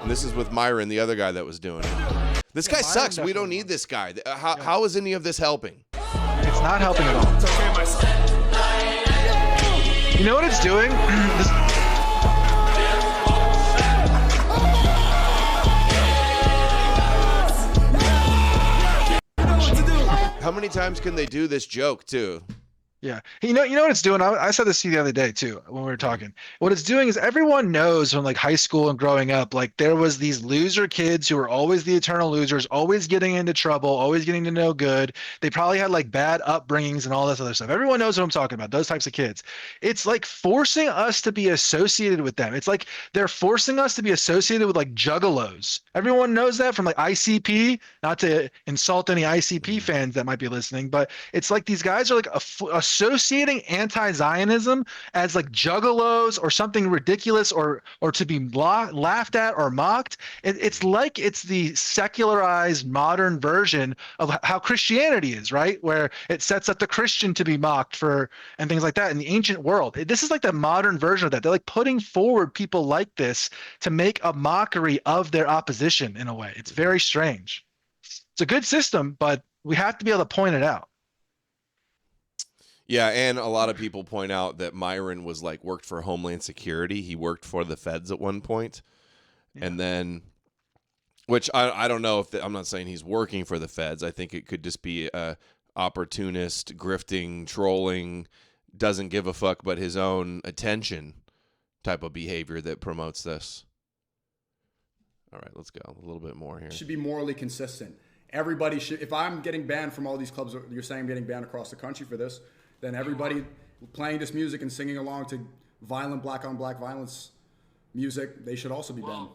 And this is with Myron, the other guy that was doing it. This guy sucks. We don't need this guy. How is any of this helping? It's not helping at all. You know what it's doing? How many times can they do this joke too? Yeah. You know what it's doing? I said this to you the other day too when we were talking. What it's doing is everyone knows from like high school and growing up, like there was these loser kids who were always the eternal losers, always getting into trouble, always getting to no good. They probably had like bad upbringings and all this other stuff. Everyone knows what I'm talking about, those types of kids. It's like forcing us to be associated with them. It's like they're forcing us to be associated with like juggalos. Everyone knows that from like ICP, not to insult any ICP fans that might be listening, but it's like these guys are like associating anti-Zionism as like juggalos or something ridiculous or to be laughed at or mocked. It's like it's the secularized modern version of how Christianity is, right? Where it sets up the Christian to be mocked for and things like that in the ancient world. This is like the modern version of that. They're like putting forward people like this to make a mockery of their opposition in a way. It's very strange. It's a good system, but we have to be able to point it out. Yeah, and a lot of people point out that Myron was like worked for Homeland Security. He worked for the feds at one point. And then, which I don't know if I'm not saying he's working for the feds. I think it could just be a opportunist, grifting, trolling, doesn't give a fuck but his own attention type of behavior that promotes this. All right, let's go a little bit more here. Should be morally consistent. Everybody should. If I'm getting banned from all these clubs, you're saying I'm getting banned across the country for this, then everybody playing this music and singing along to violent black-on-black violence music, they should also be banned.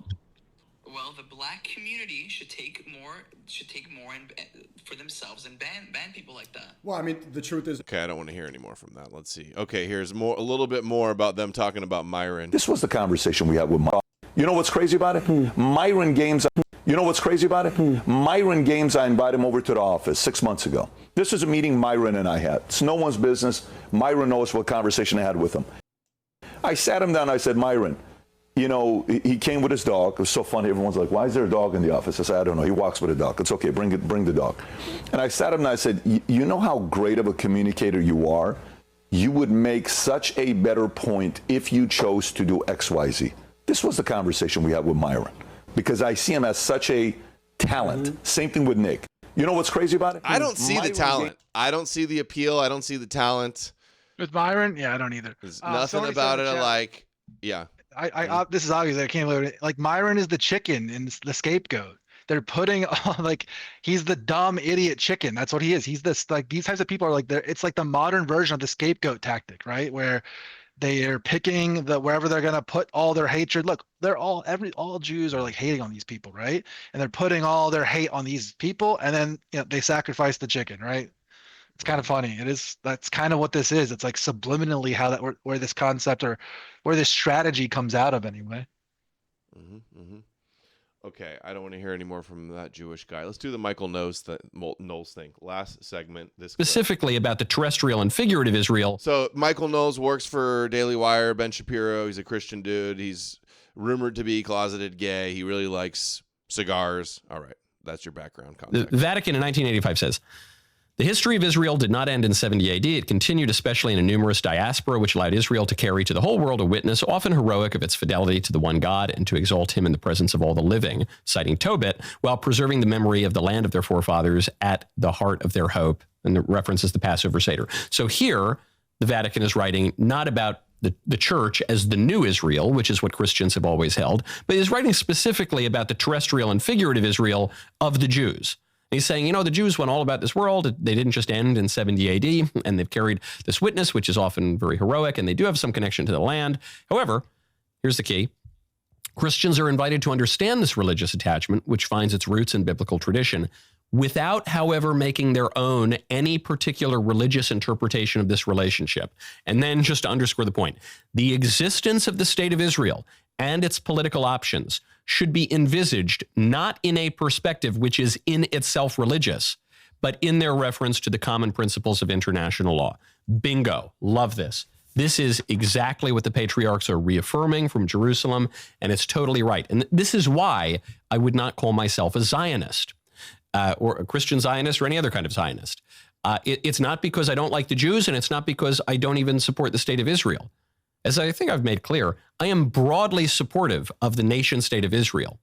Well, the black community should take more for themselves and ban people like that. Well, I mean, the truth is. Okay, I don't want to hear any more from that. Let's see. Okay, here's a little bit more about them talking about Myron. This was the conversation we had with Myron. You know what's crazy about it? Myron Games. You know what's crazy about it? Myron Games, I invited him over to the office 6 months ago. This is a meeting Myron and I had. It's no one's business. Myron knows what conversation I had with him. I sat him down. I said, Myron, you know, he came with his dog. It was so funny. Everyone's like, why is there a dog in the office? I said, I don't know. He walks with a dog. It's okay. Bring the dog. And I sat him and I said, you know how great of a communicator you are? You would make such a better point if you chose to do X, Y, Z. This was the conversation we had with Myron. Because I see him as such a talent. Same thing with Nick. You know what's crazy about it? I don't see the talent. I don't see the appeal. I don't see the talent. With Myron, yeah, I don't either. There's nothing about it. Like, yeah. I this is obvious. I can't believe it. Like Myron is the chicken and the scapegoat. They're putting like he's the dumb idiot chicken. That's what he is. He's this like these types of people are like it's like the modern version of the scapegoat tactic, right? Where they are picking wherever they're gonna put all their hatred. Look, they're all Jews are like hating on these people, right? And they're putting all their hate on these people, and then they sacrifice the chicken, right? It's kind of funny. It is. That's kind of what this is. It's like subliminally how that where this concept or where this strategy comes out of anyway. Okay, I don't want to hear any more from that Jewish guy. Let's do the Michael Knowles thing. Last segment. Specifically about the terrestrial and figurative Israel. So Michael Knowles works for Daily Wire, Ben Shapiro. He's a Christian dude. He's rumored to be closeted gay. He really likes cigars. All right, that's your background context. The Vatican in 1985 says, the history of Israel did not end in 70 AD. It continued, especially in a numerous diaspora, which allowed Israel to carry to the whole world a witness, often heroic, of its fidelity to the one God and to exalt him in the presence of all the living, citing Tobit, while preserving the memory of the land of their forefathers at the heart of their hope. And the reference is the Passover Seder. So here, the Vatican is writing not about the church as the new Israel, which is what Christians have always held, but is writing specifically about the terrestrial and figurative Israel of the Jews. He's saying, the Jews went all about this world. They didn't just end in 70 AD, and they've carried this witness, which is often very heroic, and they do have some connection to the land. However, here's the key. Christians are invited to understand this religious attachment, which finds its roots in biblical tradition, without, however, making their own any particular religious interpretation of this relationship. And then, just to underscore the point, the existence of the state of Israel and its political options should be envisaged not in a perspective which is in itself religious, but in their reference to the common principles of international law. Bingo. Love this. This is exactly what the patriarchs are reaffirming from Jerusalem, and it's totally right. And this is why I would not call myself a Zionist or a Christian Zionist or any other kind of Zionist. It's not because I don't like the Jews, and it's not because I don't even support the state of Israel. As I think I've made clear, I am broadly supportive of the nation state of Israel,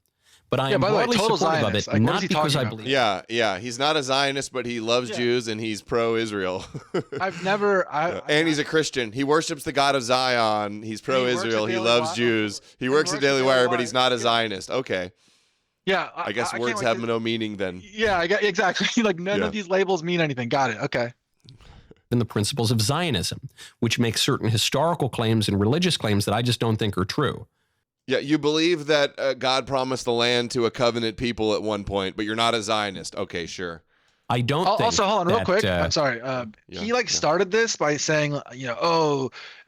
but I am broadly supportive of it not because I believe. Yeah. He's not a Zionist, but he loves Jews and he's pro-Israel. And he's a Christian. He worships the God of Zion. He's pro-Israel. He loves Jews. He works at Daily Wire, but he's not a Zionist. Okay. Yeah. I guess words have no meaning then. Yeah, exactly. Like none of these labels mean anything. Got it. Okay. And the principles of Zionism, which makes certain historical claims and religious claims that I just don't think are true. Yeah, you believe that God promised the land to a covenant people at one point, but you're not a Zionist. Okay, sure. I don't think also, hold on real quick. I'm sorry. He started this by saying,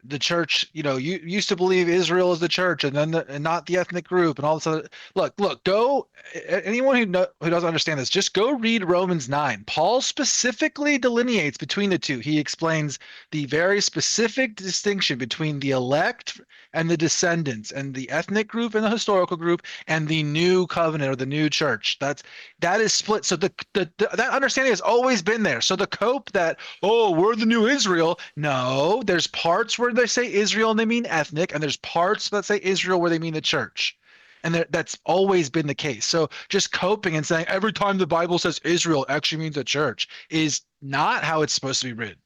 the church, you used to believe Israel is the church and then and not the ethnic group and all this other. Look, go. Anyone who doesn't understand this, just go read Romans 9. Paul specifically delineates between the two. He explains the very specific distinction between the elect and the descendants, and the ethnic group and the historical group, and the new covenant or the new church. That is split. So that understanding has always been there. So the cope that, oh, we're the new Israel. No, there's parts where they say Israel and they mean ethnic, and there's parts that say Israel where they mean the church. And that's always been the case. So just coping and saying every time the Bible says Israel actually means a church is not how it's supposed to be read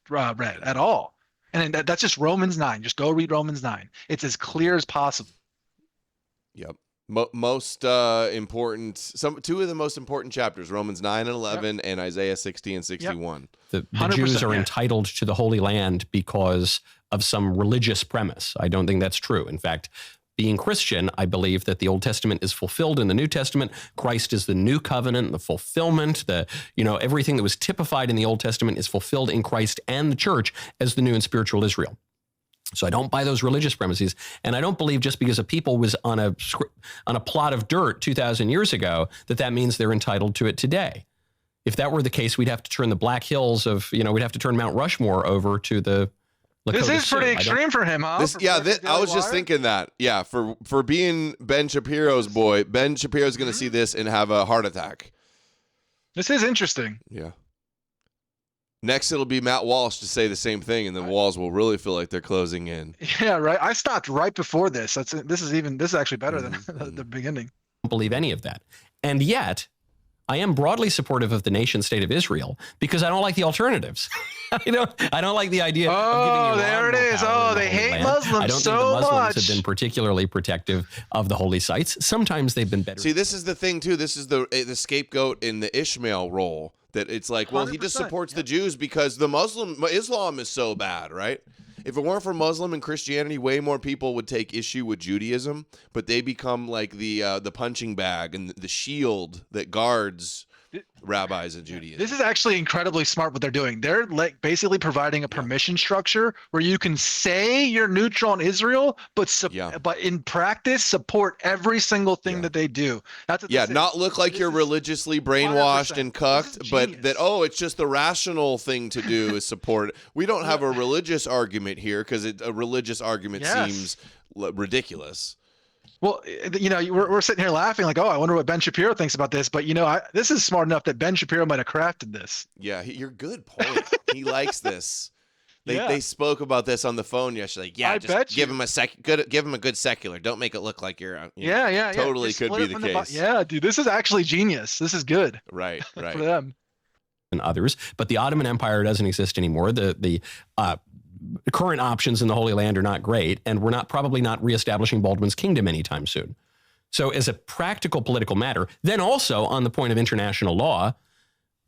at all. And that's just Romans 9. Just go read Romans 9. It's as clear as possible. Yep. Most important, two of the most important chapters, Romans 9 and 11, and Isaiah 60 and 61. The Jews are entitled to the Holy Land because of some religious premise. I don't think that's true. In fact, being Christian, I believe that the Old Testament is fulfilled in the New Testament. Christ is the new covenant, the fulfillment, everything that was typified in the Old Testament is fulfilled in Christ and the church as the new and spiritual Israel. So I don't buy those religious premises, and I don't believe just because a people was on a plot of dirt 2,000 years ago that means they're entitled to it today. If that were the case, we'd have to turn the Black Hills of, we'd have to turn Mount Rushmore over to the This is pretty extreme for him, huh? I was just thinking that. Yeah, for being Ben Shapiro's boy, Ben Shapiro's going to see this and have a heart attack. This is interesting. Yeah. Next, it'll be Matt Walsh to say the same thing, and the walls will really feel like they're closing in. Yeah, right. I stopped right before this. This is actually better than the beginning. I don't believe any of that, and yet I am broadly supportive of the nation state of Israel because I don't like the alternatives. I don't like the idea of giving Iran there it is. Oh, they hate Muslims I don't so think the Muslims much. have been particularly protective of the holy sites. Sometimes they've been better. See, this is the thing too. This is the scapegoat in the Ishmael role. That it's like, well, he just supports the Jews because Islam is so bad, right? If it weren't for Muslim and Christianity, way more people would take issue with Judaism, but they become like the punching bag and the shield that guards rabbis in Judaism. This is actually incredibly smart what they're doing. They're basically providing a permission structure where you can say you're neutral on Israel, but in practice support every single thing that they do. That's what not look like you're religiously brainwashed 100%. And cucked, but that it's just the rational thing to do is support. We don't have a religious argument here because a religious argument seems ridiculous. Well, we're sitting here laughing like, oh, I wonder what Ben Shapiro thinks about this. But, this is smart enough that Ben Shapiro might have crafted this. Yeah, you're good point. He likes this. They spoke about this on the phone yesterday. Yeah, just give him a good secular. Don't make it look like you're totally could be the case. Yeah, dude, this is actually genius. This is good. Right. For them. And others, but the Ottoman Empire doesn't exist anymore. The current options in the Holy Land are not great, and we're probably not reestablishing Baldwin's kingdom anytime soon. So as a practical political matter, then also on the point of international law,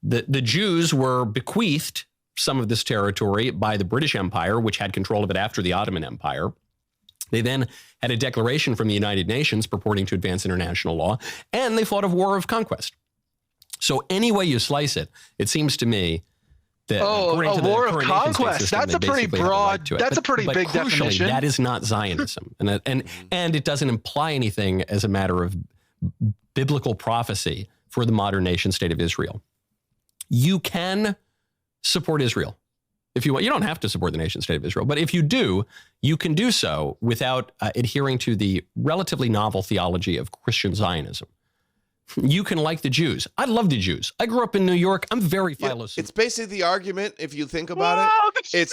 the Jews were bequeathed some of this territory by the British Empire, which had control of it after the Ottoman Empire. They then had a declaration from the United Nations purporting to advance international law, and they fought a war of conquest. So any way you slice it, it seems to me that a war of conquest. That's a pretty broad. That's a pretty big definition. That is not Zionism, and it doesn't imply anything as a matter of biblical prophecy for the modern nation state of Israel. You can support Israel if you want. You don't have to support the nation state of Israel, but if you do, you can do so without adhering to the relatively novel theology of Christian Zionism. You can like the Jews. I love the Jews. I grew up in New York. I'm very philo-Semitic. It's basically the argument, if you think about it.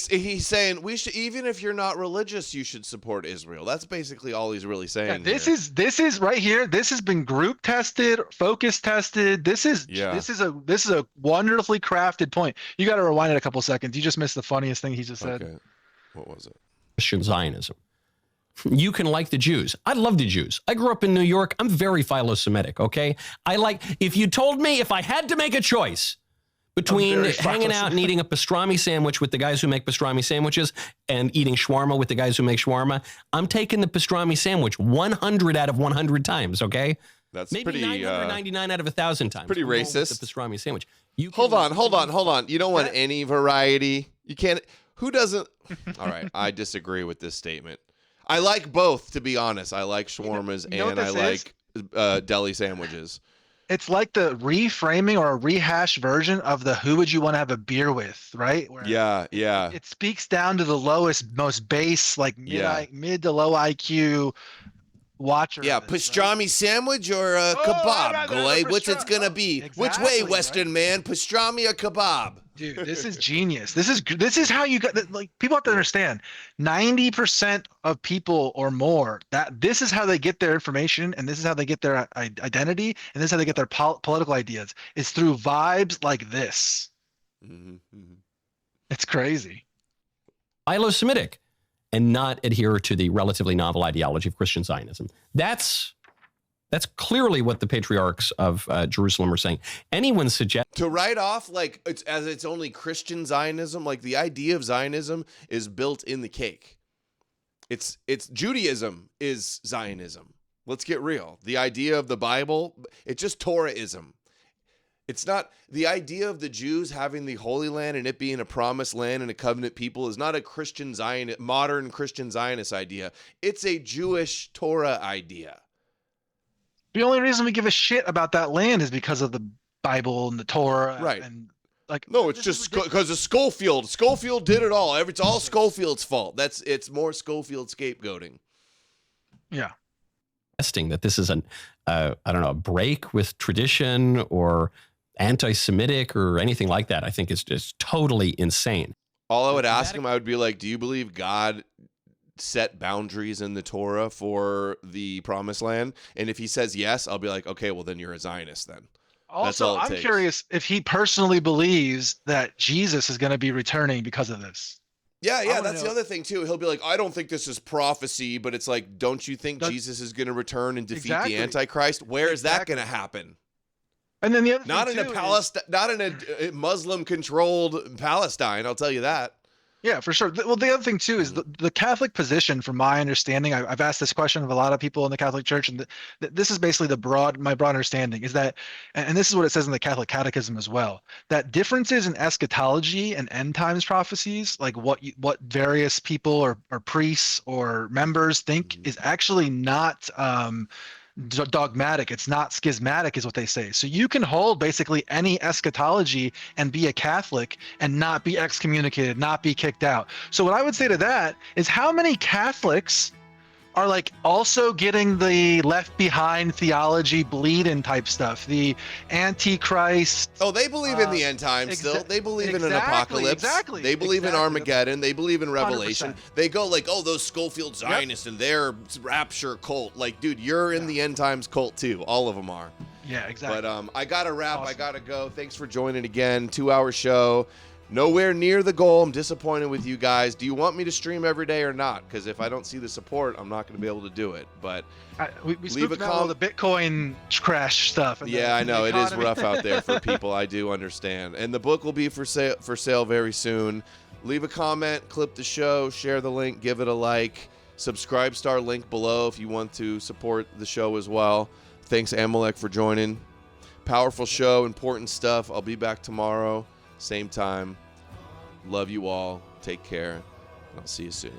He's saying we should, even if you're not religious, you should support Israel. That's basically all he's really saying. This is right here. This has been group tested, focus tested. This is a wonderfully crafted point. You got to rewind it a couple seconds. You just missed the funniest thing he just said. Okay. What was it? Christian Zionism. You can like the Jews. I love the Jews. I grew up in New York. I'm very philo-Semitic, okay? If you told me if I had to make a choice between hanging out and eating a pastrami sandwich with the guys who make pastrami sandwiches and eating shawarma with the guys who make shawarma, I'm taking the pastrami sandwich 100 out of 100 times, okay? That's maybe pretty 999 out of 1,000 times. Pretty racist. The pastrami sandwich. Hold on. You don't want any variety. You can't. Who doesn't? All right, I disagree with this statement. I like both, to be honest. I like shawarmas and I like deli sandwiches. It's like the reframing or a rehash version of the who would you want to have a beer with, right? Where Yeah. it speaks down to the lowest, most base, like mid to low IQ watcher. Yeah, pastrami sandwich or a kebab, Goy? What's it gonna be? Which way, Western man? Pastrami or kebab? Dude, this is genius. This is how you got, like, people have to understand 90% of people or more, that this is how they get their information, and this is how they get their identity, and this is how they get their political ideas. It's through vibes like this. It's crazy. Philo-Semitic and not adhere to the relatively novel ideology of Christian Zionism. That's clearly what the patriarchs of Jerusalem are saying. Anyone suggest to write off like it's only Christian Zionism, like the idea of Zionism is built in the cake. It's Judaism is Zionism. Let's get real. The idea of the Bible, it's just Torahism. It's not the idea of the Jews having the Holy Land and it being a promised land and a covenant people is not a Christian Zionist, modern Christian Zionist idea. It's a Jewish Torah idea. The only reason we give a shit about that land is because of the Bible and the Torah. Right. And like, no, it's just because of Schofield. Schofield did it all. It's all Schofield's fault. It's more Schofield scapegoating. Yeah. That this is a break with tradition or anti-Semitic or anything like that, I think is just totally insane. All I would ask him, I would be like, do you believe God set boundaries in the Torah for the promised land? And if he says yes, I'll be like, okay, well then you're a Zionist then. Also, I'm curious if he personally believes that Jesus is going to be returning because of this. Yeah, that's the other thing too. He'll be like, I don't think this is prophecy, but it's like, don't you think Jesus is going to return and defeat the Antichrist? Where is that going to happen? And then the other not in a Muslim-controlled Palestine, I'll tell you that. Yeah, for sure. Well, the other thing too is the Catholic position, from my understanding, I've asked this question of a lot of people in the Catholic Church, and this is basically my broad understanding is that, and this is what it says in the Catholic Catechism as well, that differences in eschatology and end times prophecies, like what various people or priests or members think, is actually not dogmatic. It's not schismatic, is what they say. So you can hold basically any eschatology and be a Catholic and not be excommunicated, not be kicked out. So what I would say to that is, how many Catholics are like also getting the left behind theology bleed-in type stuff, the Antichrist? Oh, they believe in the end times still. They believe in an apocalypse. Exactly. They believe in Armageddon. They believe in Revelation. 100%. They go like, oh, those Schofield Zionists and their rapture cult. Like, dude, you're in the end times cult too. All of them are. Yeah, exactly. But I gotta wrap. Awesome. I gotta go. Thanks for joining again. 2-hour show. Nowhere near the goal. I'm disappointed with you guys. Do you want me to stream every day or not? Because if I don't see the support, I'm not going to be able to do it. But we leave a comment. The Bitcoin crash stuff. Yeah, I know it is rough out there for people. I do understand. And the book will be for sale very soon. Leave a comment, clip the show, share the link, give it a like, subscribe star link below if you want to support the show as well. Thanks, Amalek, for joining. Powerful show, important stuff. I'll be back tomorrow. Same time. Love you all. Take care. I'll see you soon.